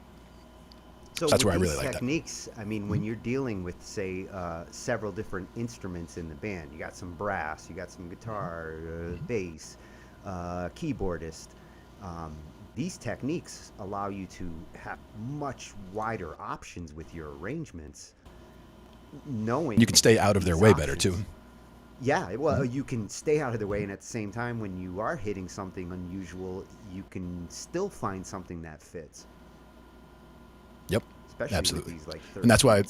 So that's where I with really these like techniques, I mean, when you're dealing with, say, several different instruments in the band, you got some brass, you got some guitar, bass, keyboardist. These techniques allow you to have much wider options with your arrangements, knowing you can stay out of their way better too. Yeah, well, you can stay out of their way, and at the same time, when you are hitting something unusual, you can still find something that fits. Yep, especially absolutely. With these, like, and that's why.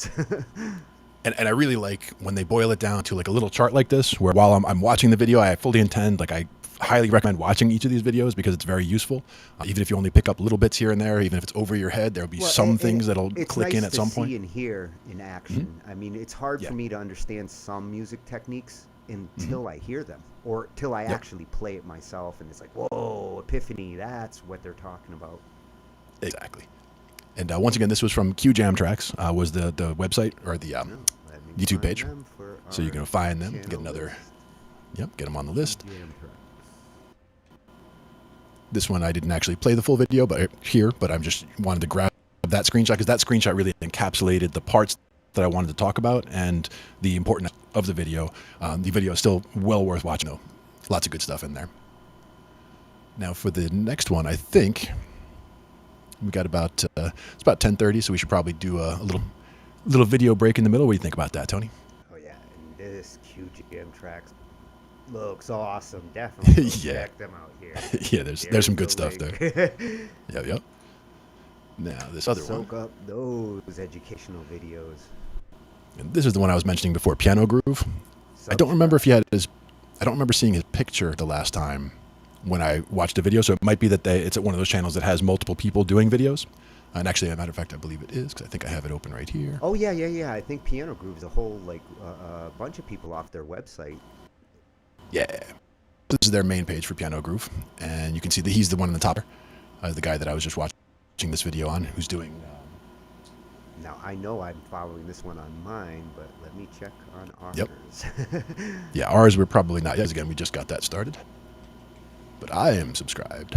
And I really like when they boil it down to like a little chart like this, where while I'm watching the video, I fully intend, like I highly recommend watching each of these videos because it's very useful. Even if you only pick up little bits here and there, even if it's over your head, there'll be some things that'll click in at some point. It's nice to see and hear in action. I mean, it's hard for me to understand some music techniques until I hear them, or till I actually play it myself, and it's like, whoa, epiphany, that's what they're talking about. Exactly. And once again, this was from Q Jam Tracks, was the website or the YouTube page. So you can find them, get another, get them on the list. This one I didn't actually play the full video, but I'm just wanted to grab that screenshot because that screenshot really encapsulated the parts that I wanted to talk about and the importance of the video. The video is still well worth watching though. Lots of good stuff in there. Now for the next one, I think we got about it's about 10:30, so we should probably do a little video break in the middle. What do you think about that, Tony? Oh yeah, and this QGM Tracks looks awesome. Definitely check them out here. Yeah, there's some good stuff there. Yep. Now this other one. Soak up those educational videos. And this is the one I was mentioning before, Piano Groove. I don't remember if he had I don't remember seeing his picture the last time when I watched the video, so it might be that it's at one of those channels that has multiple people doing videos. And actually, as a matter of fact, I believe it is, because I think I have it open right here. Oh, yeah. I think Piano Groove is a whole, bunch of people off their website. Yeah. This is their main page for Piano Groove, and you can see that he's the one on the top, the guy that I was just watching this video on, who's doing... Now, I know I'm following this one on mine, but let me check on ours. Yep. Yeah, ours we're probably not yet. Again, we just got that started. But I am subscribed.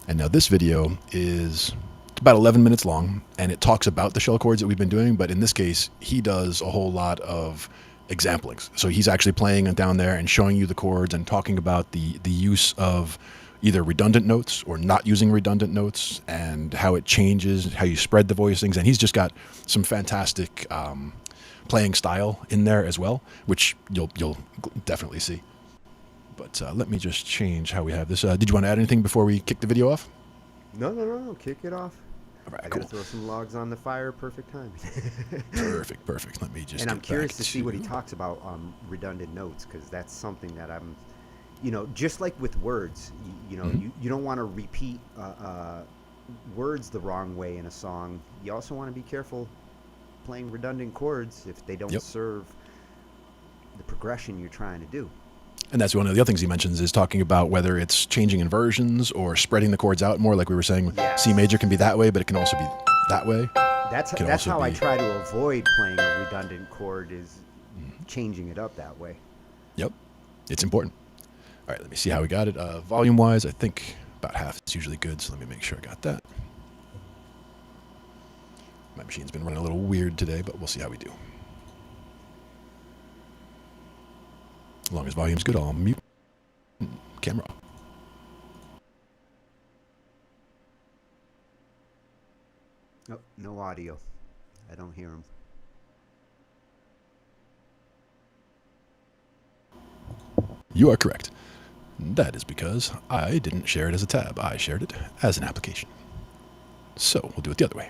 And now this video is about 11 minutes long, and it talks about the shell chords that we've been doing, but in this case, he does a whole lot of examplings. So he's actually playing down there and showing you the chords and talking about the use of either redundant notes or not using redundant notes and how it changes, how you spread the voicings. And he's just got some fantastic playing style in there as well, which you'll definitely see. But let me just change how we have this. Did you want to add anything before we kick the video off? No. Kick it off. All right, I cool. gotta throw some logs on the fire. Perfect time. Perfect. Let me just. And I'm curious to see what he talks about on redundant notes, because that's something that I'm, just like with words, you don't want to repeat words the wrong way in a song. You also want to be careful playing redundant chords if they don't serve the progression you're trying to do. And that's one of the other things he mentions is talking about whether it's changing inversions or spreading the chords out more, like we were saying. Yes. C major can be that way, but it can also be that way. That's how I try to avoid playing a redundant chord, is changing it up that way. Yep, it's important. All right, let me see how we got it. Volume-wise, I think about half is usually good, so let me make sure I got that. My machine's been running a little weird today, but we'll see how we do. As long as volume's good, I'll mute camera off. Oh, no audio. I don't hear him. You are correct. That is because I didn't share it as a tab. I shared it as an application. So we'll do it the other way.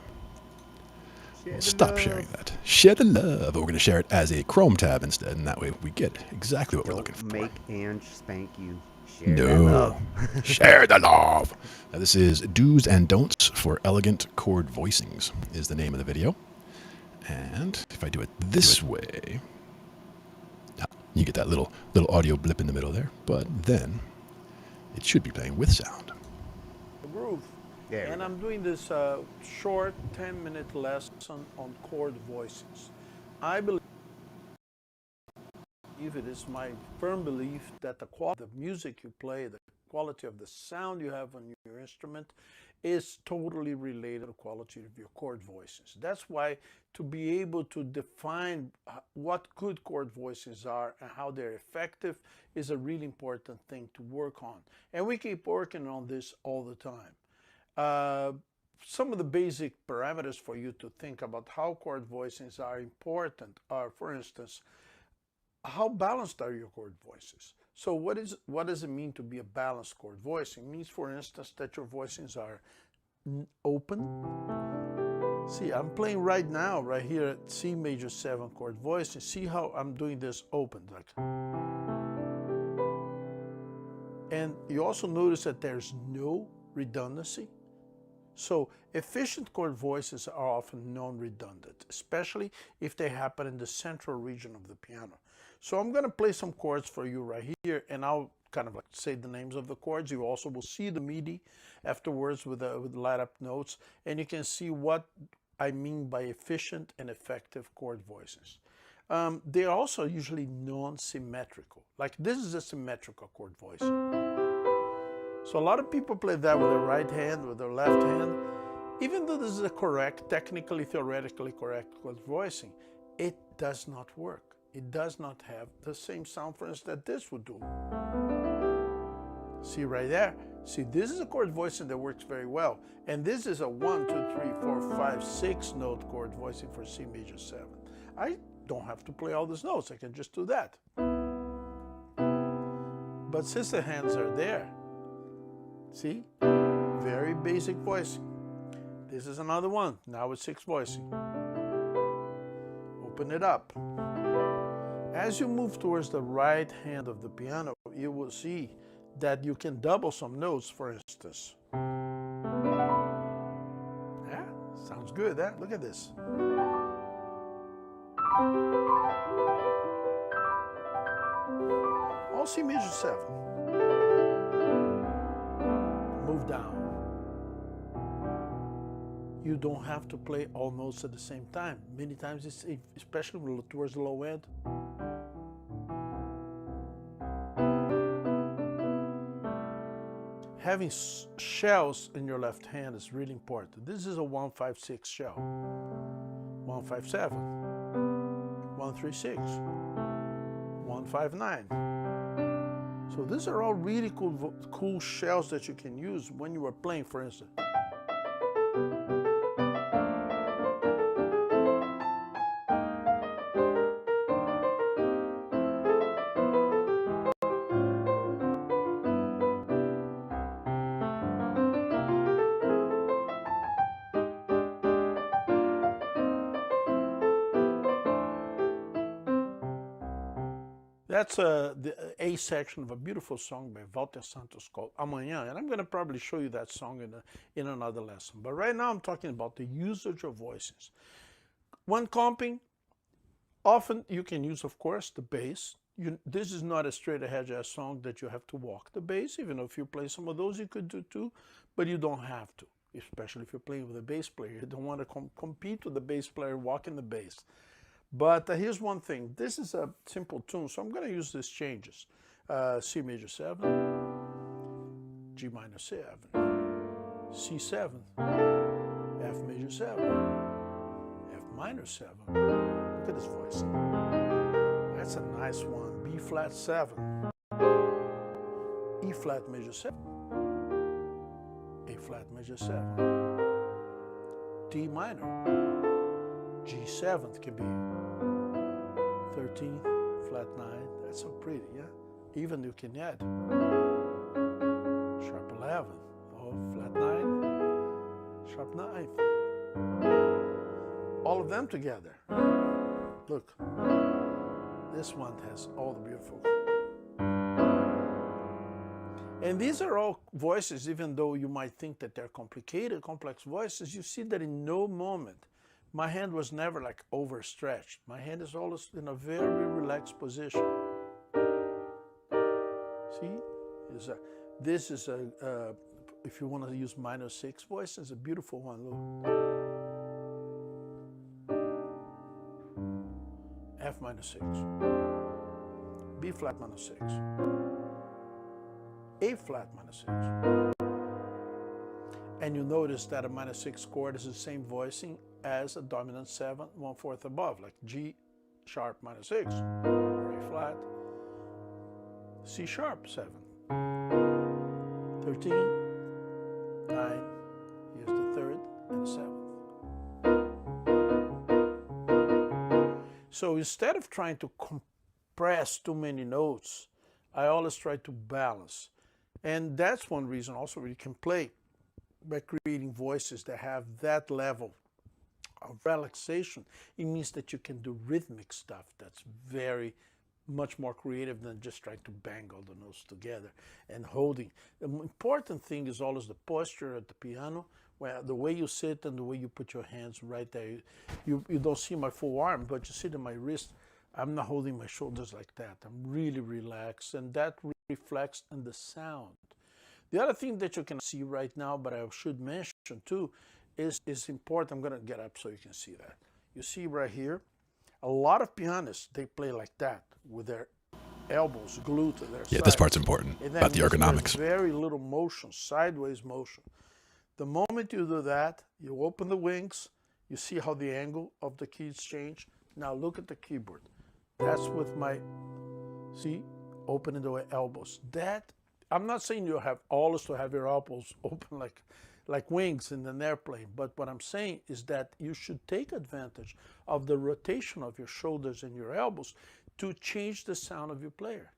We'll stop sharing that. Share the love. But we're going to share it as a Chrome tab instead, and that way we get exactly what we're looking for. Make Ange spank you. Share that No. love. Share the love. Now, this is Do's and Don'ts for Elegant Chord Voicings is the name of the video. And if I do it this way, you get that little audio blip in the middle there, but then it should be playing with sound. The groove. There we And go. I'm doing this short 10-minute lesson on chord voices. I believe it is my firm belief that the quality of music you play, the quality of the sound you have on your instrument is totally related to the quality of your chord voices. That's why to be able to define what good chord voices are and how they're effective is a really important thing to work on. And we keep working on this all the time. Some of the basic parameters for you to think about how chord voicings are important are, for instance, how balanced are your chord voices? So what does it mean to be a balanced chord voicing? It means, for instance, that your voicings are open. See, I'm playing right now, right here at C major 7 chord voicing. See how I'm doing this open, like. And you also notice that there's no redundancy. So efficient chord voices are often non-redundant, especially if they happen in the central region of the piano. So I'm going to play some chords for you right here, and I'll kind of like say the names of the chords. You also will see the MIDI afterwards with light up notes, and you can see what I mean by efficient and effective chord voices. They are also usually non-symmetrical. Like this is a symmetrical chord voicing. So a lot of people play that with their right hand, with their left hand. Even though this is a correct, technically, theoretically correct chord voicing, it does not work. It does not have the same sound, for instance, that this would do. See right there? See, this is a chord voicing that works very well. And this is a 1, 2, 3, 4, 5, 6 note chord voicing for C major 7. I don't have to play all these notes. I can just do that. But since the hands are there, see? Very basic voicing. This is another one. Now it's 6 voicing. Open it up. As you move towards the right hand of the piano, you will see that you can double some notes, for instance. Yeah, sounds good, eh? Look at this. All C major 7. Move down. You don't have to play all notes at the same time. Many times, it's, especially towards the low end. Having shells in your left hand is really important. This is a 1-5-6 shell. 1-5-7. 1-3-6. 1-5-9. So these are all really cool shells that you can use when you are playing, for instance. That's the A section of a beautiful song by Walter Santos called Amanhã, and I'm going to probably show you that song in another lesson. But right now I'm talking about the usage of voices. When comping, often you can use, of course, the bass. This is not a straight ahead jazz song that you have to walk the bass. Even if you play some of those, you could do too, but you don't have to, especially if you're playing with a bass player. You don't want to compete with the bass player walking the bass. But here's one thing. This is a simple tune, so I'm going to use these changes. C major 7, G minor 7, C7, F major 7, F minor 7. Look at this voice. That's a nice one. B flat 7, E flat major 7, A flat major 7, D minor, G7 can be 13, flat 9. That's so pretty, yeah? Even you can add sharp 11, or flat 9, sharp 9. All of them together. Look, this one has all the beautiful. And these are all voices, even though you might think that they're complicated, complex voices, you see that in no moment my hand was never like overstretched. My hand is always in a very relaxed position. See? This is a, if you want to use minor 6 voice, it's a beautiful one. Look. F minor 6. B flat minor 6. A flat minor 6. And you notice that a minor 6 chord is the same voicing as a dominant 7, 1/4 above, like G sharp minor 6, or A flat, C sharp 7, 13, 9, here's the 3rd and the 7th. So instead of trying to compress too many notes, I always try to balance. And that's one reason also you can play by creating voices that have that level of relaxation. It means that you can do rhythmic stuff that's very much more creative than just trying to bang all the notes together and holding. The important thing is always the posture at the piano, where the way you sit and the way you put your hands right there. You don't see my full arm, but you see that my wrist, I'm not holding my shoulders like that. I'm really relaxed, and that reflects in the sound. The other thing that you can see right now, but I should mention too, is important. I'm going to get up so you can see that. You see right here, a lot of pianists, they play like that with their elbows glued to their side. This part's important, about the ergonomics. Very little motion, sideways motion. The moment you do that, you open the wings, you see how the angle of the keys change. Now look at the keyboard. That's with my, see, opening the elbows. That, I'm not saying you have always to have your elbows open like wings in an airplane, but what I'm saying is that you should take advantage of the rotation of your shoulders and your elbows to change the sound of your player.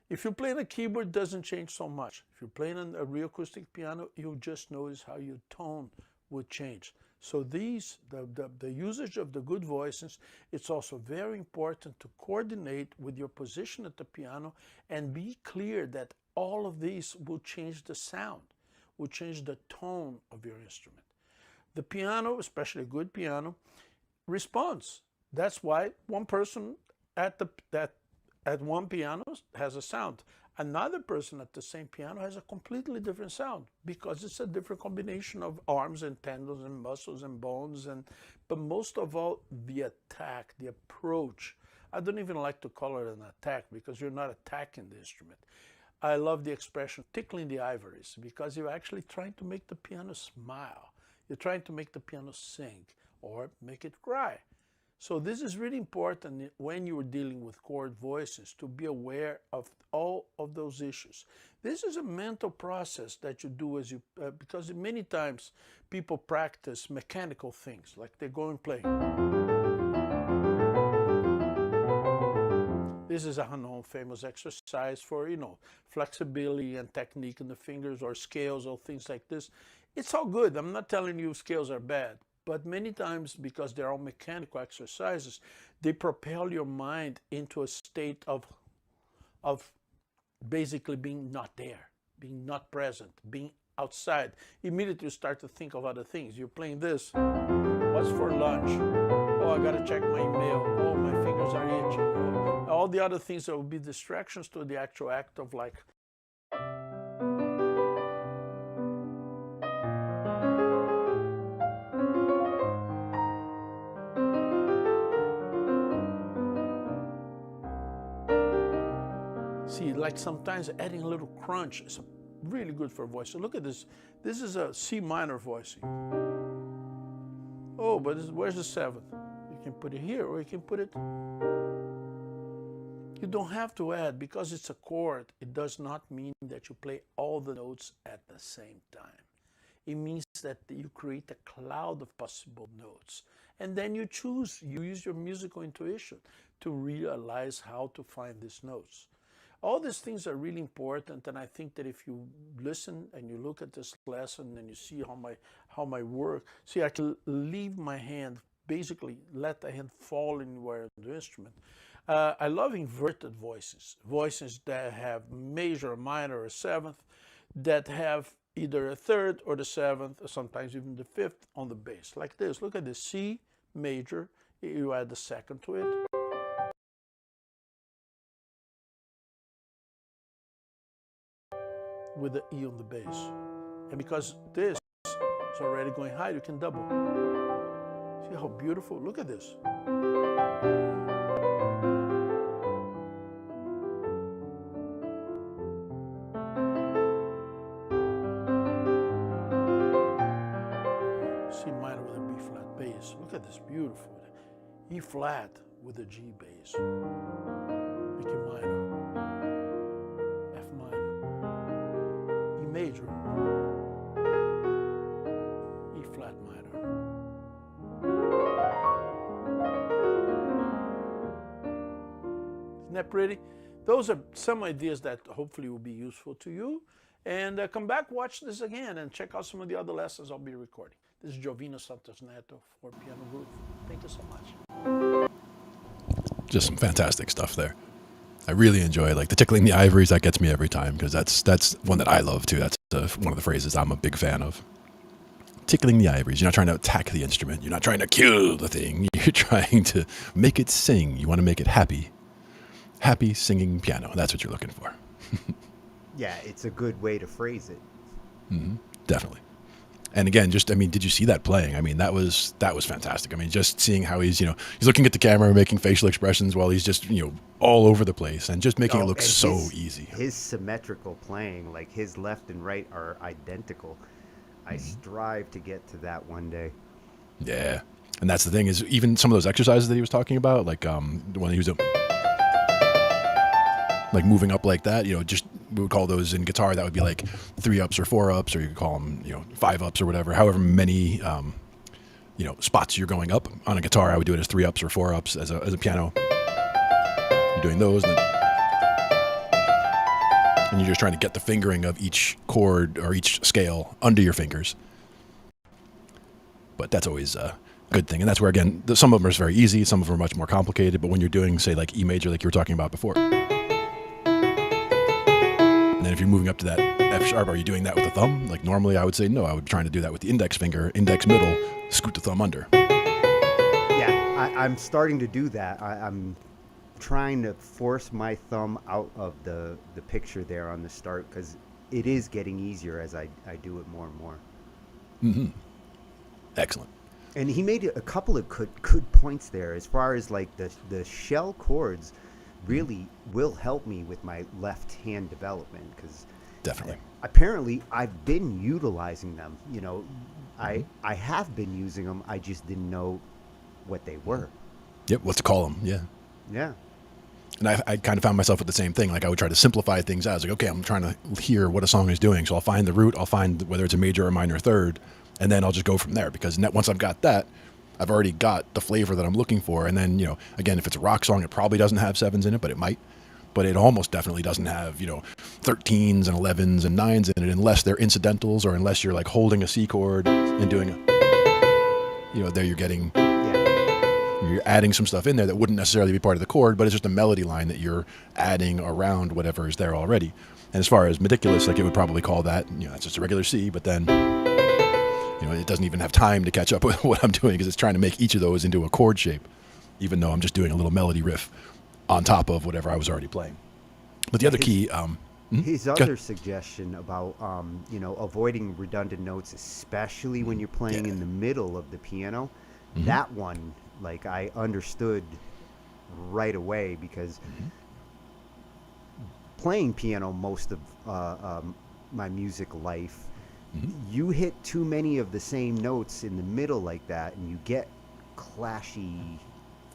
If you play on a keyboard, it doesn't change so much. If you're playing on a real acoustic piano, you'll just notice how your tone would change. So these, the usage of the good voices, it's also very important to coordinate with your position at the piano and be clear that all of these will change the sound, will change the tone of your instrument. The piano, especially a good piano, responds. That's why one person at one piano has a sound. Another person at the same piano has a completely different sound because it's a different combination of arms and tendons and muscles and bones. But most of all, the attack, the approach. I don't even like to call it an attack because you're not attacking the instrument. I love the expression tickling the ivories because you're actually trying to make the piano smile. You're trying to make the piano sing or make it cry. So this is really important when you're dealing with chord voices to be aware of all of those issues. This is a mental process that you do as you, because many times people practice mechanical things, like they go and play. This is a known famous exercise for, flexibility and technique in the fingers or scales or things like this. It's all good. I'm not telling you scales are bad. But many times, because they're all mechanical exercises, they propel your mind into a state of basically being not there, being not present, being outside. Immediately you start to think of other things. You're playing this. What's for lunch? Oh, I got to check my email. Oh, my fingers are itching. Oh, all the other things that will be distractions to the actual act of like See, like sometimes adding a little crunch is really good for voice. So look at this. This is a C minor voicing. Oh, but where's the seventh? You can put it here, or you can put it. You don't have to add, because it's a chord. It does not mean that you play all the notes at the same time. It means that you create a cloud of possible notes. And then you choose, you use your musical intuition to realize how to find these notes. All these things are really important, and I think that if you listen and you look at this lesson and you see how my work, see, I can leave my hand, basically let the hand fall anywhere on the instrument. I love inverted voices, voices that have major, minor, or seventh, that have either a third or the seventh, or sometimes even the fifth on the bass, like this. Look at the C major, you add the second to it. With the E on the bass. And because this is already going high, you can double. See how beautiful? Look at this. C minor with a B flat bass. Look at this, beautiful. E flat with a G bass. Make it minor. F minor. E major. E flat minor. Isn't that pretty? Those are some ideas that hopefully will be useful to you. And come back, watch this again, and check out some of the other lessons I'll be recording. This is Jovino Santos Neto for Piano Groove. Thank you so much. Just some fantastic stuff there. I really enjoy, like, the tickling the ivories. That gets me every time, because that's one that I love too. That's one of the phrases I'm a big fan of. Tickling the ivories. You're not trying to attack the instrument. You're not trying to kill the thing. You're trying to make it sing. You want to make it happy. Happy singing piano. That's what you're looking for. Yeah, it's a good way to phrase it. Mm-hmm. Definitely. And again, just, I mean, did you see that playing? I mean, that was fantastic. I mean, just seeing how he's looking at the camera, making facial expressions while he's just, all over the place, and just making it look so easy. His symmetrical playing, like his left and right are identical. I strive to get to that one day. Yeah. And that's the thing, is even some of those exercises that he was talking about, like the one he was doing, like moving up like that, just, we would call those in guitar, that would be like 3 ups or 4 ups, or you could call them, 5 ups or whatever, however many, spots you're going up. On a guitar, I would do it as 3 ups or 4 ups. As a piano, you're doing those, and you're just trying to get the fingering of each chord or each scale under your fingers. But that's always a good thing. And that's where, again, some of them are very easy, some of them are much more complicated. But when you're doing, say, like E major, like you were talking about before, and then if you're moving up to that F sharp, are you doing that with the thumb? Like normally I would say no, I would be trying to do that with the index finger, index middle, scoot the thumb under. Yeah, I'm starting to do that. I'm trying to force my thumb out of the picture there on the start, because it is getting easier as I do it more and more. Mm-hmm. Excellent. And he made a couple of good points there, as far as like the shell chords really will help me with my left hand development, because definitely apparently I've been utilizing them. I have been using them. I just didn't know what they were. Yep, what to call them. Yeah. And I kind of found myself with the same thing. Like I would try to simplify things out. I was like, okay, I'm trying to hear what a song is doing. So I'll find the root. I'll find whether it's a major or minor third, and then I'll just go from there, because once I've got that, I've already got the flavor that I'm looking for. And then, again, if it's a rock song, it probably doesn't have 7s in it, but it might. But it almost definitely doesn't have, 13s and 11s and 9s in it, unless they're incidentals, or unless you're like holding a C chord and doing there you're getting, you're adding some stuff in there that wouldn't necessarily be part of the chord, but it's just a melody line that you're adding around whatever is there already. And as far as meticulous, like it would probably call that, it's just a regular C, but then, it doesn't even have time to catch up with what I'm doing, because it's trying to make each of those into a chord shape, even though I'm just doing a little melody riff on top of whatever I was already playing. But the other key, his other suggestion about avoiding redundant notes, especially when you're playing in the middle of the piano, that one, like, I understood right away, because playing piano most of my music life, you hit too many of the same notes in the middle like that, and you get clashy.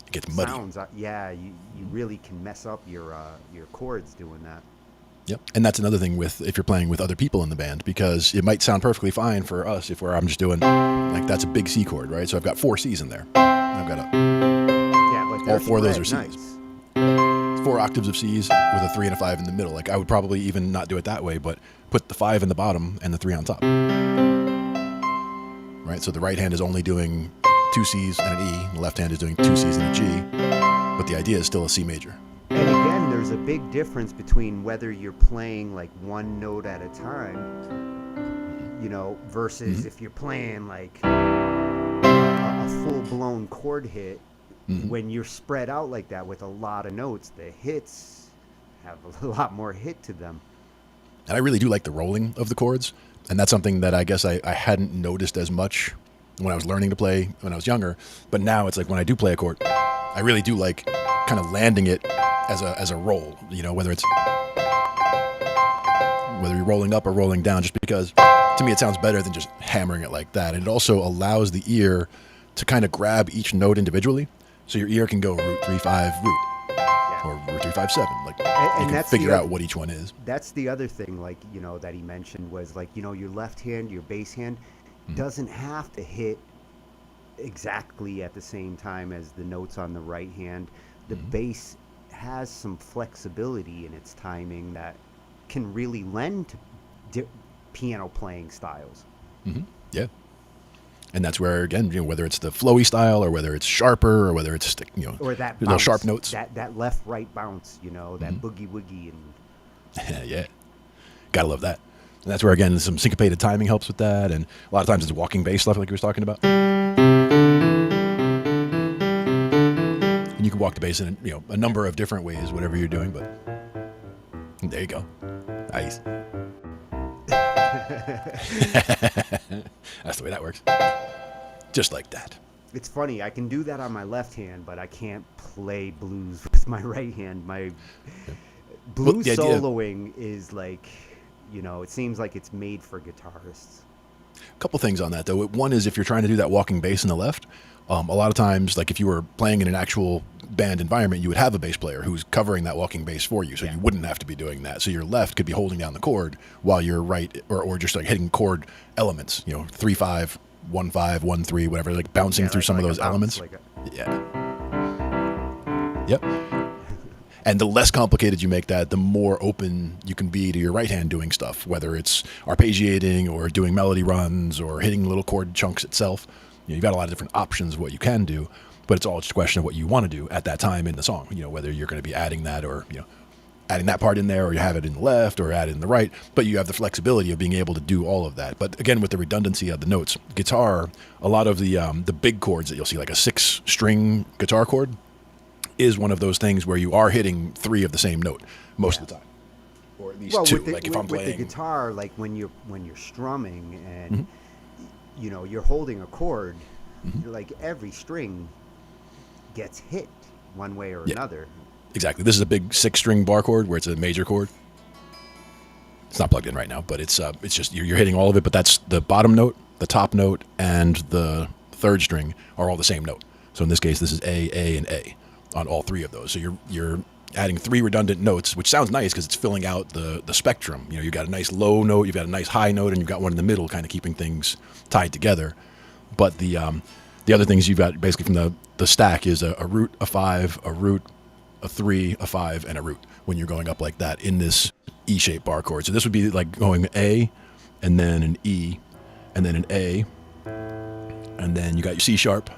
It gets muddy. Sounds. Yeah, you really can mess up your chords doing that. Yep. And that's another thing with if you're playing with other people in the band, because it might sound perfectly fine for us if I'm just doing, like, that's a big C chord, right? So I've got 4 C's in there. I've got But all 4 of those are nice. C's. 4 octaves of C's with a 3 and a 5 in the middle. Like, I would probably even not do it that way, but put the 5 in the bottom and the 3 on top. Right? So the right hand is only doing 2 C's and an E, and the left hand is doing 2 C's and a G, but the idea is still a C major. And again, there's a big difference between whether you're playing like one note at a time, versus if you're playing like a full-blown chord hit. When you're spread out like that with a lot of notes, the hits have a lot more hit to them. And I really do like the rolling of the chords, and that's something that I guess I hadn't noticed as much when I was learning to play when I was younger. But now it's like when I do play a chord, I really do like kind of landing it as a roll, whether you're rolling up or rolling down, just because to me it sounds better than just hammering it like that. And it also allows the ear to kind of grab each note individually. So your ear can go root 3 5 root, or root 3 5 7. Like, and you can that's figure out what each one is. That's the other thing, like that he mentioned was like your left hand, your bass hand, doesn't have to hit exactly at the same time as the notes on the right hand. The bass has some flexibility in its timing that can really lend to piano playing styles. Yeah. And that's where, again, whether it's the flowy style or whether it's sharper or whether it's, or that no bounce, sharp notes. that left right bounce, that boogie woogie and yeah. Gotta love that. And that's where, again, some syncopated timing helps with that. And a lot of times it's walking bass stuff like he was talking about. And you can walk the bass in a number of different ways, whatever you're doing. But there you go. Nice. That's the way that works. Just like that. It's funny, I can do that on my left hand, but I can't play blues with my right hand. My blues soloing is like, it seems like it's made for guitarists. A couple things on that, though. One is if you're trying to do that walking bass in the left, a lot of times, like if you were playing in an actual band environment, you would have a bass player who's covering that walking bass for you, so you wouldn't have to be doing that. So your left could be holding down the chord while your right, or just like hitting chord elements, 3 5, 1 5, 1 3, whatever, like bouncing through some of those elements. Yep. And the less complicated you make that, the more open you can be to your right hand doing stuff, whether it's arpeggiating or doing melody runs or hitting little chord chunks itself. You've got a lot of different options of what you can do, but it's all just a question of what you want to do at that time in the song, whether you're going to be adding that or, adding that part in there, or you have it in the left or add it in the right, but you have the flexibility of being able to do all of that. But again, with the redundancy of the notes, guitar, a lot of the big chords that you'll see, like a 6-string guitar chord, is one of those things where you are hitting 3 of the same note most of the time, or at least 2. Like if I'm playing with the guitar, like when you're strumming and you're holding a chord, like every string gets hit one way or another. Exactly. This is a big 6-string bar chord where it's a major chord. It's not plugged in right now, but it's just you're hitting all of it. But that's the bottom note, the top note, and the 3rd string are all the same note. So in this case, this is A, and A on all 3 of those. So you're adding 3 redundant notes, which sounds nice because it's filling out the spectrum. You've got a nice low note, you've got a nice high note, and you've got one in the middle, kind of keeping things tied together. But the other things you've got basically from the stack is a root, a 5, a root, a 3, a 5, and a root when you're going up like that in this E-shaped bar chord. So this would be like going A, and then an E, and then an A, and then you got your C sharp,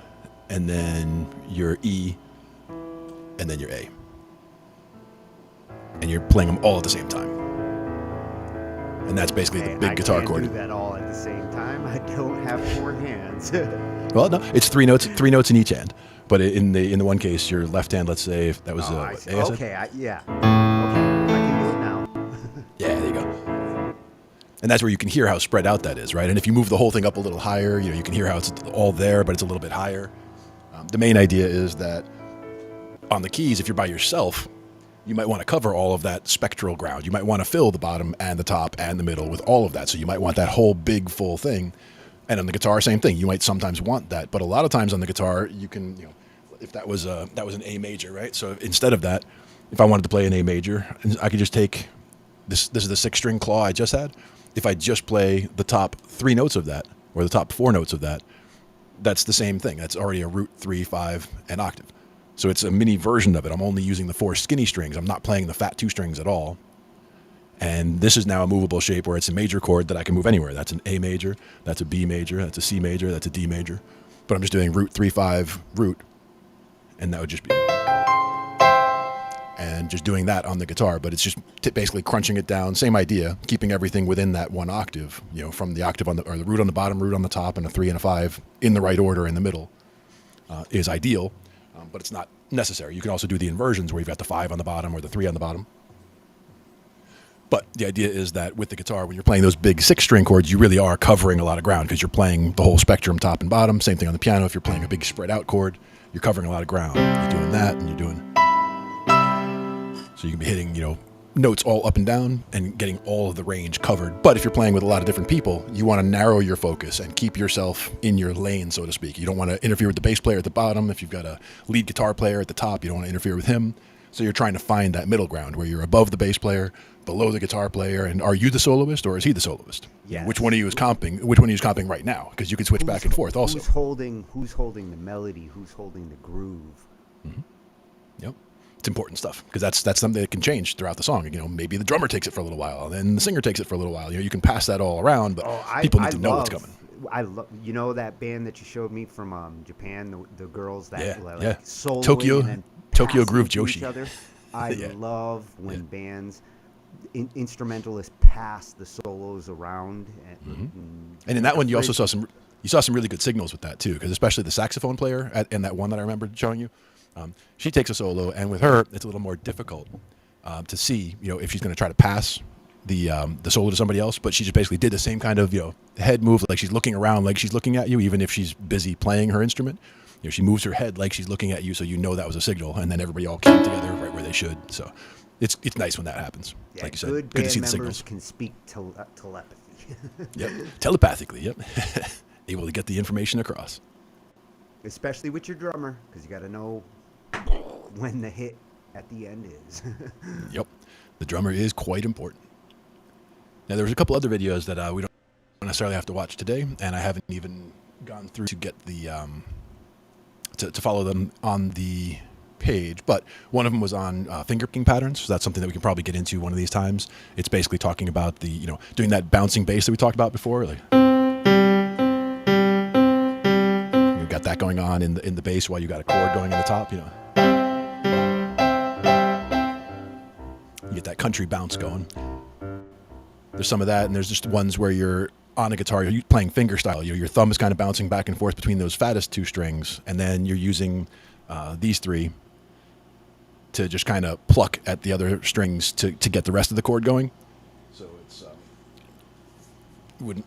and then your E, and then your A. And you're playing them all at the same time. And that's basically the big guitar chord. I can't do that all at the same time. I don't have 4 hands. Well, no, it's 3 notes in each hand. But in the one case, your left hand, let's say if that was I A. Okay, Okay, I can do it now. Yeah, there you go. And that's where you can hear how spread out that is, right? And if you move the whole thing up a little higher, you can hear how it's all there, but it's a little bit higher. The main idea is that on the keys, if you're by yourself, you might want to cover all of that spectral ground. You might want to fill the bottom and the top and the middle with all of that. So you might want that whole big full thing. And on the guitar, same thing. You might sometimes want that, but a lot of times on the guitar, you can, if that was an A major, right? So instead of that, if I wanted to play an A major, I could just take this. This is the 6-string claw I just had. If I just play the top 3 notes of that, or the top 4 notes of that, that's the same thing. That's already a root, 3, 5, and octave. So it's a mini version of it. I'm only using the 4 skinny strings. I'm not playing the fat 2 strings at all. And this is now a movable shape where it's a major chord that I can move anywhere. That's an A major, that's a B major, that's a C major, that's a D major. But I'm just doing root, 3, 5, root, and that would just be... And just doing that on the guitar, but it's just basically crunching it down. Same idea, keeping everything within that 1 octave, from the octave or the root on the bottom, root on the top, and a 3 and a 5 in the right order in the middle is ideal, but it's not necessary. You can also do the inversions where you've got the 5 on the bottom or the 3 on the bottom. But the idea is that with the guitar, when you're playing those big 6-string chords, you really are covering a lot of ground because you're playing the whole spectrum, top and bottom. Same thing on the piano. If you're playing a big spread out chord, you're covering a lot of ground. You're doing that, and you're doing... So you can be hitting, notes all up and down and getting all of the range covered. But if you're playing with a lot of different people, you want to narrow your focus and keep yourself in your lane, so to speak. You don't want to interfere with the bass player at the bottom. If you've got a lead guitar player at the top, you don't want to interfere with him. So you're trying to find that middle ground where you're above the bass player, below the guitar player, and are you the soloist or is he the soloist? Yes. Which one of you is comping? Which one of you is comping right now? Because you can switch back and forth also. Who's holding the melody? Who's holding the groove? Mm-hmm. Yep. It's important stuff because that's something that can change throughout the song. Maybe the drummer takes it for a little while, and then the singer takes it for a little while. You can pass that all around, but people need to know what's coming. I love, that band that you showed me from Japan, the girls that soloing Tokyo, and then Tokyo Groove to Joshi. each other. I Yeah. love when bands, instrumentalists pass the solos around. And in that one, you also saw some really good signals with that too, because especially the saxophone player in that one that I remember showing you. She takes a solo, and with her, it's a little more difficult to see, if she's going to try to pass the solo to somebody else. But she just basically did the same kind of, head move, like she's looking around, like she's looking at you, even if she's busy playing her instrument. She moves her head like she's looking at you, so that was a signal, and then everybody all came together right where they should. So it's nice when that happens. Yeah, like you said, good to see the band members signals. can speak telepathy. Yep, telepathically. Yep, able to get the information across. Especially with your drummer, because you got to know when the hit at the end is. Yep, the drummer is quite important. Now, there's a couple other videos that we don't necessarily have to watch today, and I haven't even gone through to get the to follow them on the page. But one of them was on finger picking patterns. So that's something that we can probably get into one of these times. It's basically talking about the doing that bouncing bass that we talked about before. Like, you've got that going on in the bass while you got a chord going in the top. You get that country bounce going. There's some of that, and there's just ones where you're on a guitar, you're playing finger style. Your thumb is kind of bouncing back and forth between those fattest 2 strings, and then you're using these 3 to just kind of pluck at the other strings to get the rest of the chord going. So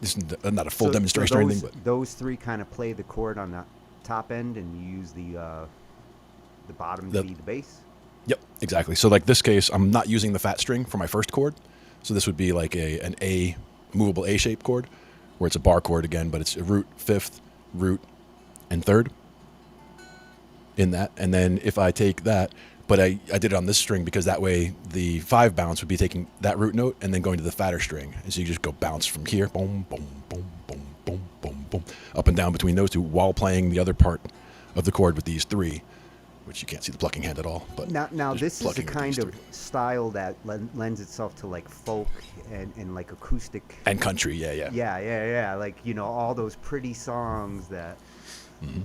it's not a full demonstration or anything, but those 3 kind of play the chord on the top end, and you use the bottom to be the bass. Yep, exactly. So like this case, I'm not using the fat string for my first chord. So this would be like an A, movable A-shaped chord, where it's a bar chord again, but it's a root, 5th, root, and 3rd in that. And then if I take that, but I did it on this string because that way the 5 bounce would be taking that root note and then going to the fatter string. And so you just go bounce from here, boom, boom, boom, boom, boom, boom, boom, up and down between those 2 while playing the other part of the chord with these 3. Which you can't see the plucking hand at all. But now this is the kind of style that lends itself to like folk and like acoustic and country. Yeah. Like all those pretty songs that. Mm-hmm.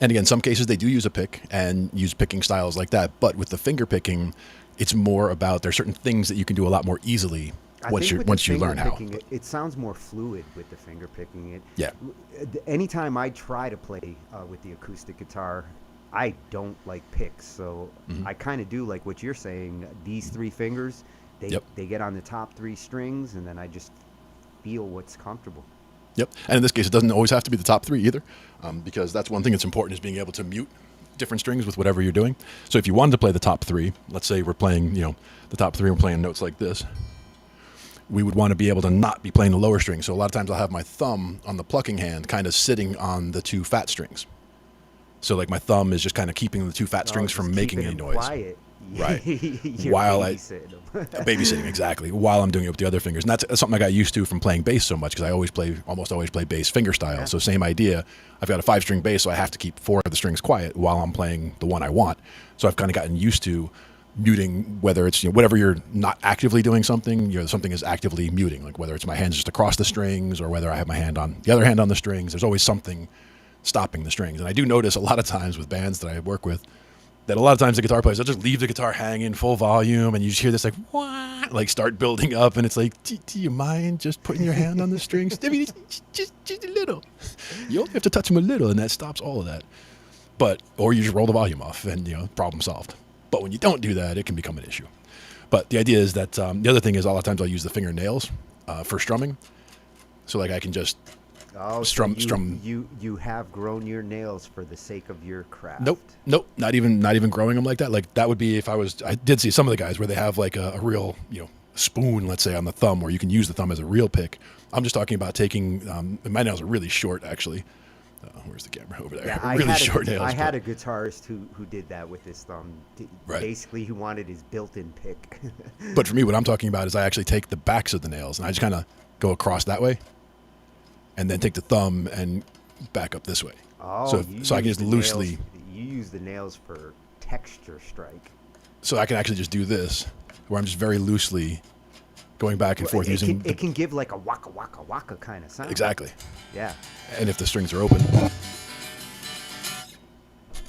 And again, some cases they do use a pick and use picking styles like that. But with the finger picking, it's more about there's certain things that you can do a lot more easily once you learn how. It sounds more fluid with the finger picking. Yeah. Anytime I try to play with the acoustic guitar, I don't like picks. So I kind of do like what you're saying. These 3 fingers, they get on the top 3 strings, and then I just feel what's comfortable. Yep. And in this case, it doesn't always have to be the top 3 either, because that's one thing that's important is being able to mute different strings with whatever you're doing. So if you wanted to play the top three, let's say we're playing, the top three, we're playing notes like this, we would want to be able to not be playing the lower string. So a lot of times I'll have my thumb on the plucking hand kind of sitting on the 2 fat strings. So like my thumb is just kind of keeping the 2 fat strings from making any noise. Quiet. Right. You're While babysitting them. babysitting, exactly, while I'm doing it with the other fingers. And that's something I got used to from playing bass so much, because I almost always play bass finger style. Yeah. So same idea. I've got a 5-string bass, so I have to keep 4 of the strings quiet while I'm playing the one I want. So I've kind of gotten used to muting, whether it's whatever you're not actively doing something, something is actively muting, like whether it's my hands just across the strings or whether I have my hand on the other hand on the strings. There's always something stopping the strings. And I do notice a lot of times with bands that I work with that a lot of times the guitar players, they'll just leave the guitar hanging full volume, and you just hear this like, what? Like start building up, and it's like, do you mind just putting your hand on the strings? I mean, just a little. You only have to touch them a little, and that stops all of that. Or you just roll the volume off, and problem solved. But when you don't do that, it can become an issue. But the idea is that the other thing is a lot of times I'll use the fingernails for strumming. So like I can just strum. You have grown your nails for the sake of your craft. Nope, not even growing them like that. Like that would be if I did see some of the guys where they have like a real spoon, let's say, on the thumb, where you can use the thumb as a real pick. I'm just talking about taking. My nails are really short, actually. Where's the camera over there? Yeah, really short nails. I had a guitarist who did that with his thumb. Right. Basically, he wanted his built-in pick. But for me, what I'm talking about is I actually take the backs of the nails and I just kind of go across that way, and then take the thumb and back up this way. Oh, so I can just loosely. You use the nails for texture strike. So I can actually just do this, where I'm just very loosely going back and forth using. It can give like a waka waka waka kind of sound. Exactly. Yeah. And if the strings are open.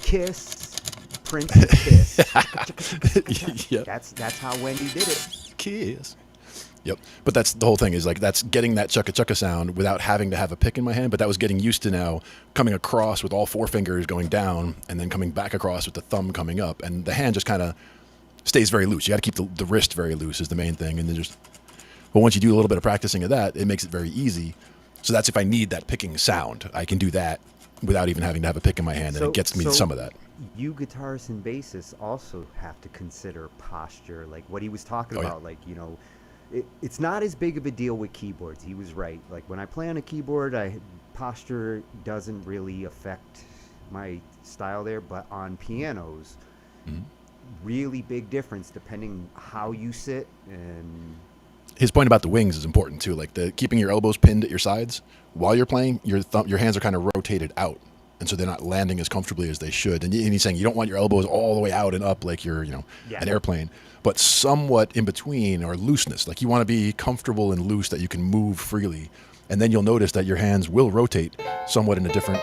Kiss, Prince Kiss. Yep. That's how Wendy did it. Kiss. Yep. But that's the whole thing, is like that's getting that chukka chukka sound without having to have a pick in my hand. But that was getting used to now coming across with all 4 fingers going down and then coming back across with the thumb coming up. And the hand just kind of stays very loose. You got to keep the wrist very loose is the main thing. And then but once you do a little bit of practicing of that, it makes it very easy. So that's if I need that picking sound, I can do that without even having to have a pick in my hand, and it gets me some of that. You guitarists and bassists also have to consider posture, like what he was talking about. Like, it's not as big of a deal with keyboards. He was right. Like when I play on a keyboard, posture doesn't really affect my style there, but on pianos, really big difference depending how you sit. And his point about the wings is important too, like keeping your elbows pinned at your sides while you're playing. Your hands are kind of rotated out, and so they're not landing as comfortably as they should. And he's saying you don't want your elbows all the way out and up like you're an airplane, but somewhat in between, or looseness. Like you want to be comfortable and loose that you can move freely, and then you'll notice that your hands will rotate somewhat in a different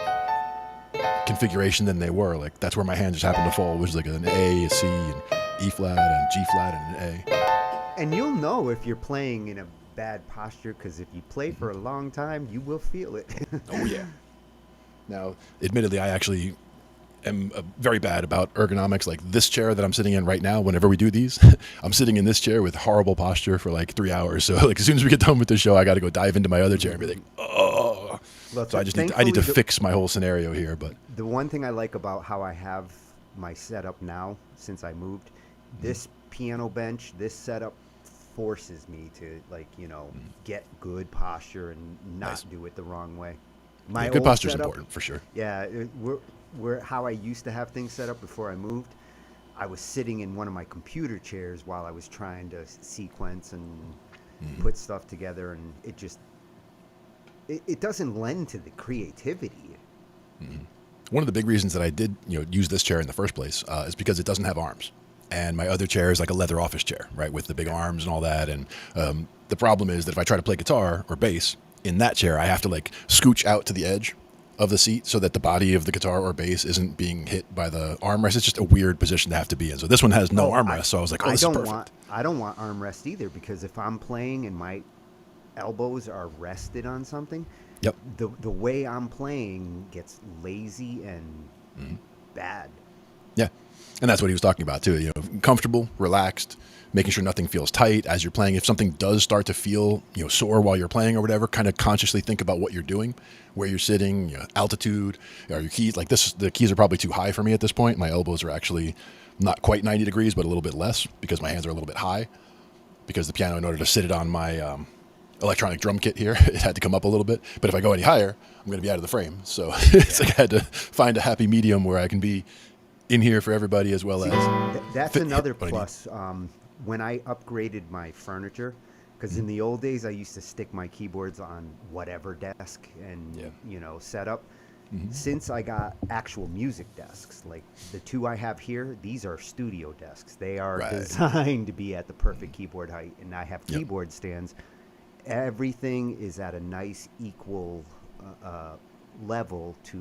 configuration than they were. Like that's where my hand just happened to fall, which is like an A, a C, and E flat, and G flat, and an A. And you'll know if you're playing in a bad posture, because if you play for a long time, you will feel it. Oh, yeah. Now, admittedly, I actually am very bad about ergonomics. Like this chair that I'm sitting in right now, whenever we do these, I'm sitting in this chair with horrible posture for like 3 hours. So like as soon as we get done with the show, I got to go dive into my other chair and be like, oh. Well, so I need to fix my whole scenario here. But the one thing I like about how I have my setup now, since I moved, this piano bench, this setup forces me to get good posture and not do it the wrong way. My good posture is important for sure. Yeah, we're how I used to have things set up before I moved. I was sitting in one of my computer chairs while I was trying to sequence and put stuff together, and it just it doesn't lend to the creativity. One of the big reasons that I did use this chair in the first place is because it doesn't have arms. And my other chair is like a leather office chair, right, with the big arms and all that. And the problem is that if I try to play guitar or bass in that chair, I have to like scooch out to the edge of the seat so that the body of the guitar or bass isn't being hit by the armrest. It's just a weird position to have to be in. So this one has no armrest. So I was like, this is perfect. I don't want armrest either, because if I'm playing and my elbows are rested on something, the way I'm playing gets lazy and bad. Yeah. And that's what he was talking about too. Comfortable, relaxed, making sure nothing feels tight as you're playing. If something does start to feel, sore while you're playing or whatever, kind of consciously think about what you're doing, where you're sitting, altitude, or your keys. Like this, the keys are probably too high for me at this point. My elbows are actually not quite 90 degrees, but a little bit less because my hands are a little bit high. Because the piano, in order to sit it on my electronic drum kit here, it had to come up a little bit. But if I go any higher, I'm going to be out of the frame. So it's like I had to find a happy medium where I can be in here for everybody as well as. That's another plus. When I upgraded my furniture, because in the old days I used to stick my keyboards on whatever desk and set up. Since I got actual music desks, like the two I have here, these are studio desks. They are designed to be at the perfect keyboard height, and I have keyboard stands. Everything is at a nice equal level to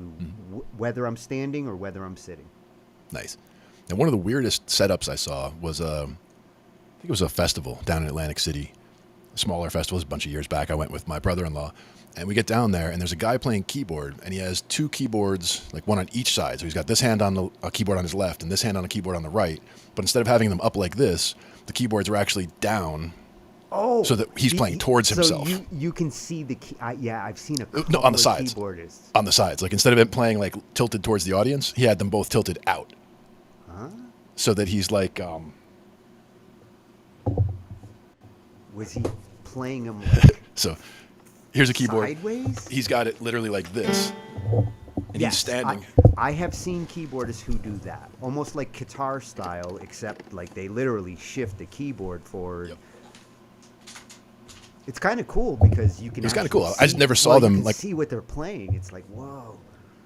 whether I'm standing or whether I'm sitting. Nice. And one of the weirdest setups I saw was I think it was a festival down in Atlantic City, a smaller festival. It was a bunch of years back. I went with my brother-in-law. And we get down there, and there's a guy playing keyboard, and he has two keyboards, like one on each side. So he's got this hand on a keyboard on his left and this hand on a keyboard on the right. But instead of having them up like this, the keyboards are actually down. Oh, so that he's playing towards himself. So you can see the key. I've seen a couple no, on the sides. Keyboardists. On the sides, like instead of it playing like tilted towards the audience, he had them both tilted out. Huh? So that he's like. Was he playing them like? So. Here's a keyboard. Sideways? He's got it literally like this. And he's standing. I have seen keyboardists who do that. Almost like guitar style, except like they literally shift the keyboard forward. Yep. It's kind of cool because you can. It's kind of cool. I just never saw them like see what they're playing. It's like, whoa.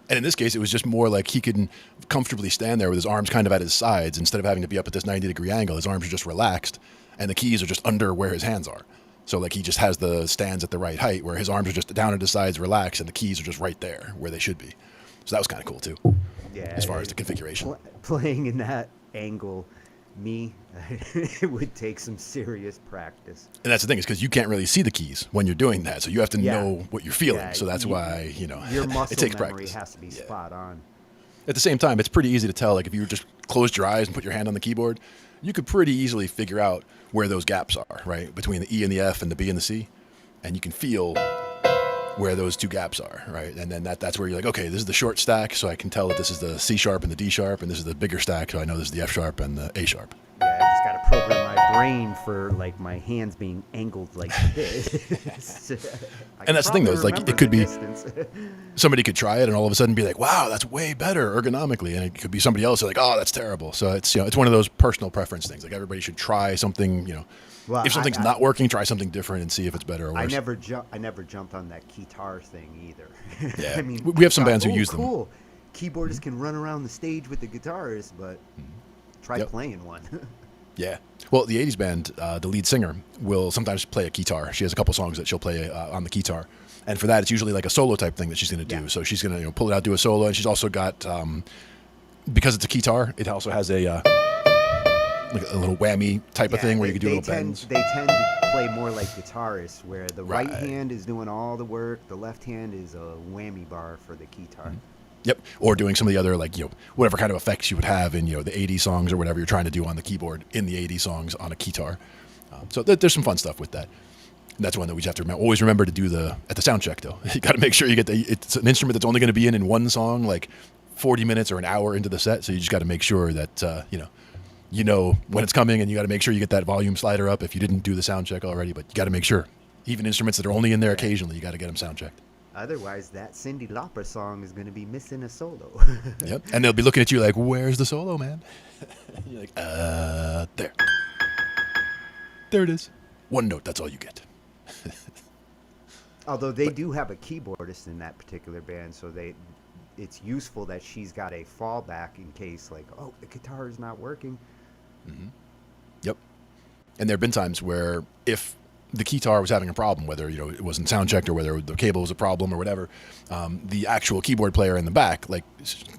And in this case, it was just more like he could comfortably stand there with his arms kind of at his sides instead of having to be up at this 90-degree angle. His arms are just relaxed, and the keys are just under where his hands are. So like he just has the stands at the right height where his arms are just down at his sides, relaxed, and the keys are just right there where they should be. So that was kind of cool too. Yeah. As far as the configuration. Playing in that angle, it would take some serious practice. And that's the thing is because you can't really see the keys when you're doing that, so you have to know what you're feeling. Yeah, so that's why your muscle it takes memory practice. has to be spot on. At the same time, it's pretty easy to tell. Like if you just closed your eyes and put your hand on the keyboard, you could pretty easily figure out where those gaps are, right? Between the E and the F and the B and the C. And you can feel where those two gaps are, right? And then that's where you're like, okay, this is the short stack, so I can tell that this is the C sharp and the D sharp, and this is the bigger stack, so I know this is the F sharp and the A sharp. Yeah, I just got to program my brain for like my hands being angled like this. And that's the thing, though, is like it could be somebody could try it and all of a sudden be like, wow, that's way better ergonomically, and it could be somebody else like, oh, that's terrible. So it's it's one of those personal preference things. Like everybody should try something, Well, if something's not working, try something different and see if it's better or worse. I never jumped on that guitar thing either. Yeah, I mean, we have some bands who use them. Cool. Keyboardists can run around the stage with the guitarist, but try playing one. Yeah. Well, the 80s band, the lead singer, will sometimes play a guitar. She has a couple songs that she'll play on the guitar. And for that, it's usually like a solo type thing that she's going to do. So she's going to pull it out, do a solo. And she's also got, because it's a guitar, it also has a like a little whammy type of thing where you can do little bends. They tend to play more like guitarists, where the right hand is doing all the work, the left hand is a whammy bar for the guitar. Mm-hmm. Yep. Or doing some of the other, like, whatever kind of effects you would have in, the 80s songs or whatever you're trying to do on the keyboard in the 80s songs on a guitar. So there's some fun stuff with that. And that's one that we just have to always remember to do at the sound check, though. You got to make sure you get it's an instrument that's only going to be in one song, like 40 minutes or an hour into the set. So you just got to make sure that, you know when it's coming, and you got to make sure you get that volume slider up if you didn't do the sound check already. But you got to make sure. Even instruments that are only in there occasionally, you got to get them sound checked. Otherwise, that Cyndi Lauper song is going to be missing a solo. Yep. And they'll be looking at you like, where's the solo, man? You're like, there. There it is. One note, that's all you get. Although they do have a keyboardist in that particular band, so it's useful that she's got a fallback in case, like, oh, the guitar is not working. Mm-hmm. Yep. And there have been times where if the guitar was having a problem, whether it wasn't sound checked or whether the cable was a problem or whatever, the actual keyboard player in the back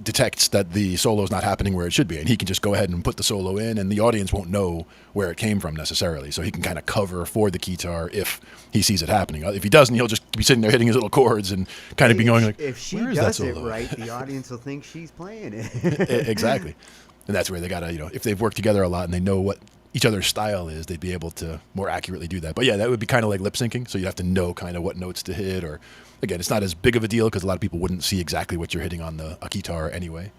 detects that the solo is not happening where it should be, and he can just go ahead and put the solo in, and the audience won't know where it came from necessarily. So he can kind of cover for the guitar if he sees it happening. If he doesn't, he'll just be sitting there hitting his little chords and kind of be going like, if she where is does that it solo? right, the audience will think she's playing it. Exactly. And that's where they gotta, if they've worked together a lot and they know what each other's style is, they'd be able to more accurately do that. But yeah, that would be kind of like lip syncing. So you have to know kind of what notes to hit, or again, it's not as big of a deal because a lot of people wouldn't see exactly what you're hitting on a guitar anyway.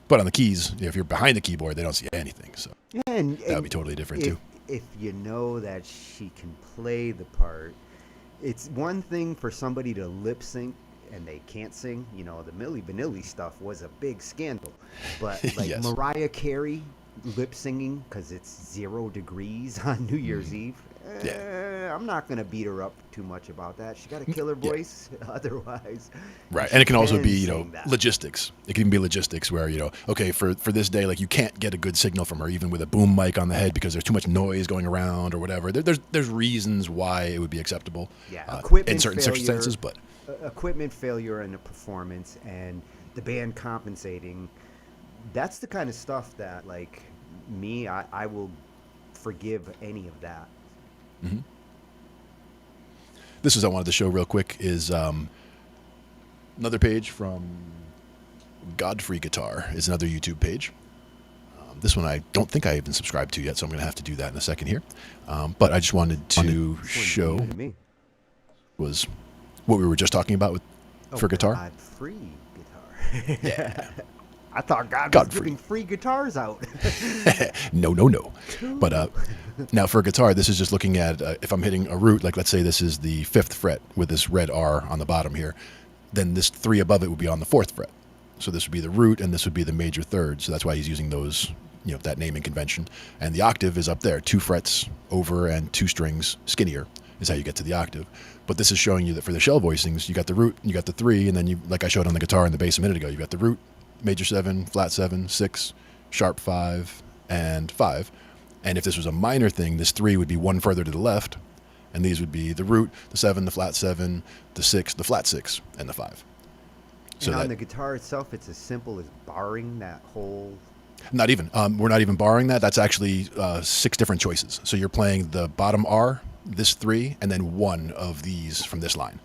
But on the keys, if you're behind the keyboard, they don't see anything. So Yeah, and that would be totally different too. If you know that she can play the part, it's one thing for somebody to lip sync and they can't sing. The Milli Vanilli stuff was a big scandal. But like Yes. Mariah Carey lip singing because it's 0 degrees on New Year's Eve. I'm not going to beat her up too much about that. She got a killer voice otherwise. Right. she And it can also can be, sing that. logistics. It can be logistics where, okay, for this day, like you can't get a good signal from her, even with a boom mic on the head because there's too much noise going around or whatever. There's reasons why it would be acceptable in certain circumstances, but equipment failure in the performance and the band compensating, that's the kind of stuff that, like me, I will forgive any of that. Mm-hmm. This is I wanted to show real quick is another page from Godfrey Guitar is another YouTube page. This one I don't think I even subscribed to yet, so I'm going to have to do that in a second here. But I just wanted to show To me. was what we were just talking about for guitar. Godfrey Guitar. Yeah. I thought God was Godfrey. giving free guitars out. No. But now for a guitar, this is just looking at if I'm hitting a root, like let's say this is the 5th fret with this red R on the bottom here, then this 3 above it would be on the 4th fret. So this would be the root and this would be the major third. So that's why he's using those, that naming convention. And the octave is up there, 2 frets over and 2 strings skinnier is how you get to the octave. But this is showing you that for the shell voicings, you got the root, you got the 3, and then you, like I showed on the guitar and the bass a minute ago, you got the root, major 7, flat 7, 6, sharp 5, and 5. And if this was a minor thing, this 3 would be 1 further to the left, and these would be the root, the 7, the flat 7, the 6, the flat 6, and the 5. So and on the guitar itself, it's as simple as barring that whole... Not even. We're not even barring that. That's actually 6 different choices. So you're playing the bottom R, this 3, and then 1 of these from this line,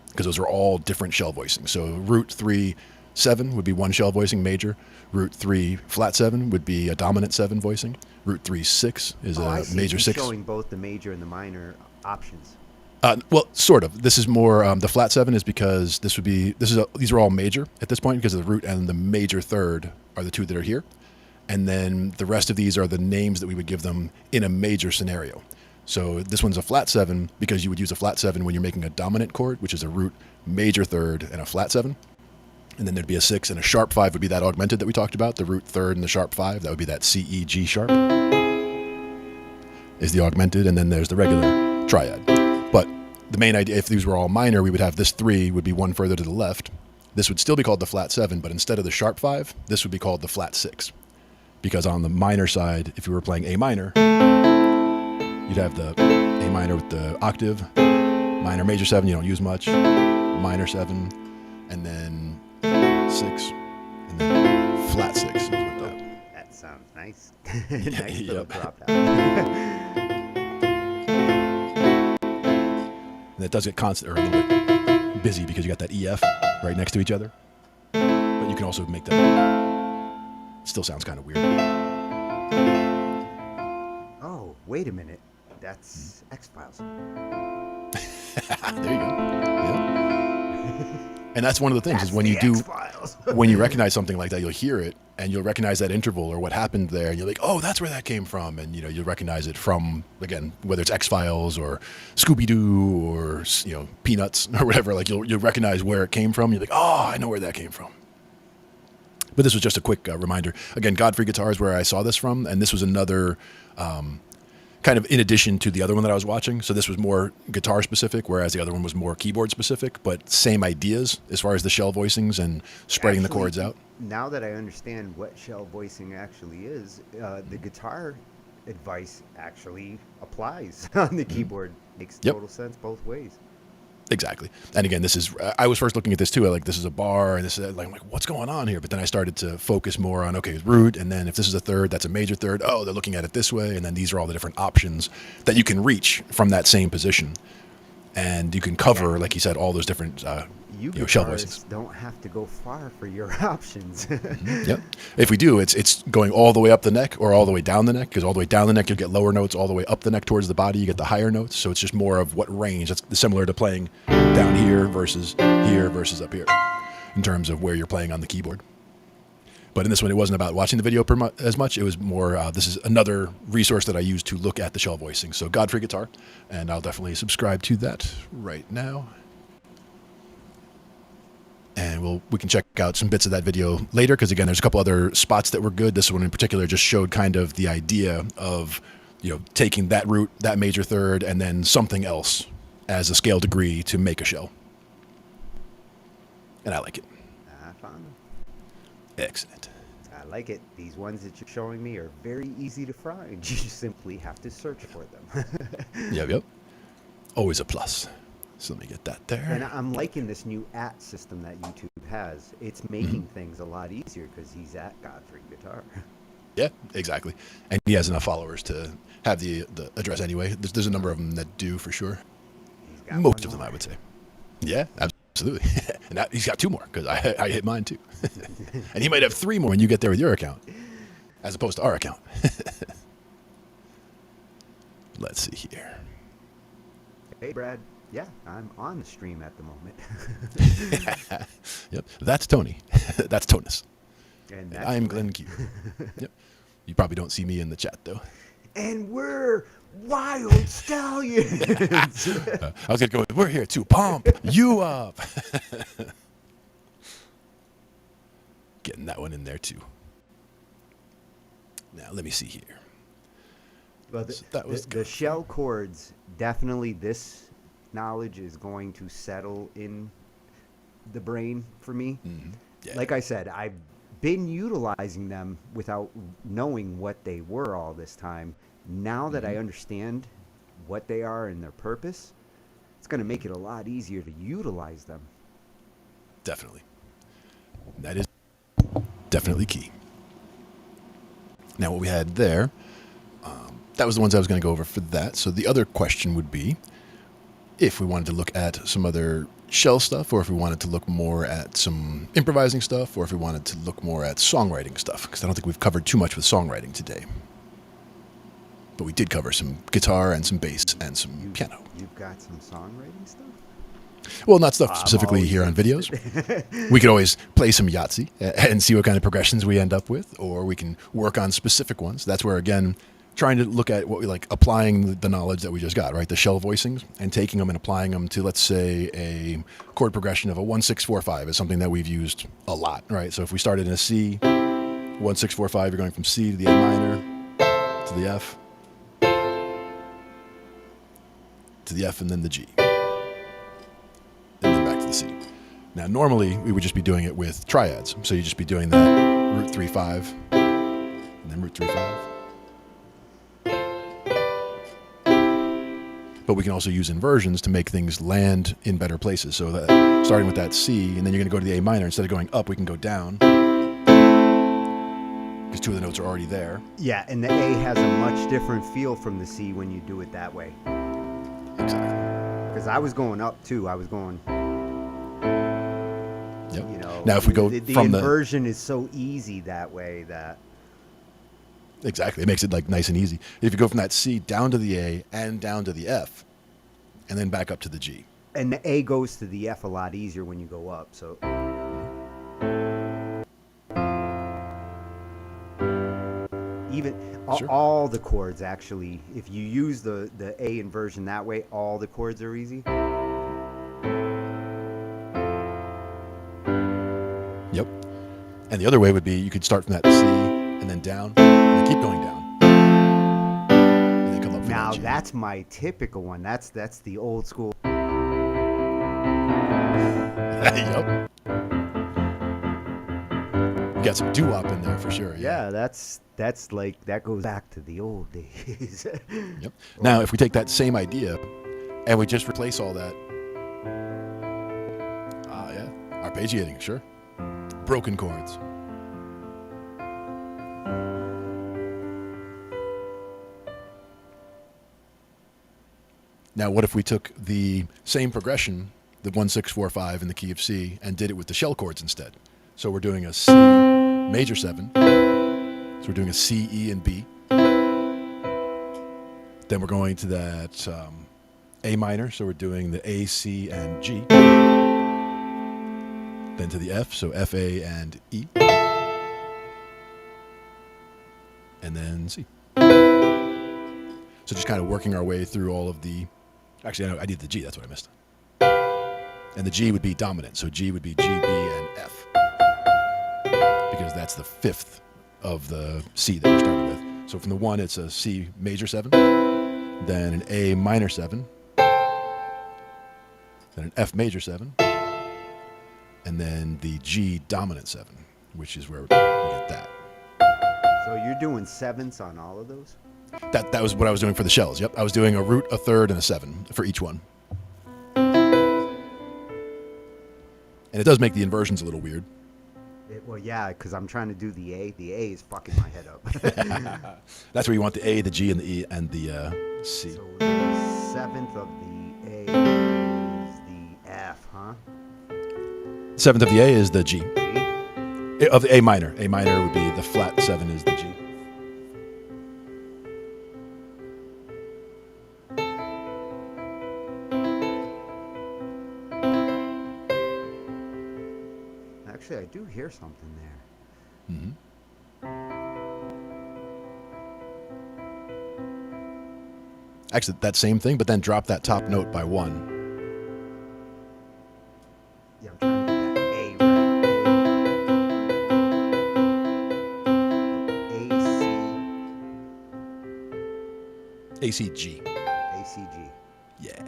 because those are all different shell voicings. So root 3, 7 would be 1 shell voicing major. Root 3 flat 7 would be a dominant 7 voicing. Root 3 6 is a major 6. Showing both the major and the minor options. Well, sort of. This is more the flat 7 is because these are all major at this point because of the root and the major third are the 2 that are here, and then the rest of these are the names that we would give them in a major scenario. So this one's a flat 7 because you would use a flat 7 when you're making a dominant chord, which is a root, major third, and a flat 7. And then there'd be a 6, and a sharp 5 would be that augmented that we talked about, the root third and the sharp 5. That would be that C, E, G sharp is the augmented, and then there's the regular triad. But the main idea, if these were all minor, we would have this 3 would be 1 further to the left. This would still be called the flat 7, but instead of the sharp 5, this would be called the flat 6. Because on the minor side, if you were playing A minor, you'd have the A minor with the octave, minor major 7, you don't use much, minor 7, and then 6, and then flat 6 is what That sounds nice. Nice little drop down. And it does get constant or a little bit busy because you got that EF right next to each other. But you can also make that. It still sounds kind of weird. Oh, wait a minute. That's X-Files. There you go. Yeah. And that's one of the things is when you do, X-Files. when you recognize something like that, you'll hear it and you'll recognize that interval or what happened there. And you're like, oh, that's where that came from. And, you'll recognize it from, again, whether it's X-Files or Scooby-Doo or, Peanuts or whatever. Like you'll recognize where it came from. You're like, oh, I know where that came from. But this was just a quick reminder. Again, Godfrey Guitar is where I saw this from. And this was another kind of in addition to the other one that I was watching. So this was more guitar specific, whereas the other one was more keyboard specific, but same ideas as far as the shell voicings and spreading the chords out. Now that I understand what shell voicing actually is, the guitar advice actually applies on the keyboard. Makes total sense both ways. Exactly. And again, I was first looking at this too. Like, this is a bar, and this is like, what's going on here? But then I started to focus more on, okay, root. And then if this is a third, that's a major third. Oh, they're looking at it this way. And then these are all the different options that you can reach from that same position. And you can cover, like you said, all those different shell voicings. Don't have to go far for your options. Yep. If we do, it's going all the way up the neck or all the way down the neck, because all the way down the neck you'll get lower notes, all the way up the neck towards the body you get the higher notes. So it's just more of what range. That's similar to playing down here versus up here in terms of where you're playing on the keyboard. But in this one, it wasn't about watching the video as much. It was more, this is another resource that I use to look at the shell voicing. So Godfrey Guitar, and I'll definitely subscribe to that right now. And we can check out some bits of that video later, because again, there's a couple other spots that were good. This one in particular just showed kind of the idea of, taking that root, that major third, and then something else as a scale degree to make a shell. And I like it. I found them. Excellent. I like it. These ones that you're showing me are very easy to find. You simply have to search for them. Yep. Always a plus. So let me get that there. And I'm liking this new @ system that YouTube has. It's making things a lot easier because he's at Godfrey Guitar. Yeah, exactly. And he has enough followers to have the address anyway. There's a number of them that do for sure. He's got Most of one them, more. I would say. Yeah, absolutely. And now he's got 2 more, because I hit mine too. And he might have 3 more when you get there with your account, as opposed to our account. Let's see here. Hey, Brad. Yeah, I'm on the stream at the moment. Yep, that's Tony. That's Tonus. And And I'm Glenn Q. Yep. You probably don't see me in the chat though. And we're wild stallions. I was gonna go. We're here to pump you up. Getting that one in there too. Now let me see here. Well, So that was the shell chords, definitely this knowledge is going to settle in the brain for me. Yeah. Like I said, I've been utilizing them without knowing what they were all this time. Now that I understand what they are and their purpose, it's going to make it a lot easier to utilize them. Definitely. That is definitely key. Now, what we had there, that was the ones I was going to go over for that. So the other question would be, if we wanted to look at some other shell stuff, or if we wanted to look more at some improvising stuff, or if we wanted to look more at songwriting stuff, because I don't think we've covered too much with songwriting today. But we did cover some guitar and some bass and some piano. You've got some songwriting stuff? Well, not stuff specifically here on videos. We could always play some Yahtzee and see what kind of progressions we end up with, or we can work on specific ones. That's where, again, trying to look at what we like, applying the knowledge that we just got, right? The shell voicings, and taking them and applying them to, let's say, a chord progression of a 1-6-4-5 is something that we've used a lot, right? So if we started in a C, 1-6-4-5, you're going from C to the A minor, to the F, to the F, and then the G, and then back to the C. Now, normally, we would just be doing it with triads. So you'd just be doing that root 3-5, and then root 3-5. But we can also use inversions to make things land in better places. So that starting with that C, and then you're going to go to the A minor. Instead of going up, we can go down, because 2 of the notes are already there. Yeah, and the A has a much different feel from the C when you do it that way. Exactly. Because I was going up too. I was going. Yep. You know. Now, if we go the from inversion is so easy that way that. Exactly. It makes it like nice and easy. If you go from that C down to the A and down to the F, and then back up to the G. And the A goes to the F a lot easier when you go up. So. Even Sure. all the chords actually, if you use the A inversion that way, all the chords are easy. Yep. And the other way would be you could start from that C and then down, and then keep going down, and then come up from Now that G. that's my typical one. That's the old school. Yep. You got some doo-wop in there for sure. Yeah, that's like that goes back to the old days. Yep. Now, if we take that same idea and we just replace all that, yeah, arpeggiating, sure, broken chords. Now, what if we took the same progression, the 1, 6, 4, 5 in the key of C, and did it with the shell chords instead? So we're doing a C major 7. So we're doing a C, E, and B. Then we're going to that A minor, so we're doing the A, C, and G. Then to the F, so F, A, and E. And then C. So just kind of working our way through all of the... Actually, I did the G, that's what I missed. And the G would be dominant, so G would be G, B, and F. Because that's the 5th of the C that we're starting with. So from the 1, it's a C major 7, then an A minor 7, then an F major 7, and then the G dominant 7, which is where we get that. So you're doing 7ths on all of those? That was what I was doing for the shells. Yep, I was doing a root, a third, and a 7 for each one. And it does make the inversions a little weird. Well, yeah, because I'm trying to do the A. The A is fucking my head up. That's where you want the A, the G, and the E, and the C. So the 7th of the A is the F, huh? 7th of the A is the G. G? Of the A minor. A minor would be the flat 7 is the G. Actually, I do hear something there. Mm-hmm. Actually, that same thing, but then drop that top note by 1. Yeah, I'm trying to get that A right. A, C, G. A, C, G. Yeah.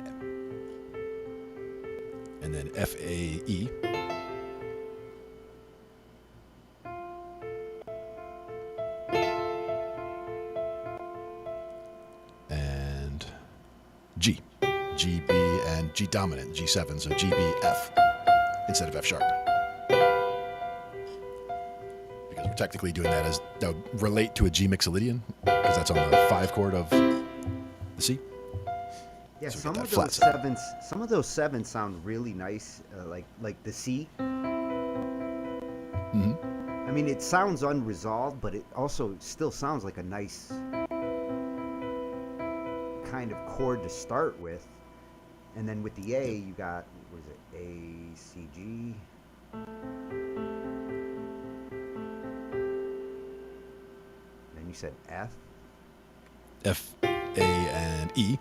And then F, A, E. And G. G, B, and G dominant, G7, so G, B, F instead of F sharp. Because we're technically doing that as, that would relate to a G mixolydian, because that's on the 5 chord of the C. Yeah, So we some get of that those flat 7s, some of those 7s sound really nice, like the C. Mm-hmm. I mean, it sounds unresolved, but it also still sounds like a nice kind of chord to start with. And then with the A, you got, what is it, A, C, G. Then you said F. F, A, and E.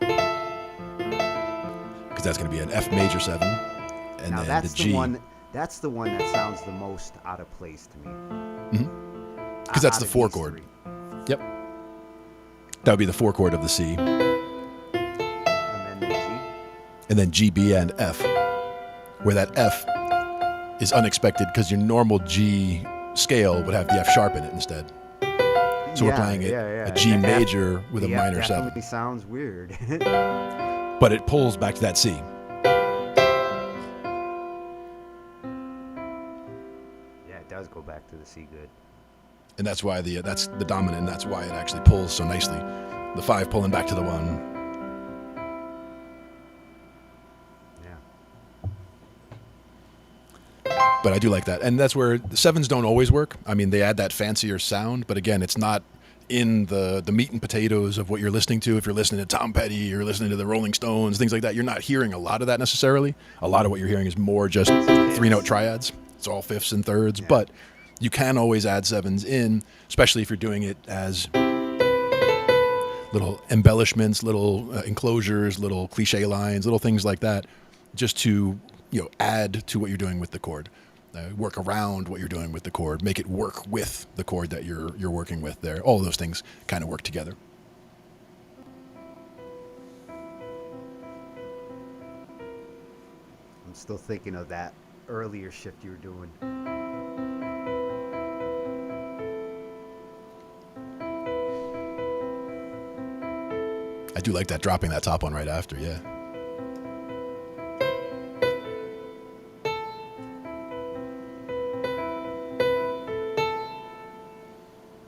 Because that's going to be an F major 7. And Now then that's the G. that's the one that sounds the most out of place to me. Because that's Out the of 4 these chord. three. Yep. That would be the 4 chord of the C. And then the G. And then G, B, and F. Where that F is unexpected because your normal G scale would have the F sharp in it instead. So we're playing a G And the F- major with a the minor F 7. definitely sounds weird. But it pulls back to that C. Yeah, it does go back to the C good. And that's why that's the dominant, and that's why it actually pulls so nicely. The 5 pulling back to the 1. Yeah. But I do like that. And that's where the 7s don't always work. I mean, they add that fancier sound, but again, it's not in the meat and potatoes of what you're listening to. If you're listening to Tom Petty, you're listening to the Rolling Stones, things like that, you're not hearing a lot of that necessarily. A lot of what you're hearing is more just 3-note triads. It's all 5ths and 3rds, Yeah. but you can always add 7s in, especially if you're doing it as little embellishments, little enclosures, little cliche lines, little things like that, just to add to what you're doing with the chord. Work around what you're doing with the chord, make it work with the chord that you're working with there. All of those things kind of work together. I'm still thinking of that earlier shift you were doing. I do like that, dropping that top one right after, yeah.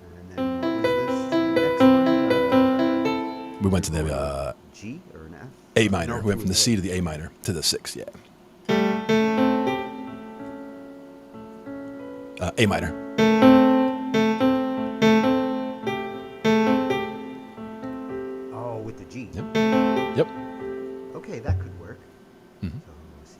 And then what was this next one? We went to the G or an A minor. No We went from the clue. C to the A minor to the 6. Yeah. A minor. Oh, with the G. Yep. Yep. Okay, that could work. Mhm. So let's see.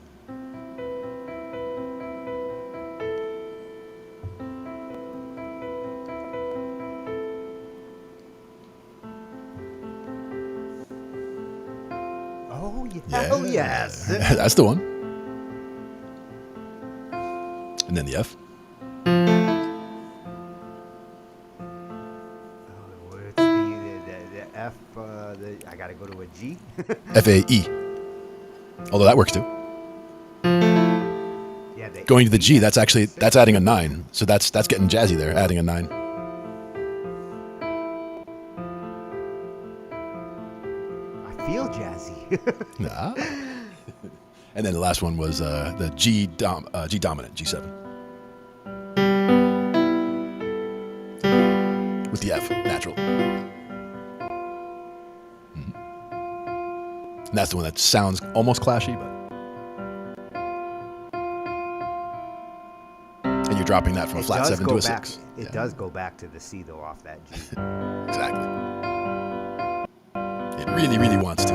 Oh, yeah. Oh, yes. That's the one. And then the F. What's the F? I gotta go to a G. F-A-E. Although that works too. Yeah, the Going to the E, G, that's adding a 9. So that's getting jazzy there, adding a 9. I feel jazzy. Ah. And then the last one was the G dominant, G7. With the F, natural. Mhm. And that's the one that sounds almost clashy, but. And you're dropping that from a flat 7 to a 6. It does go back to the C, though, off that G. Exactly. It really, really wants to.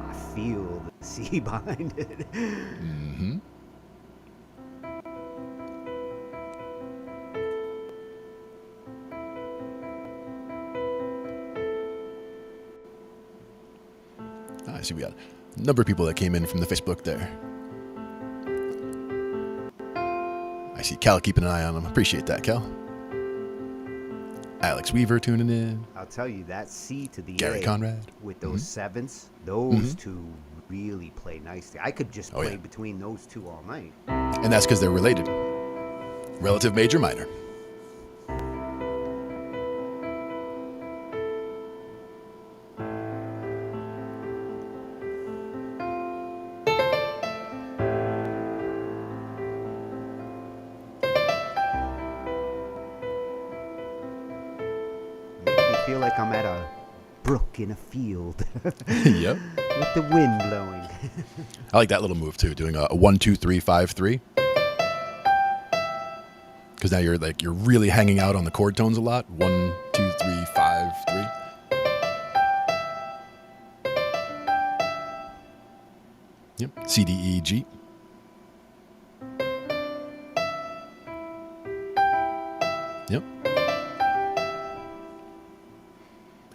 I feel the C behind it. Mm-hmm. I see we got a number of people that came in from the Facebook there. I see Cal keeping an eye on them. Appreciate that, Cal. Alex Weaver tuning in. I'll tell you, that C to the Gary A Conrad. with those sevens, those two really play nicely. I could just play between those two all night. And that's because they're related. Relative major minor. Makes me feel like I'm at a brook in a field Yep. with the wind blowing. I like that little move too, doing a 1, 2, 3, 5, 3. Because now you're really hanging out on the chord tones a lot. 1, 2, 3, 5, 3. Yep. C, D, E, G. Yep.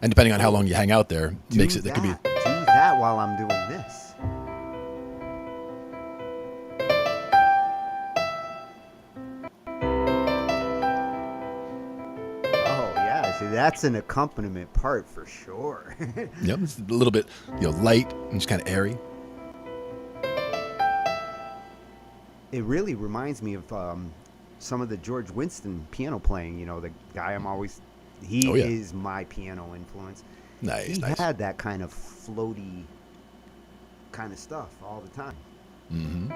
And depending on how long you hang out there, makes it. There could be. Do that while I'm doing this. Oh yeah, see that's an accompaniment part for sure. Yep. It's a little bit, light and just kind of airy. It really reminds me of some of the George Winston piano playing. The guy I'm always. He is my piano influence. Nice. He Nice. had that kind of floaty kind of stuff all the time. Mm-hmm.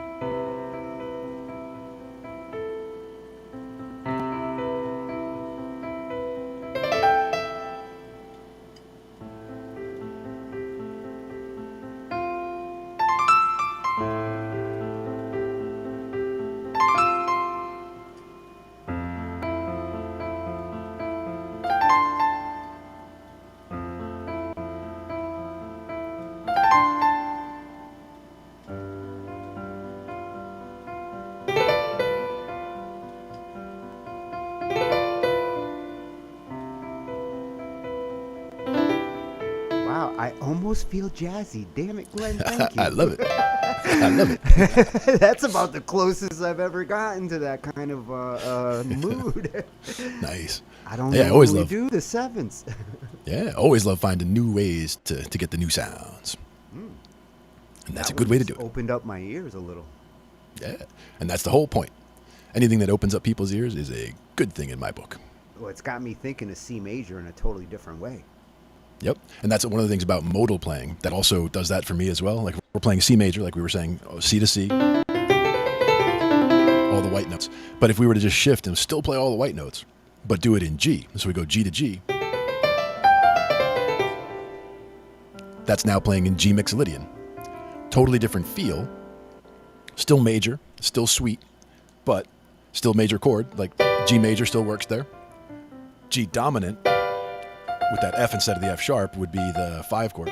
Wow, I almost feel jazzy. Damn it, Glenn, thank you. I love it. I love it. That's about the closest I've ever gotten to that kind of mood. Nice. I don't Yeah, I know always we love- do the sevens. Yeah, always love finding new ways to get the new sounds. And that's a good way to do it. Opened up my ears a little. Yeah, and that's the whole point. Anything that opens up people's ears is a good thing in my book. Well, it's got me thinking of C major in a totally different way. Yep, and that's one of the things about modal playing that also does that for me as well. Like we're playing C major, like we were saying, C to C, all the white notes. But if we were to just shift and still play all the white notes, but do it in G, so we go G to G, that's now playing in G Mixolydian. Totally different feel. Still major, still sweet, but still major chord. Like G major still works there. G dominant with that F instead of the F sharp would be the 5 chord.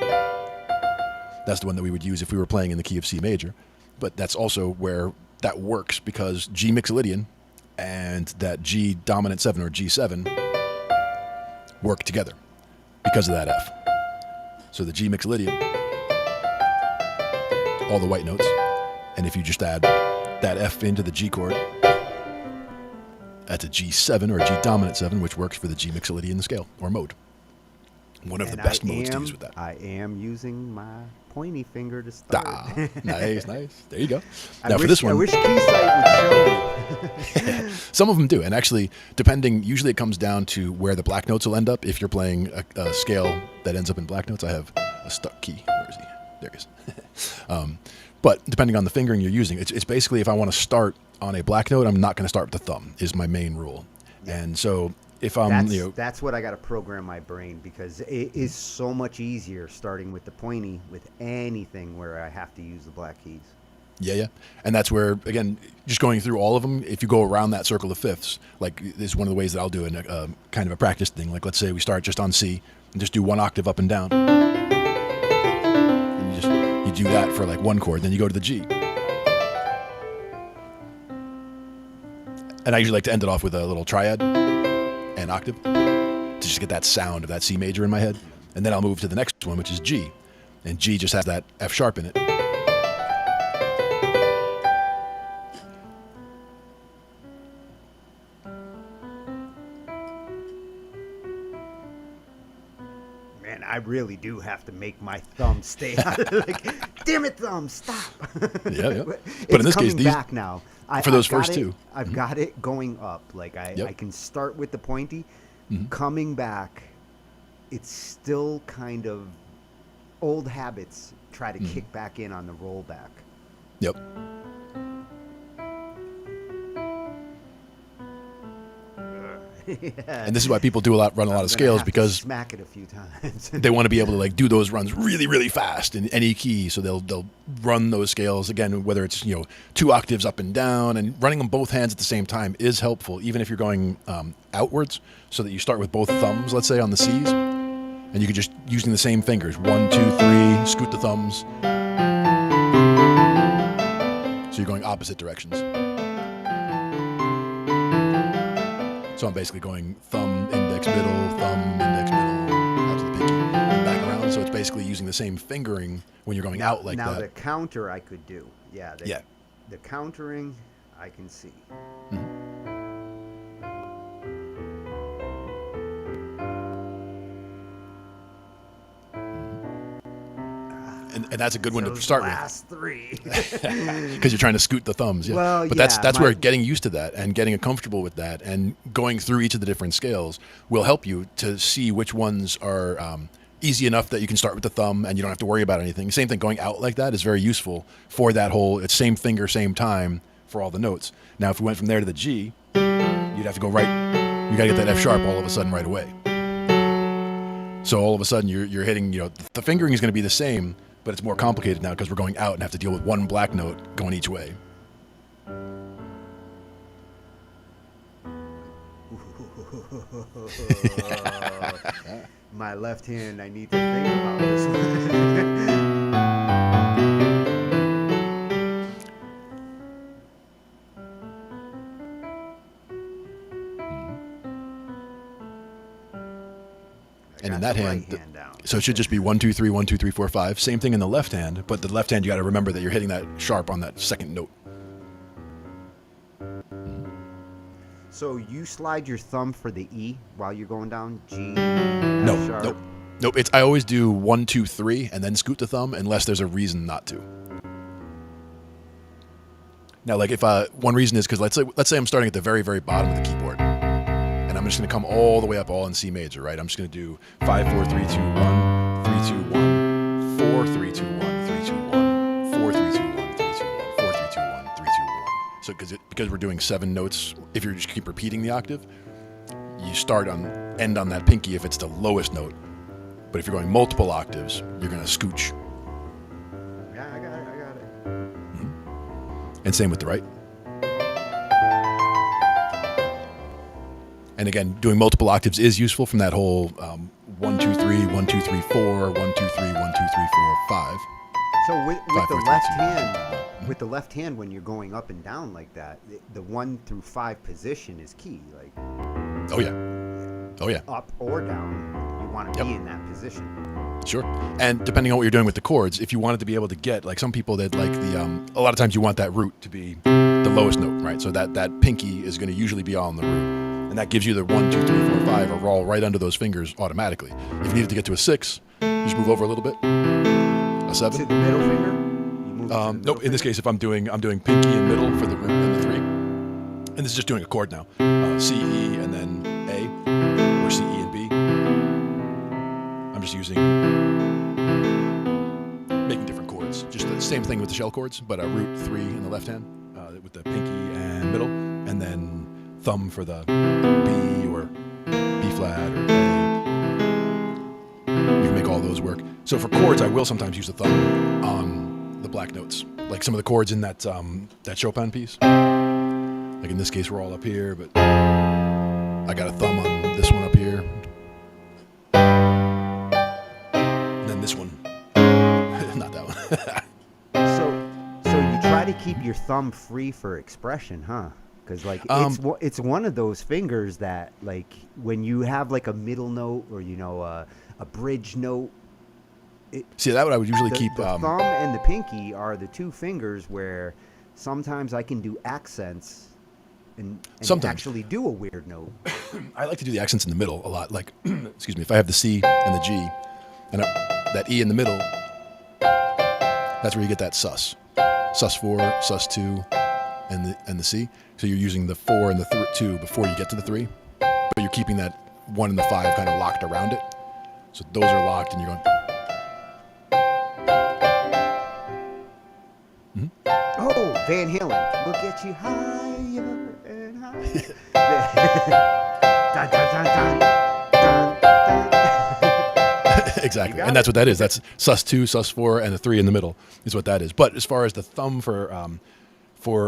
That's the one that we would use if we were playing in the key of C major. But that's also where that works because G Mixolydian and that G dominant 7 or G7 work together because of that F. So the G Mixolydian, all the white notes, and if you just add that F into the G chord, that's a G7 or a G dominant 7, which works for the G Mixolydian scale or mode. One of the best modes to use with that. I am using my pointy finger to start. Nice. There you go. Now for this one, I wish Keysight would show me. Some of them do, and actually, depending, usually it comes down to where the black notes will end up. If you're playing a scale that ends up in black notes, I have a stuck key. Where is he? There he is. But depending on the fingering you're using, it's basically if I want to start on a black note, I'm not going to start with the thumb. Is my main rule, and so. If I'm, that's what I got to program my brain because it is so much easier starting with the pointy with anything where I have to use the black keys. Yeah. And that's where, again, just going through all of them, if you go around that circle of fifths, like this is one of the ways that I'll do in a kind of a practice thing. Like let's say we start just on C and just do 1 octave up and down. And you do that for like 1 chord, then you go to the G. And I usually like to end it off with a little triad. And octave to just get that sound of that C major in my head, and then I'll move to the next one, which is G, and G just has that F sharp in it. Man, I really do have to make my thumb stay out of it. Like, damn it, thumb, stop. Yeah. But in this case, these back now. For those first two. I've got it going up. Like I can start with the pointy. Coming back, it's still kind of old habits try to kick back in on the rollback. Yep. Yeah. And this is why people do run a lot of scales because smack it a few times. they want to be able to like do those runs really, really fast in any key. So they'll run those scales again, whether it's 2 octaves up and down, and running them both hands at the same time is helpful, even if you're going outwards, so that you start with both thumbs, let's say on the C's, and you could just using the same fingers, 1, 2, 3, scoot the thumbs. So you're going opposite directions. So I'm basically going thumb, index, middle, out to the pinky, and back around. So it's basically using the same fingering when you're going out like that. Now the counter I could do. The countering I can see. And that's a good one to start last 3. Because you're trying to scoot the thumbs. Yeah. Well, but that's where getting used to that and getting comfortable with that and going through each of the different scales will help you to see which ones are easy enough that you can start with the thumb and you don't have to worry about anything. Same thing, going out like that is very useful for that whole, it's same finger, same time for all the notes. Now, if we went from there to the G, you'd have to go right, you got to get that F sharp all of a sudden right away. So all of a sudden you're hitting, the fingering is going to be the same, but it's more complicated now because we're going out and have to deal with 1 black note going each way. My left hand, I need to think about this one. And in that hand, so it should just be 1, 2, 3, 1, 2, 3, 4, 5. Same thing in the left hand, but the left hand, you got to remember that you're hitting that sharp on that second note. So you slide your thumb for the E while you're going down G. Nope. I always do 1, 2, 3, and then scoot the thumb unless there's a reason not to. Now, like if one reason is because let's say I'm starting at the very, very bottom of the keyboard. And I'm just going to come all the way up, all in C major, right? I'm just going to do 5, 4, 3, 2, 1, 3, 2, 1, 4, 3, 2, 1, 3, 2, 1, 4, 3, 2, 1, 3, 2, 1, 4, 3, 2, 1, 3, 2, 1. So because we're doing 7 notes, if you just keep repeating the octave, you end on that pinky if it's the lowest note, But if you're going multiple octaves, you're going to scooch. Yeah, I got it. And same with the right. And again, doing multiple octaves is useful from that whole 1, 2, 3, 1, 2, 3, 4, 1, 2, 3, 1, 2, 3, 4, 5. So with 5, the 4, 3, left 2. hand, with the left hand, when you're going up and down like that, the 1 through 5 position is key. Like, Oh yeah, up or down, you want to be in that position. sure. And depending on what you're doing with the chords, if you wanted to be able to get, like some people that like the, a lot of times you want that root to be the lowest note, right? So that pinky is going to usually be on the root. And that gives you the 1, 2, 3, 4, 5 are all right under those fingers automatically. If you needed to get to a 6, you just move over a little bit. A 7. To the middle finger? You move to the middle Nope. In this finger? case, if I'm doing pinky and middle for the root and the 3, and this is just doing a chord now. C, E, and then A, or C, E, and B. I'm just making different chords. Just the same thing with the shell chords, but a root 3 in the left hand with the pinky and middle, and then thumb for the B or B flat or A. You can make all those work. So for chords, I will sometimes use the thumb on the black notes, like some of the chords in that Chopin piece. Like in this case, we're all up here, but I got a thumb on this one up here, and then this one, not that one. So you try to keep your thumb free for expression, huh? Because like it's one of those fingers that like when you have like a middle note or a bridge note. See, that I would usually keep. The thumb and the pinky are the two fingers where sometimes I can do accents and Sometimes. actually do a weird note. I like to do the accents in the middle a lot. Like, excuse me, if I have the C and the G, and that E in the middle, that's where you get that sus. Sus4, sus2, and the C. So you're using the 4 and the 2 before you get to the 3, but you're keeping that 1 and the 5 kind of locked around it. So those are locked, and you're going. Oh, Van Halen, we'll get you higher and higher. Dun, dun, dun, dun, dun, dun. Exactly, and that's what that is. That's sus2, sus4, and the 3 in the middle is what that is. But as far as the thumb for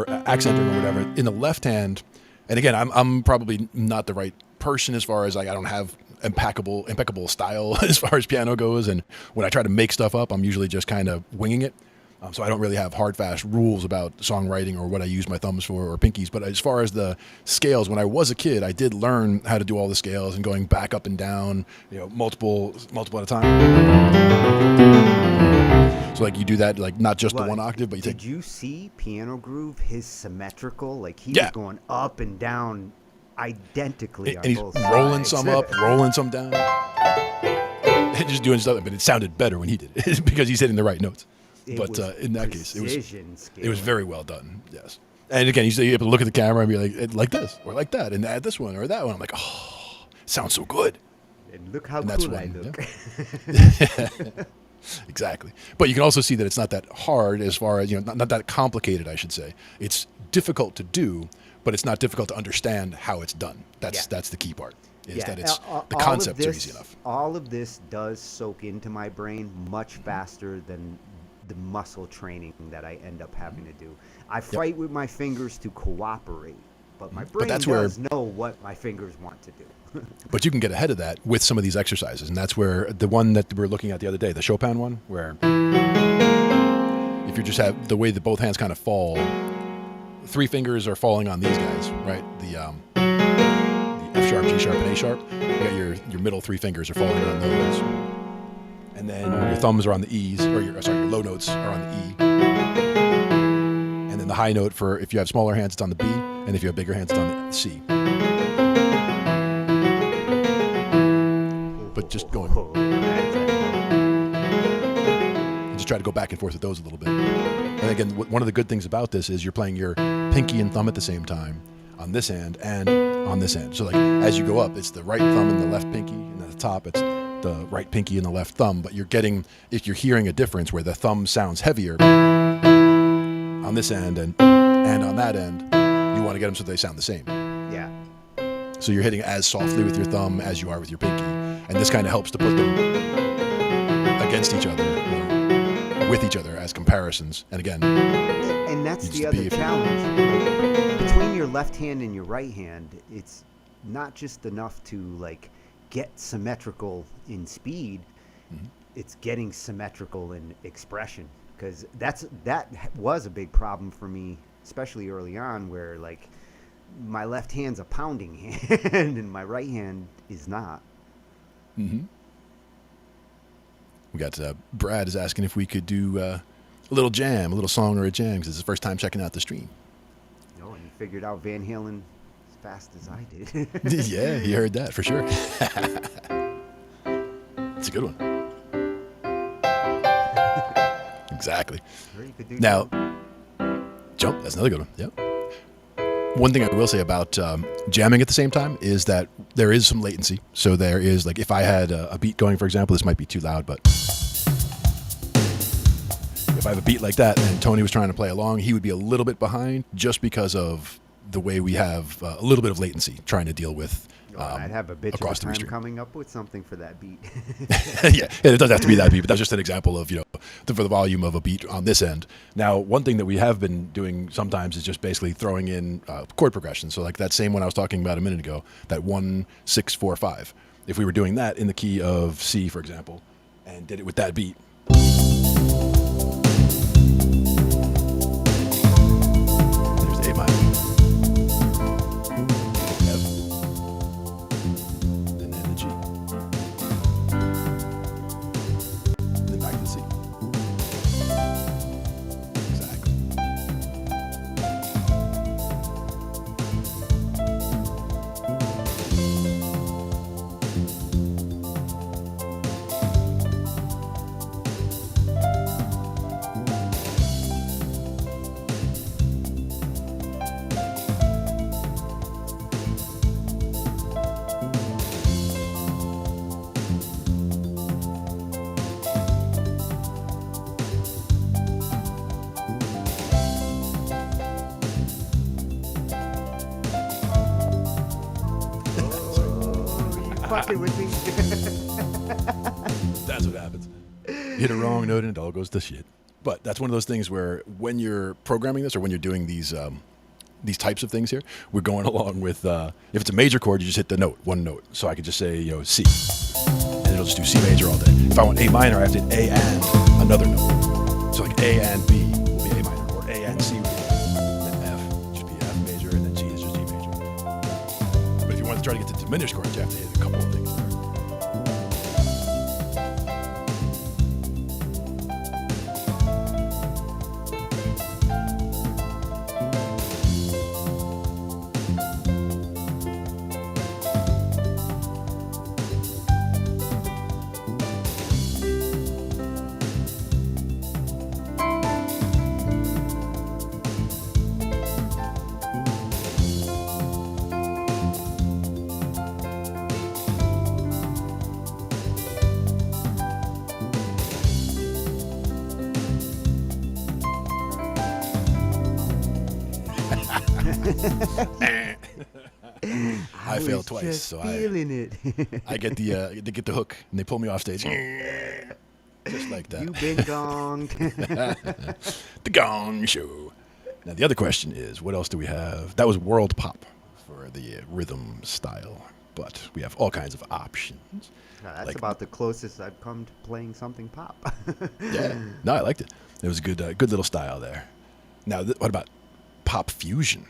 accenting or whatever, in the left hand, and again, I'm probably not the right person as far as I don't have impeccable style as far as piano goes, and when I try to make stuff up, I'm usually just kind of winging it. So I don't really have hard, fast rules about songwriting or what I use my thumbs for or pinkies. But as far as the scales, when I was a kid, I did learn how to do all the scales and going back up and down, multiple at a time. So like you do that, like not just the one octave, but you take. Did you see Piano Groove? His symmetrical, like he was going up and down identically on and he's both rolling sides. some up, rolling some down, and just doing stuff. But it sounded better when he did it because he's hitting the right notes. But in that case, it was very well done. Yes, and again, he's able to look at the camera and be like this or like that, and add this one or that one. I'm like, oh, sounds so good. And look how And cool I look. Yeah. Exactly. But you can also see that it's not that hard as far as not that complicated. I should say it's difficult to do, but it's not difficult to understand how it's done. That's the key part. That it's the concepts are easy enough. All of this does soak into my brain much faster than the muscle training that I end up having to do. I fight with my fingers to cooperate, but my brain does know what my fingers want to do. But you can get ahead of that with some of these exercises, and that's where the one that we were looking at the other day, the Chopin one, where if you just have the way that both hands kind of fall, 3 fingers are falling on these guys, right? The F sharp, G sharp, and A sharp. You got your middle 3 fingers are falling on those. And then your thumbs are on the E's, or your low notes are on the E. And then the high note for if you have smaller hands, it's on the B, and if you have bigger hands, it's on the C. But just going, and just try to go back and forth with those a little bit. And again, one of the good things about this is you're playing your pinky and thumb at the same time on this hand and on this hand. So like as you go up, it's the right thumb and the left pinky, and at the top it's the right pinky and the left thumb, but if you're hearing a difference where the thumb sounds heavier on this end and on that end, you want to get them so they sound the same. Yeah. So you're hitting as softly with your thumb as you are with your pinky, and this kind of helps to put them against each other or with each other as comparisons. And again, And that's needs the to other be- challenge. Between your left hand and your right hand, it's not just enough to like get symmetrical in speed. It's getting symmetrical in expression, because that was a big problem for me, especially early on, where like my left hand's a pounding hand and my right hand is not. we got Brad is asking if we could do a little jam, a little song or a jam, because it's his first time checking out the stream. You know, and he figured out Van Halen as fast as I did. Yeah, he heard that for sure. It's a good one. Exactly. Or you could do Now, jump. That's another good one. Yep. One thing I will say about jamming at the same time is that there is some latency. So there is, like, if I had a beat going, for example, this might be too loud, but if I have a beat like that and Tony was trying to play along, he would be a little bit behind just because of the way we have a little bit of latency trying to deal with I'd have a bitch of a across the time stream. coming up with something for that beat. Yeah, it doesn't have to be that beat, but that's just an example of, for the volume of a beat on this end. Now, one thing that we have been doing sometimes is just basically throwing in chord progression. So like that same one I was talking about a minute ago, that 1, 6, 4, 5. If we were doing that in the key of C, for example, and did it with that beat. There's A minor. F. And then the G. Then back to the C. Exactly. Fucking with me. That's what happens. You hit a wrong note and it all goes to shit. But that's one of those things where when you're programming this or when you're doing these types of things here, we're going along with, if it's a major chord, you just hit the note, one note. So I could just say, C. And it'll just do C major all day. If I want A minor, I have to hit A and another note. So like A and B will be A minor, or A and C will be A. And then F just be F major, and then G is just G major. But if you want to try to get to diminished chords, you have to hit a couple of things there. I failed was twice, just so feeling it. I get they get the hook and they pull me off stage, just like that. You've been gonged. The Gong Show. Now the other question is, what else do we have? That was world pop for the rhythm style, but we have all kinds of options. Now, that's Like- about the closest I've come to playing something pop. Yeah, no, I liked it. It was a good little style there. Now, what about pop fusion?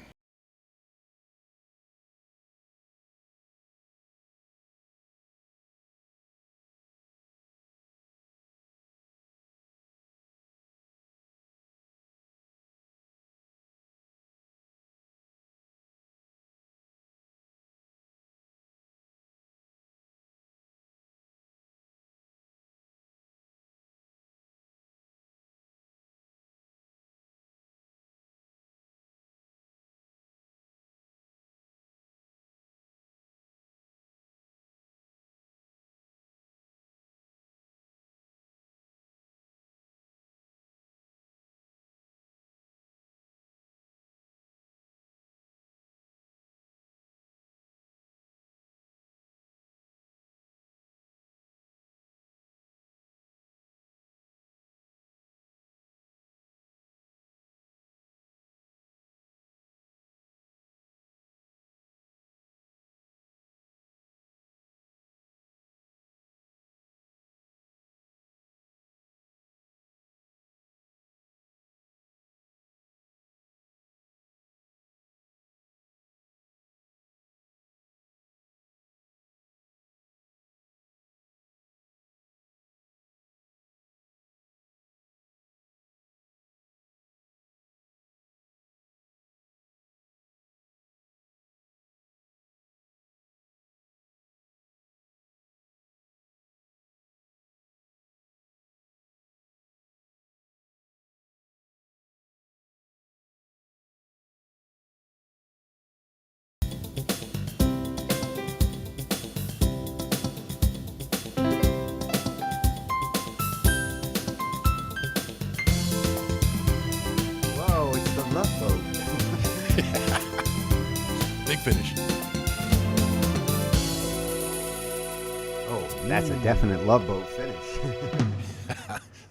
That's a definite Love Boat finish.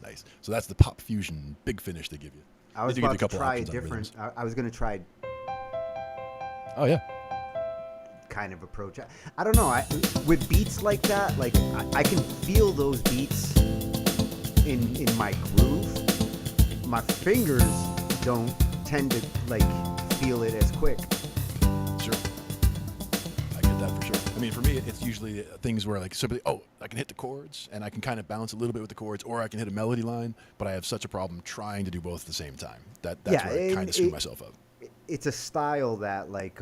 Nice. So that's the pop fusion big finish they give you. I was They do give you about to couple try a options on different. rhythms. I was going to try Oh yeah. kind of approach. I don't know. With beats like that, like I can feel those beats in my groove. My fingers don't tend to like feel it as quick. Sure. I get that for sure. I mean, for me, it's usually things where like simply, I can hit the chords and I can kind of bounce a little bit with the chords, or I can hit a melody line, but I have such a problem trying to do both at the same time. That's Yeah, where I kind of screw myself up. It's a style that like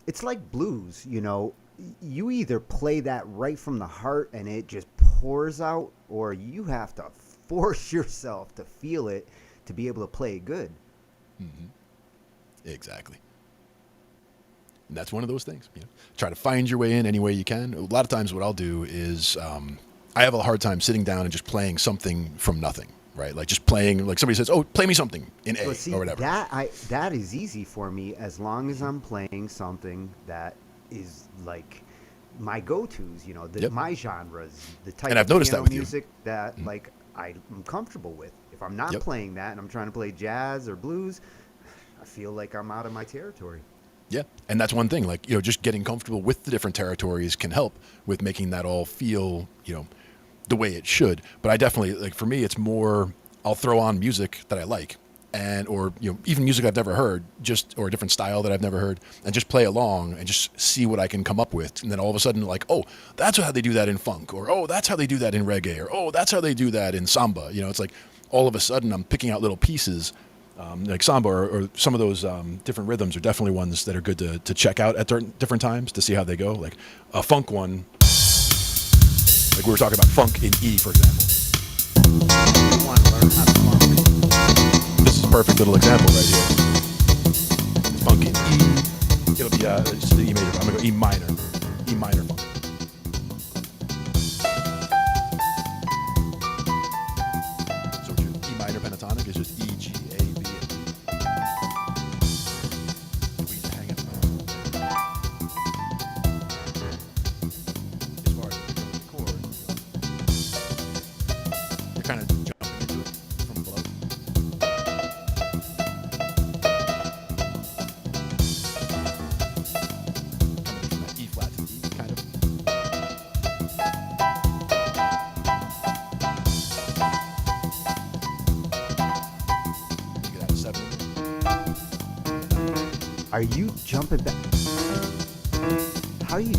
it's like blues, you know. You either play that right from the heart and it just pours out, or you have to force yourself to feel it to be able to play it good. Exactly. And that's one of those things. You know, try to find your way in any way you can. A lot of times, what I'll do is I have a hard time sitting down and just playing something from nothing. Right, like just playing. Like somebody says, "Oh, play me something in A," But see, or whatever. that is easy for me as long as I'm playing something that is like my go-tos. You know, Yep. my genres, the type And I've of noticed that piano with you. music that like I'm comfortable with. If I'm not Yep. playing that and I'm trying to play jazz or blues, I feel like I'm out of my territory. Yeah, and that's one thing. Like, you know, just getting comfortable with the different territories can help with making that all feel, you know, the way it should. But I definitely, like, for me, it's more I'll throw on music that I like, and or you know, even music I've never heard, or a different style that I've never heard, and just play along and just see what I can come up with. And then all of a sudden, like, oh, that's how they do that in funk, or oh, that's how they do that in reggae, or oh, that's how they do that in samba. You know, it's like all of a sudden I'm picking out little pieces. Like samba or some of those different rhythms are definitely ones that are good to check out at different times to see how they go. Like a funk one, like we were talking about funk in E, for example. I want to learn how to funk. This is a perfect little example right here. Funk in E. It'll be just the E major. I'm gonna go E minor. E minor funk. So your E minor pentatonic is just E, G, A, B, and E. We just hang it. As far as the chord, you're kind of jumping into it from below. Coming from that E flat to the E, kind of. You could add a 7 in there. Are you jumping back? How are you?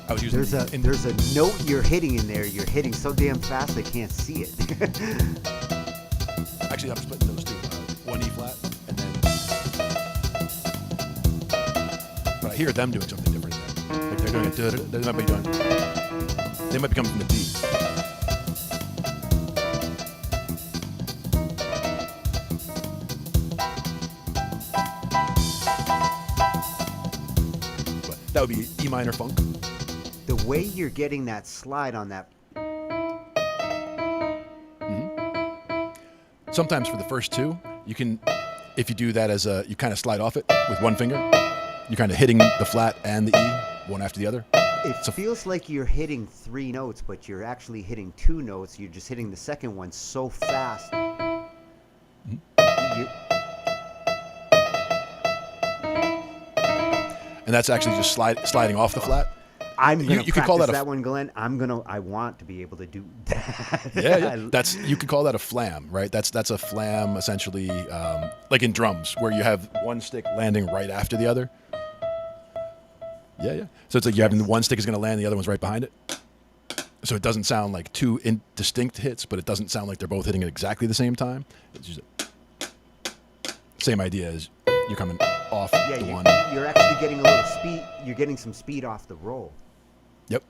I was using There's a note you're hitting in there. You're hitting so damn fast I can't see it. Actually, I'm splitting those two. One E flat, and then. But I hear them doing something different there. Like they're doing it. They might be doing. They might be coming from the D. But that would be E minor funk. The way you're getting that slide on that. Sometimes for the first two, you can, if you do that as you kind of slide off it with one finger, you're kind of hitting the flat and the E one after the other. It feels like you're hitting 3 notes, but you're actually hitting 2 notes. You're just hitting the second one so fast. And that's actually just sliding off the flat. I'm gonna You could call that practice that one, Glenn. I want to be able to do that. Yeah. You could call that a flam, right? That's a flam essentially, like in drums, where you have one stick landing right after the other. Yeah. So it's like you're having one stick is going to land, the other one's right behind it. So it doesn't sound like two distinct hits, but it doesn't sound like they're both hitting at exactly the same time. It's just same idea as you're coming off the one. You're actually getting a little speed. You're getting some speed off the roll. Yep.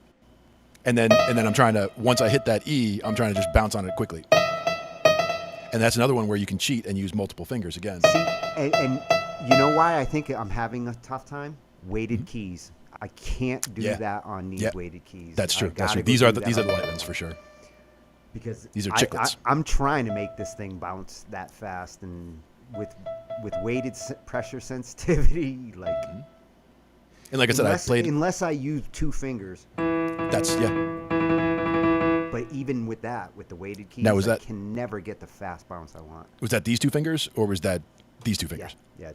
And then I'm trying to, once I hit that E, I'm trying to just bounce on it quickly. And that's another one where you can cheat and use multiple fingers again. See, and you know why I think I'm having a tough time? Weighted keys. I can't do that on these weighted keys. That's true. That's true. These are the light ones for sure. Because these are chiclets. I'm trying to make this thing bounce that fast, and with weighted pressure sensitivity, like. And like I said, I've played. Unless I use 2 fingers. That's But even with that, with the weighted keys, now, I can never get the fast bounce I want. Was that these 2 fingers, or was that these 2 fingers? Yeah.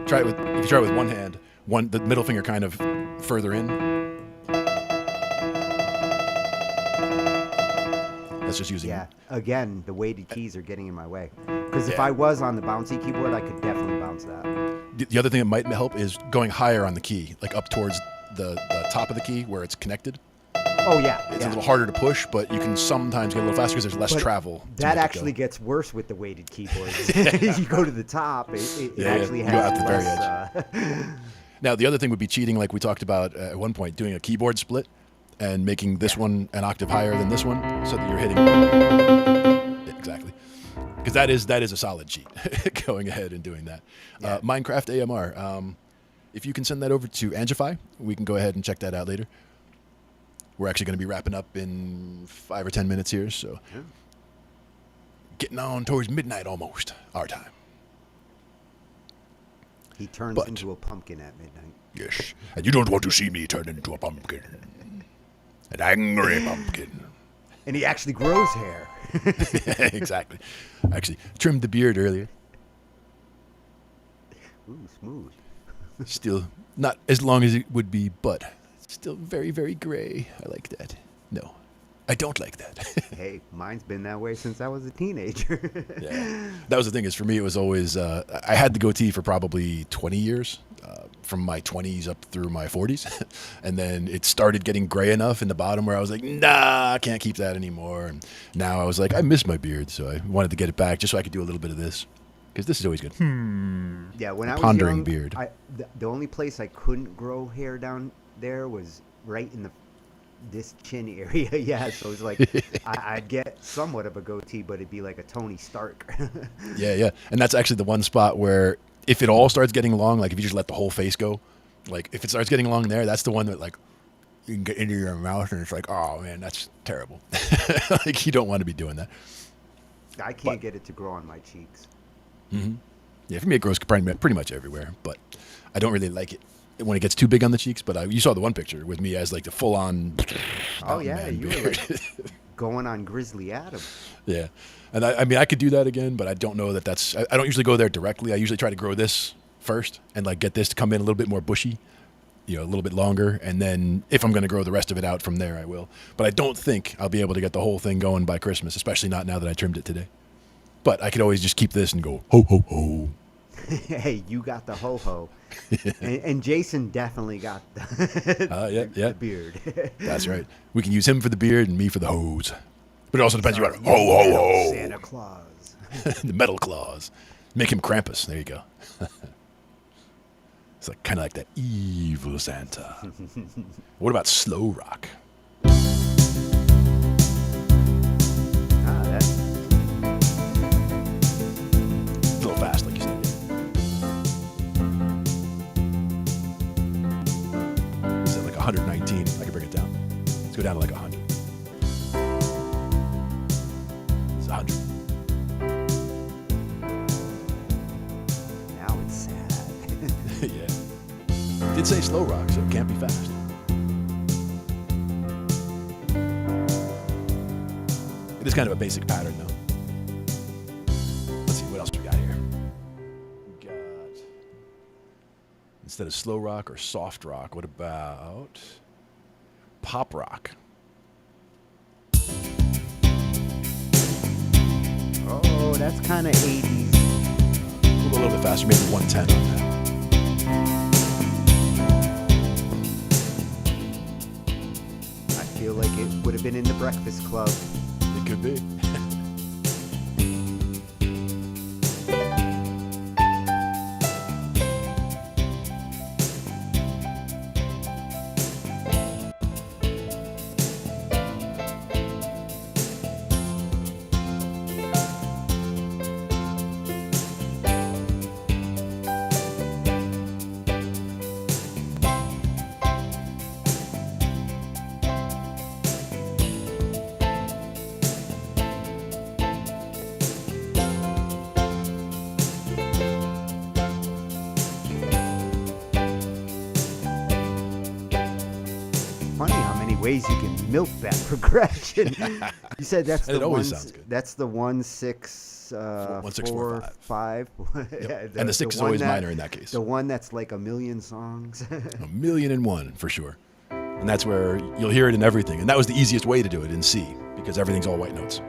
Try it with. If you try it with one hand, the middle finger kind of further in. That's just using. Yeah. Again, the weighted keys are getting in my way. Because if I was on the bouncy keyboard, I could definitely bounce that. The other thing that might help is going higher on the key, like up towards the top of the key where it's connected. Oh, yeah. It's a little harder to push, but you can sometimes get a little faster because there's less travel. That actually gets worse with the weighted keyboards. You go to the top, it actually has you go out the less... very edge. Now, the other thing would be cheating, like we talked about at one point, doing a keyboard split and making this one an octave higher than this one so that you're hitting... Yeah, exactly. Because that is a solid cheat, going ahead and doing that. Yeah. Minecraft AMR. If you can send that over to Angified, we can go ahead and check that out later. We're actually going to be wrapping up in 5 or 10 minutes here, so getting on towards midnight almost, our time. He turns into a pumpkin at midnight. Yes, and you don't want to see me turn into a pumpkin. An angry pumpkin. And he actually grows hair. Exactly. Actually, trimmed the beard earlier. Ooh, smooth. Still not as long as it would be, but still very, very gray. I like that. No, I don't like that. Hey, mine's been that way since I was a teenager. Yeah. That was the thing, is for me, it was always, I had the goatee for probably 20 years, from my 20s up through my 40s. And then it started getting gray enough in the bottom where I was like, nah, I can't keep that anymore. And now I was like, I miss my beard, so I wanted to get it back just so I could do a little bit of this. Because this is always good. Yeah, when I was Pondering young, beard. The only place I couldn't grow hair down there was right in this chin area. Yeah, so it's like I'd get somewhat of a goatee, but it'd be like a Tony Stark. Yeah. And that's actually the one spot where if it all starts getting long, like if you just let the whole face go, like if it starts getting long there, that's the one that like you can get into your mouth and it's like, oh man, that's terrible. Like you don't want to be doing that. I can't get it to grow on my cheeks. Mm-hmm. Yeah, for me it grows pretty much everywhere, but I don't really like it when it gets too big on the cheeks. But you saw the one picture with me as like the full-on. Oh yeah, you were like going on Grizzly Adams. Yeah, and I mean I could do that again, but I don't know that that's. I don't usually go there directly. I usually try to grow this first and like get this to come in a little bit more bushy, a little bit longer, and then if I'm going to grow the rest of it out from there, I will. But I don't think I'll be able to get the whole thing going by Christmas, especially not now that I trimmed it today. But I could always just keep this and go ho ho ho. Hey, you got the ho ho, and Jason definitely got the beard. That's right. We can use him for the beard and me for the hose. But it also depends. You got ho ho ho. Santa Claus. The metal claws. Make him Krampus. There you go. It's like kind of like that evil Santa. What about slow rock? That's A little fast, like you said. Is it like 119? I can bring it down. Let's go down to like 100. It's 100. now it's sad. Yeah. It did say slow rock, so it can't be fast. It is kind of a basic pattern, though. Let's see, what else we got here? We got, instead of slow rock or soft rock, what about pop rock? Oh, that's kind of 80s. We'll go a little bit faster, maybe 110 on that. I feel like it would have been in the Breakfast Club. It could be. many ways you can milk that progression. You said that's And it the always one. sounds good. That's the 1 6 1 6 4 4 5. Yep. And the 6 is always minor in that case. The one that's like a million songs. 1,000,001 for sure. And that's where you'll hear it in everything. And that was the easiest way to do it in C because everything's all white notes.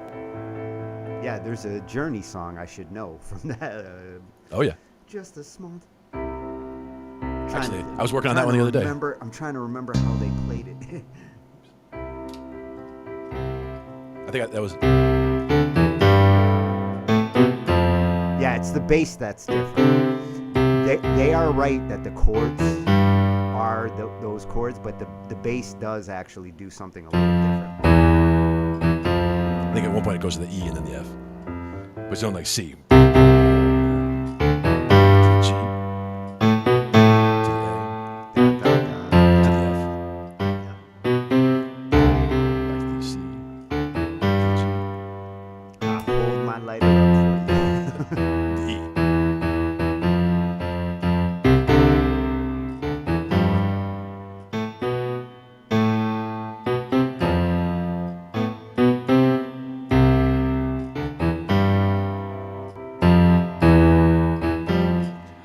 Yeah, there's a Journey song I should know from that. Oh yeah. Just a small. Actually, I was working on that one the other day. I'm trying to remember how they played it. I think that was. Yeah, it's the bass that's different. They are right that the chords are those chords, but the bass does actually do something a little different. I think at one point it goes to the E and then the F, but it's on like C.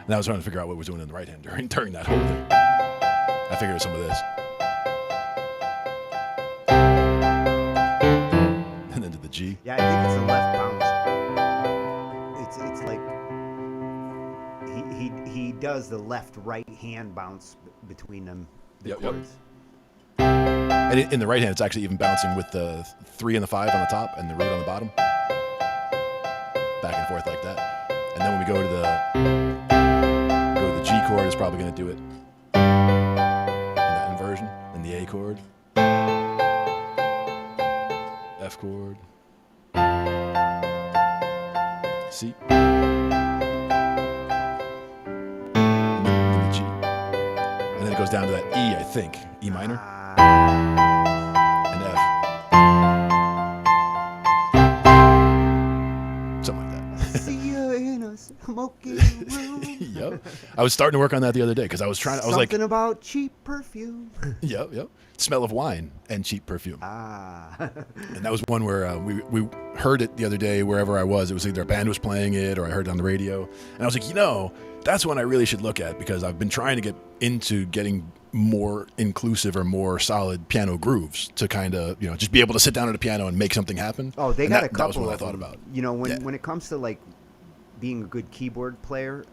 And I was trying to figure out what was doing in the right hand during that whole thing. I figured it was some of this. And then to the G. Yeah, I think it's a left bounce. It's like he does the left right hand bounce between them. The chords. Yep. And in the right hand, it's actually even bouncing with the 3 and the 5 on the top and the root on the bottom. Back and forth like that. And then when we go to the G chord, it's probably going to do it in that inversion. And the A chord, F chord, C, and then the G. And then it goes down to that E, I think, E minor, and F. Something like that. See you in a smoky room. Yep. I was starting to work on that the other day because I was like, something about cheap perfume. Yep. Smell of wine and cheap perfume. And that was one where we heard it the other day wherever I was. It was either a band was playing it or I heard it on the radio. And I was like, that's one I really should look at because I've been trying to get into getting more inclusive or more solid piano grooves to kind of, just be able to sit down at a piano and make something happen. Oh, they got a couple. That was what I thought about. When it comes to like being a good keyboard player,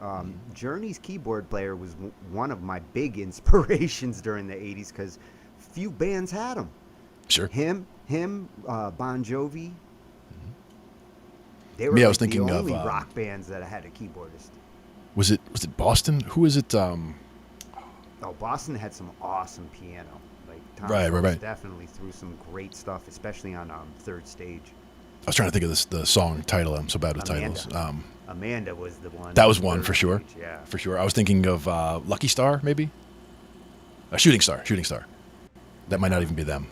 Journey's keyboard player was one of my big inspirations during the 80s because few bands had him. Sure. Him, Bon Jovi. They were I like was thinking the only of rock bands that had a keyboardist. Was it Boston? Who is it? Oh, Boston had some awesome piano. Like Tom right. definitely threw some great stuff, especially on Third Stage. I was trying to think of the song title. I'm so bad with titles. Amanda was the one. That was one for sure. Stage, yeah, for sure. I was thinking of Lucky Star, maybe. Shooting Star. That might not even be them.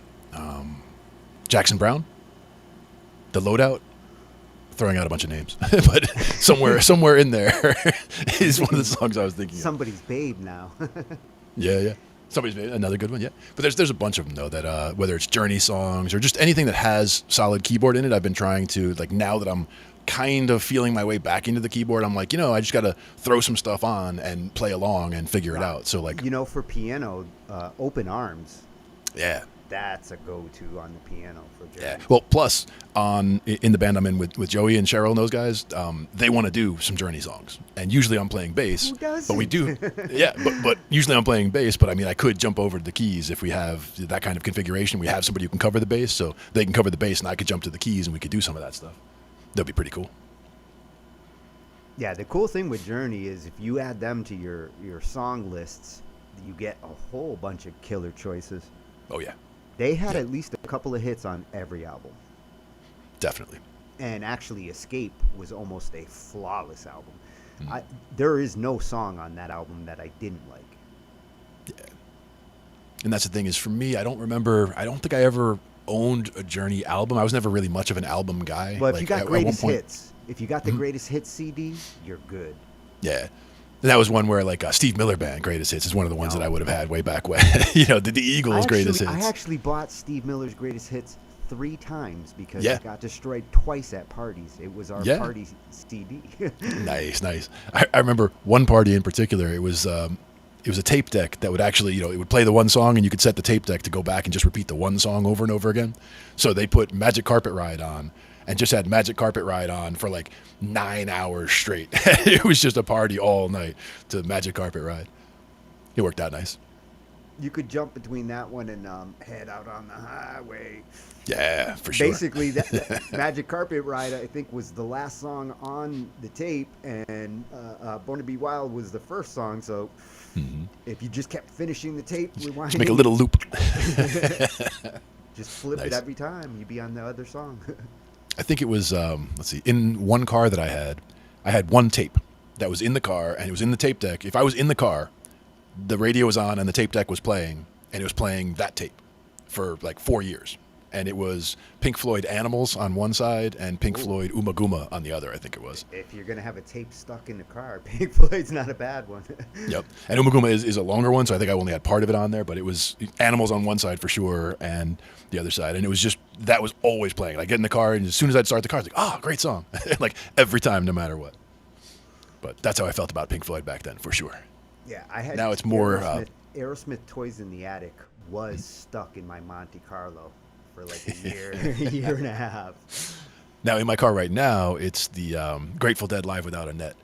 Jackson Browne, The Loadout. Throwing out a bunch of names, but somewhere in there is one of the songs I was thinking. Somebody's Babe now. Yeah. Somebody's Babe, another good one. Yeah, but there's a bunch of them though that whether it's Journey songs or just anything that has solid keyboard in it, I've been trying to now that I'm kind of feeling my way back into the keyboard, I'm like, I just got to throw some stuff on and play along and figure it out. So for piano, Open Arms. Yeah. That's a go-to on the piano for Journey. Yeah. Well, plus in the band I'm in with Joey and Cheryl and those guys, they want to do some Journey songs, and usually I'm playing bass. Who doesn't? But we do, yeah. But usually I'm playing bass. But I mean, I could jump over to the keys if we have that kind of configuration. We have somebody who can cover the bass, so they can cover the bass, and I could jump to the keys, and we could do some of that stuff. That'd be pretty cool. Yeah, the cool thing with Journey is if you add them to your song lists, you get a whole bunch of killer choices. Oh yeah. They had at least a couple of hits on every album. Definitely. And actually, Escape was almost a flawless album. There is no song on that album that I didn't like. Yeah. And that's the thing is, for me, I don't think I ever owned a Journey album. I was never really much of an album guy. But if you got greatest hits, if you got the greatest hits CD, you're good. Yeah. And that was one where like Steve Miller Band Greatest Hits is one of the ones that I would have had way back when. The Eagles Greatest Hits. I actually bought Steve Miller's Greatest Hits 3 times because Yeah. it got destroyed twice at parties. It was our party CD. Nice. I remember one party in particular. It was a tape deck that would actually, it would play the one song and you could set the tape deck to go back and just repeat the one song over and over again. So they put Magic Carpet Ride on and just had Magic Carpet Ride on for like 9 hours straight. It was just a party all night to Magic Carpet Ride. It worked out nice. You could jump between that one and Head Out on the Highway. Yeah, for sure. Basically, that Magic Carpet Ride, I think, was the last song on the tape, and Born to Be Wild was the first song. So if you just kept finishing the tape, rewinding, Just make a little loop. just flip Nice. it every time, you'd be on the other song. I think it was, let's see, in one car that I had one tape that was in the car, and it was in the tape deck. If I was in the car, the radio was on and the tape deck was playing, and it was playing that tape for like 4 years. And it was Pink Floyd Animals on one side and Pink Floyd Uma Guma on the other, I think it was. If you're going to have a tape stuck in the car, Pink Floyd's not a bad one. Yep. And Uma Guma is a longer one, so I think I only had part of it on there, but it was Animals on one side for sure and the other side. And it was just, that was always playing. I get in the car, and as soon as I'd start the car, I was like, oh, great song. Like every time, no matter what. But that's how I felt about Pink Floyd back then, for sure. Yeah, I had Now it's more Aerosmith Toys in the Attic was stuck in my Monte Carlo for like a year and a half. Now, in my car right now, it's the Grateful Dead Live Without a Net,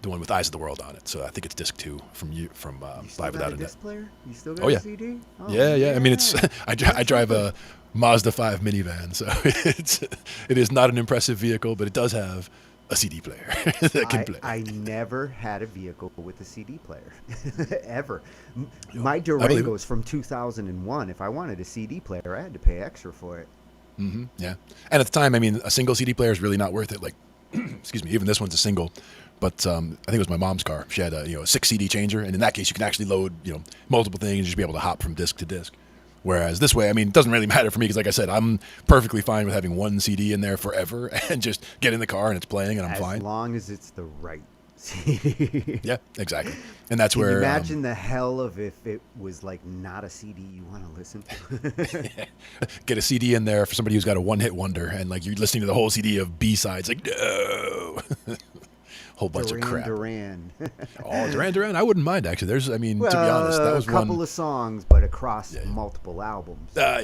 the one with Eyes of the World on it. So I think it's disc 2 from You still Live got Without a a disc Net. player? You still got Oh, yeah. a CD? Oh, Yeah. I mean, it's I drive a Mazda 5 minivan, so it is not an impressive vehicle, but it does have a CD player that can play. I never had a vehicle with a CD player, ever. My believe it. Durango's from 2001. If I wanted a CD player, I had to pay extra for it. Yeah. And at the time, I mean, a single CD player is really not worth it. Like, excuse me, even this one's a single. But I think it was my mom's car. She had a 6 CD changer, and in that case, you can actually load multiple things and just be able to hop from disc to disc. Whereas this way, I mean, it doesn't really matter for me because, like I said, I'm perfectly fine with having one CD in there forever and just get in the car and it's playing and I'm fine. As long as it's the right CD. Yeah, exactly. And that's Can where you imagine the hell of if it was like not a CD you want to listen to? get a CD in there for somebody who's got a one-hit wonder and like you're listening to the whole CD of B-sides. Like, no. Whole bunch of crap. Duran. Oh, Duran. I wouldn't mind actually. To be honest, that was a couple one. of songs, but across multiple albums. Yeah,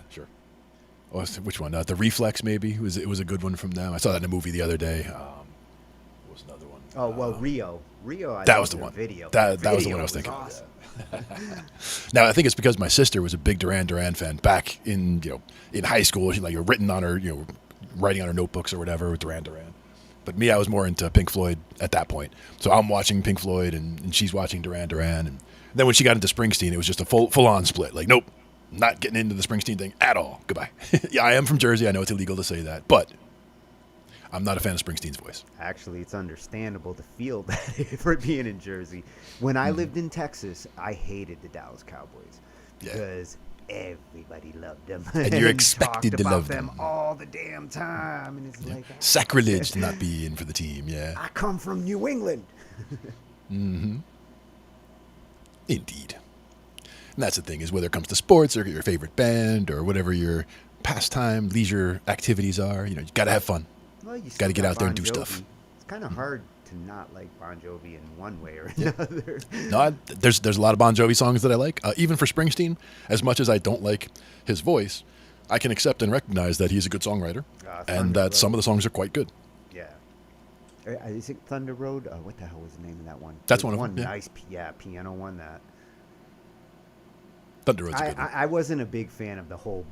sure. Oh, which one? The Reflex, maybe. It was a good one from them. I saw that in a movie the other day. What was another one? Oh well, Rio. That was the one. Video. That was the one I was thinking. Awesome. Now I think it's because my sister was a big Duran fan back in in high school. She written on her writing on her notebooks or whatever with Duran. But me, I was more into Pink Floyd at that point. So I'm watching Pink Floyd and she's watching Duran. And then when she got into Springsteen, it was just a full-on split. Like, nope, not getting into the Springsteen thing at all. Goodbye. Yeah, I am from Jersey. I know it's illegal to say that. But I'm not a fan of Springsteen's voice. Actually, it's understandable to feel that for being in Jersey. When I lived in Texas, I hated the Dallas Cowboys because everybody loved them. And you're expected talked to about love them all the damn time. And it's like sacrilege to not be in for the team. Yeah. I come from New England. Indeed. And that's the thing is whether it comes to sports or your favorite band or whatever your pastime, leisure activities are, you got to have fun. Well, you Got to get got out there and Bon do Jovi. stuff. It's kind of hard to not like Bon Jovi in one way or another. No, there's a lot of Bon Jovi songs that I like. Even for Springsteen, as much as I don't like his voice, I can accept and recognize that he's a good songwriter and that some of the songs are quite good. Yeah. Is it Thunder Road? What the hell was the name of that one? That's There's one of them, yeah. nice piano one that. Thunder Road's a good one. I wasn't a big fan of the whole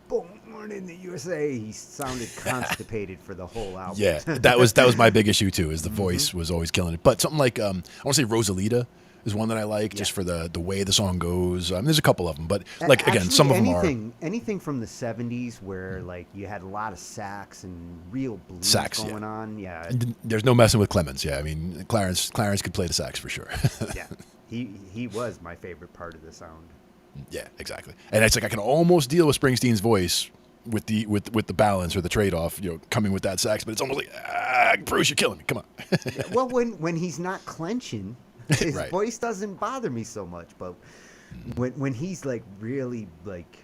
Born in the USA. He sounded constipated for the whole album. Yeah, that was my big issue too. Is the voice was always killing it. But something like I want to say Rosalita is one that I like just for the way the song goes. There's a couple of them, but like again, Actually, some of them are anything from the '70s where like you had a lot of sax and real blues going on. Yeah, there's no messing with Clemens. Yeah, I mean Clarence could play the sax for sure. Yeah, he was my favorite part of the sound. Yeah, exactly. And it's like I can almost deal with Springsteen's voice with the balance or the trade off, coming with that sax. But it's almost like, Bruce, you're killing me. Come on. Yeah, well, when he's not clenching, his Right. voice doesn't bother me so much. But when he's like really like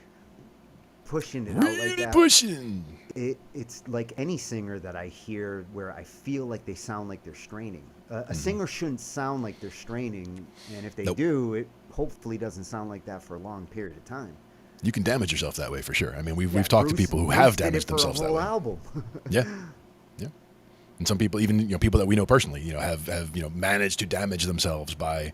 pushing it out like Really that, pushing. it's like any singer that I hear where I feel like they sound like they're straining. A singer shouldn't sound like they're straining, and if they Nope. do, it hopefully doesn't sound like that for a long period of time. You can damage yourself that way for sure. I mean, we've Yeah, talked to Bruce- people who Bruce have did it damaged for a themselves that whole way. album. Yeah. And some people, even people that we know personally, have managed to damage themselves by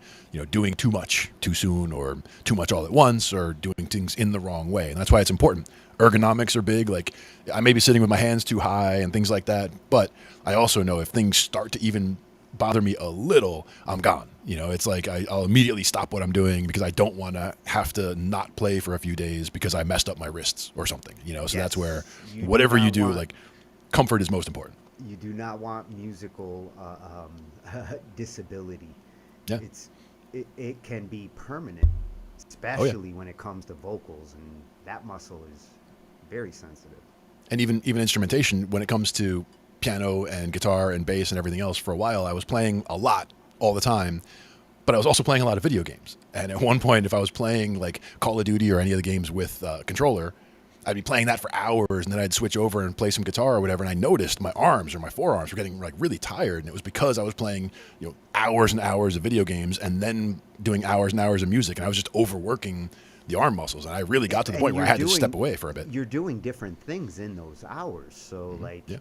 doing too much too soon, or too much all at once, or doing things in the wrong way. And that's why it's important. Ergonomics are big. Like, I may be sitting with my hands too high and things like that, but I also know if things start to even bother me a little, I'm gone. It's like I'll immediately stop what I'm doing because I don't want to have to not play for a few days because I messed up my wrists or something. So Yes. that's where You do whatever you not do, want- like, comfort is most important. You do not want musical disability. Yeah. It can be permanent, especially when it comes to vocals, and that muscle is very sensitive. And even instrumentation, when it comes to piano and guitar and bass and everything else, for a while I was playing a lot all the time, but I was also playing a lot of video games. And at one point, if I was playing like Call of Duty or any of the games with controller, I'd be playing that for hours, and then I'd switch over and play some guitar or whatever, and I noticed my arms or my forearms were getting like really tired, and it was because I was playing hours and hours of video games and then doing hours and hours of music, and I was just overworking the arm muscles, and I really got to the And point where I you're had to step doing- away for a bit. You're doing different things in those hours, so like Yeah.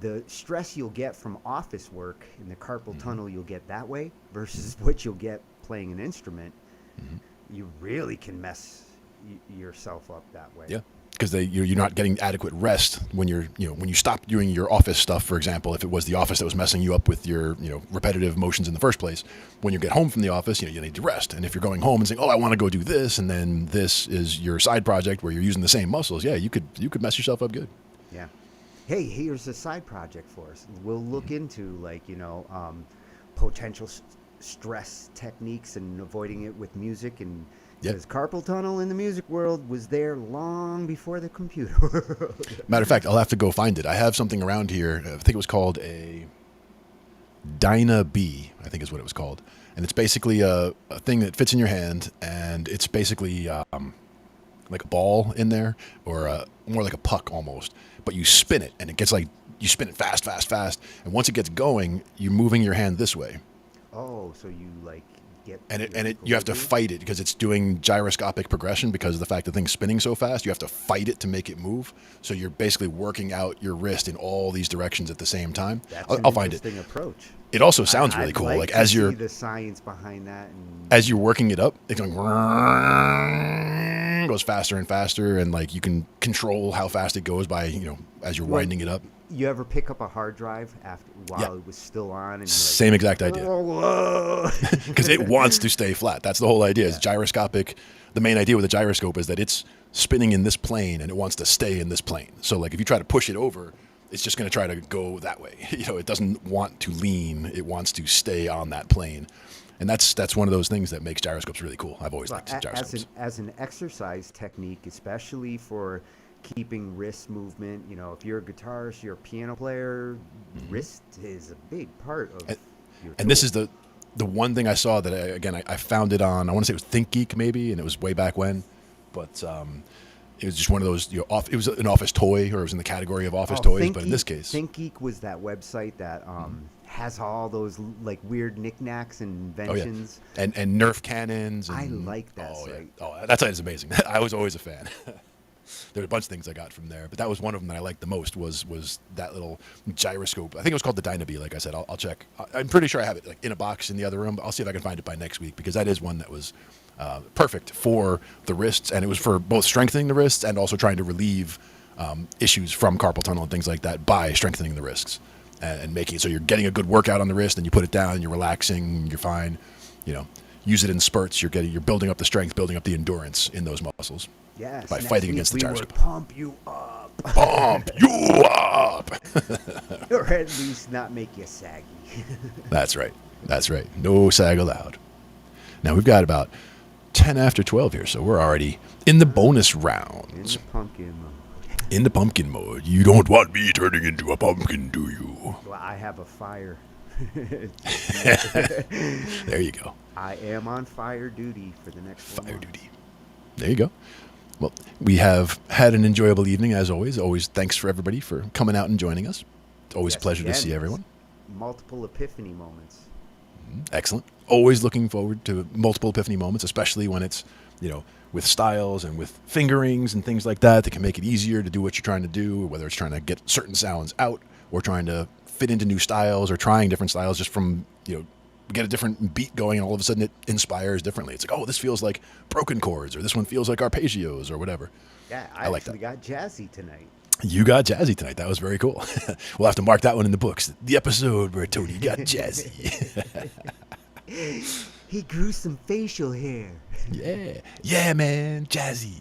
the stress you'll get from office work in the carpal tunnel you'll get that way versus what you'll get playing an instrument. You really can mess yourself up that way. Yeah, because you're not getting adequate rest when when you stop doing your office stuff. For example, if it was the office that was messing you up with your repetitive motions in the first place, when you get home from the office, you need to rest. And if you're going home and saying, "Oh, I want to go do this," and then this is your side project where you're using the same muscles, yeah, you could mess yourself up good. Yeah. Hey, here's a side project for us. We'll look into potential stress techniques and avoiding it with music, and Yeah. because carpal tunnel in the music world was there long before the computer world. Matter of fact, I'll have to go find it. I have something around here. I think it was called a Dyna B, I think is what it was called. And it's basically a thing that fits in your hand, and it's basically like a ball in there, or more like a puck almost. But you spin it, and it gets like, you spin it fast, fast, fast. And once it gets going, you're moving your hand this way. Oh, so you get And you have to fight it because it's doing gyroscopic progression because of the fact the thing's spinning so fast. You have to fight it to make it move. So you're basically working out your wrist in all these directions at the same time. That's I'll find it. Interesting approach. It also sounds really I'd cool. like Like to as see you're the science behind that, and as you're working it up, it's going goes faster and faster, and like you can control how fast it goes by as you're winding it up. you ever pick up a hard drive while Yeah. it was still on, and you're like, Same exact idea. whoa. Because it wants to stay flat. That's the whole idea. Is gyroscopic. The main idea with a gyroscope is that it's spinning in this plane and it wants to stay in this plane. So like if you try to push it over, it's just going to try to go that way. It doesn't want to lean. It wants to stay on that plane. And that's one of those things that makes gyroscopes really cool. I've always liked gyroscopes. As an exercise technique, especially for keeping wrist movement, if you're a guitarist, you're a piano player, wrist is a big part of your And this tool. is the one thing I saw that I found it on. I want to say it was ThinkGeek maybe, and it was way back when, but it was just one of those. It was an office toy, or it was in the category of office toys. But in this case, ThinkGeek was that website that has all those like weird knickknacks and oh yeah, inventions. and Nerf cannons. And, I like that oh, site. Yeah. Oh, that site is amazing. I was always a fan. There were a bunch of things I got from there, but that was one of them that I liked the most. Was that little gyroscope? I think it was called the Dynabee. Like I said, I'll check. I'm pretty sure I have it like in a box in the other room. But I'll see if I can find it by next week, because that is one that was perfect for the wrists, and it was for both strengthening the wrists and also trying to relieve issues from carpal tunnel and things like that by strengthening the wrists and making it so you're getting a good workout on the wrist, and you put it down, and you're relaxing, you're fine. Use it in spurts. You're building up the strength, building up the endurance in those muscles. Yes, by next fighting week against the we will gyroscope. pump you up, Pump you up. or at least not make you saggy. That's right. That's right. No sag allowed. Now we've got about 10 after 12 here, so we're already in the bonus In rounds. the pumpkin mode. Into pumpkin mode. You don't want me turning into a pumpkin, do you? Well, I have a fire. There you go. I am on fire duty for the next Fire duty. There you go. Well, we have had an enjoyable evening, as always. Always thanks for everybody for coming out and joining us. It's always a pleasure to see everyone. Multiple epiphany moments. Excellent. Always looking forward to multiple epiphany moments, especially when it's, with styles and with fingerings and things like that can make it easier to do what you're trying to do, whether it's trying to get certain sounds out or trying to fit into new styles or trying different styles just from, get a different beat going and all of a sudden it inspires differently. It's like, oh, this feels like broken chords or this one feels like arpeggios or whatever. Yeah, I like actually got jazzy tonight. You got jazzy tonight. That was very cool. We'll have to mark that one in the books. The episode where Tony got jazzy. He grew some facial hair. Yeah, man. Jazzy.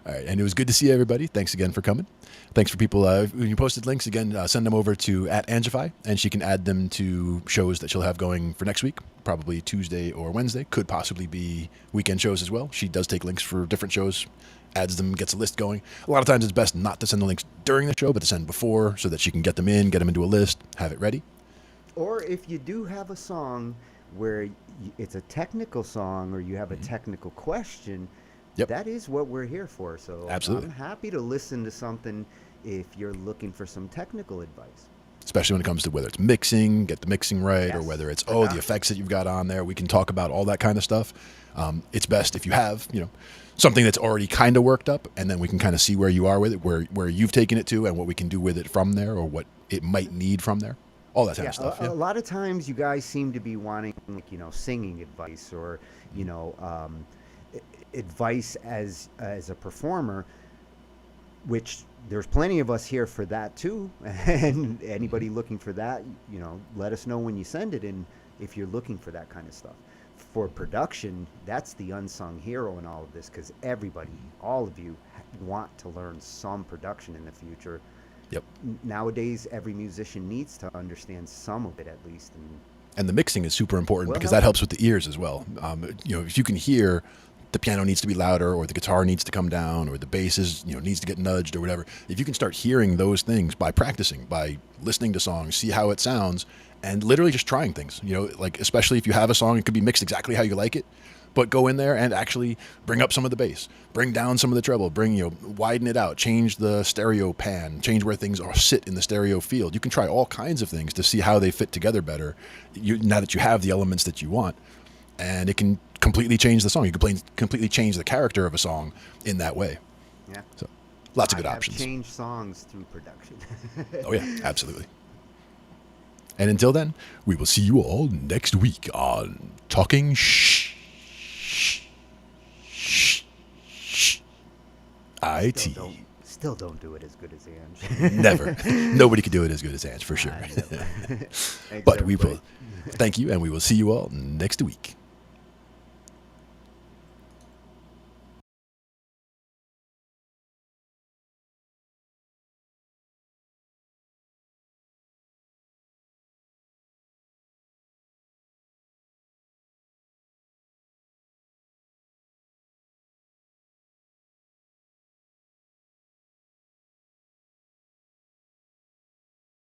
All right. And it was good to see everybody. Thanks again for coming. Thanks for people. When you posted links, again, send them over to @Angified, and she can add them to shows that she'll have going for next week, probably Tuesday or Wednesday. Could possibly be weekend shows as well. She does take links for different shows, adds them, gets a list going. A lot of times it's best not to send the links during the show, but to send before so that she can get them into a list, have it ready. Or if you do have a song where it's a technical song or you have a technical question, that is what we're here for. So absolutely. I'm happy to listen to something if you're looking for some technical advice. Especially when it comes to whether it's mixing, get the mixing right, or whether it's, the effects that you've got on there. We can talk about all that kind of stuff. It's best if you have, something that's already kind of worked up, and then we can kind of see where you are with it, where you've taken it to, and what we can do with it from there, or what it might need from there. All that kind of stuff. A lot of times you guys seem to be wanting, singing advice or, advice as a performer, which there's plenty of us here for that too. And anybody looking for that, let us know when you send it in if you're looking for that kind of stuff. For production, that's the unsung hero in all of this, because everybody, all of you, want to learn some production in the future. Yep. Nowadays, every musician needs to understand some of it at least. And the mixing is super important because that helps with the ears as well. If you can hear the piano needs to be louder, or the guitar needs to come down, or the bass is, needs to get nudged or whatever. If you can start hearing those things by practicing, by listening to songs, see how it sounds, and literally just trying things, especially if you have a song, it could be mixed exactly how you like it, but go in there and actually bring up some of the bass, bring down some of the treble, widen it out, change the stereo pan, change where things sit in the stereo field. You can try all kinds of things to see how they fit together better. Now that you have the elements that you want, and it can completely change the song. You can completely change the character of a song in that way. Yeah. So lots of good options. Change songs through production. Oh yeah, absolutely. And until then, we will see you all next week on Talking Shh. IT. Still don't do it as good as Ange. Never. Nobody could do it as good as Ange, for sure. But we will thank you, and we will see you all next week.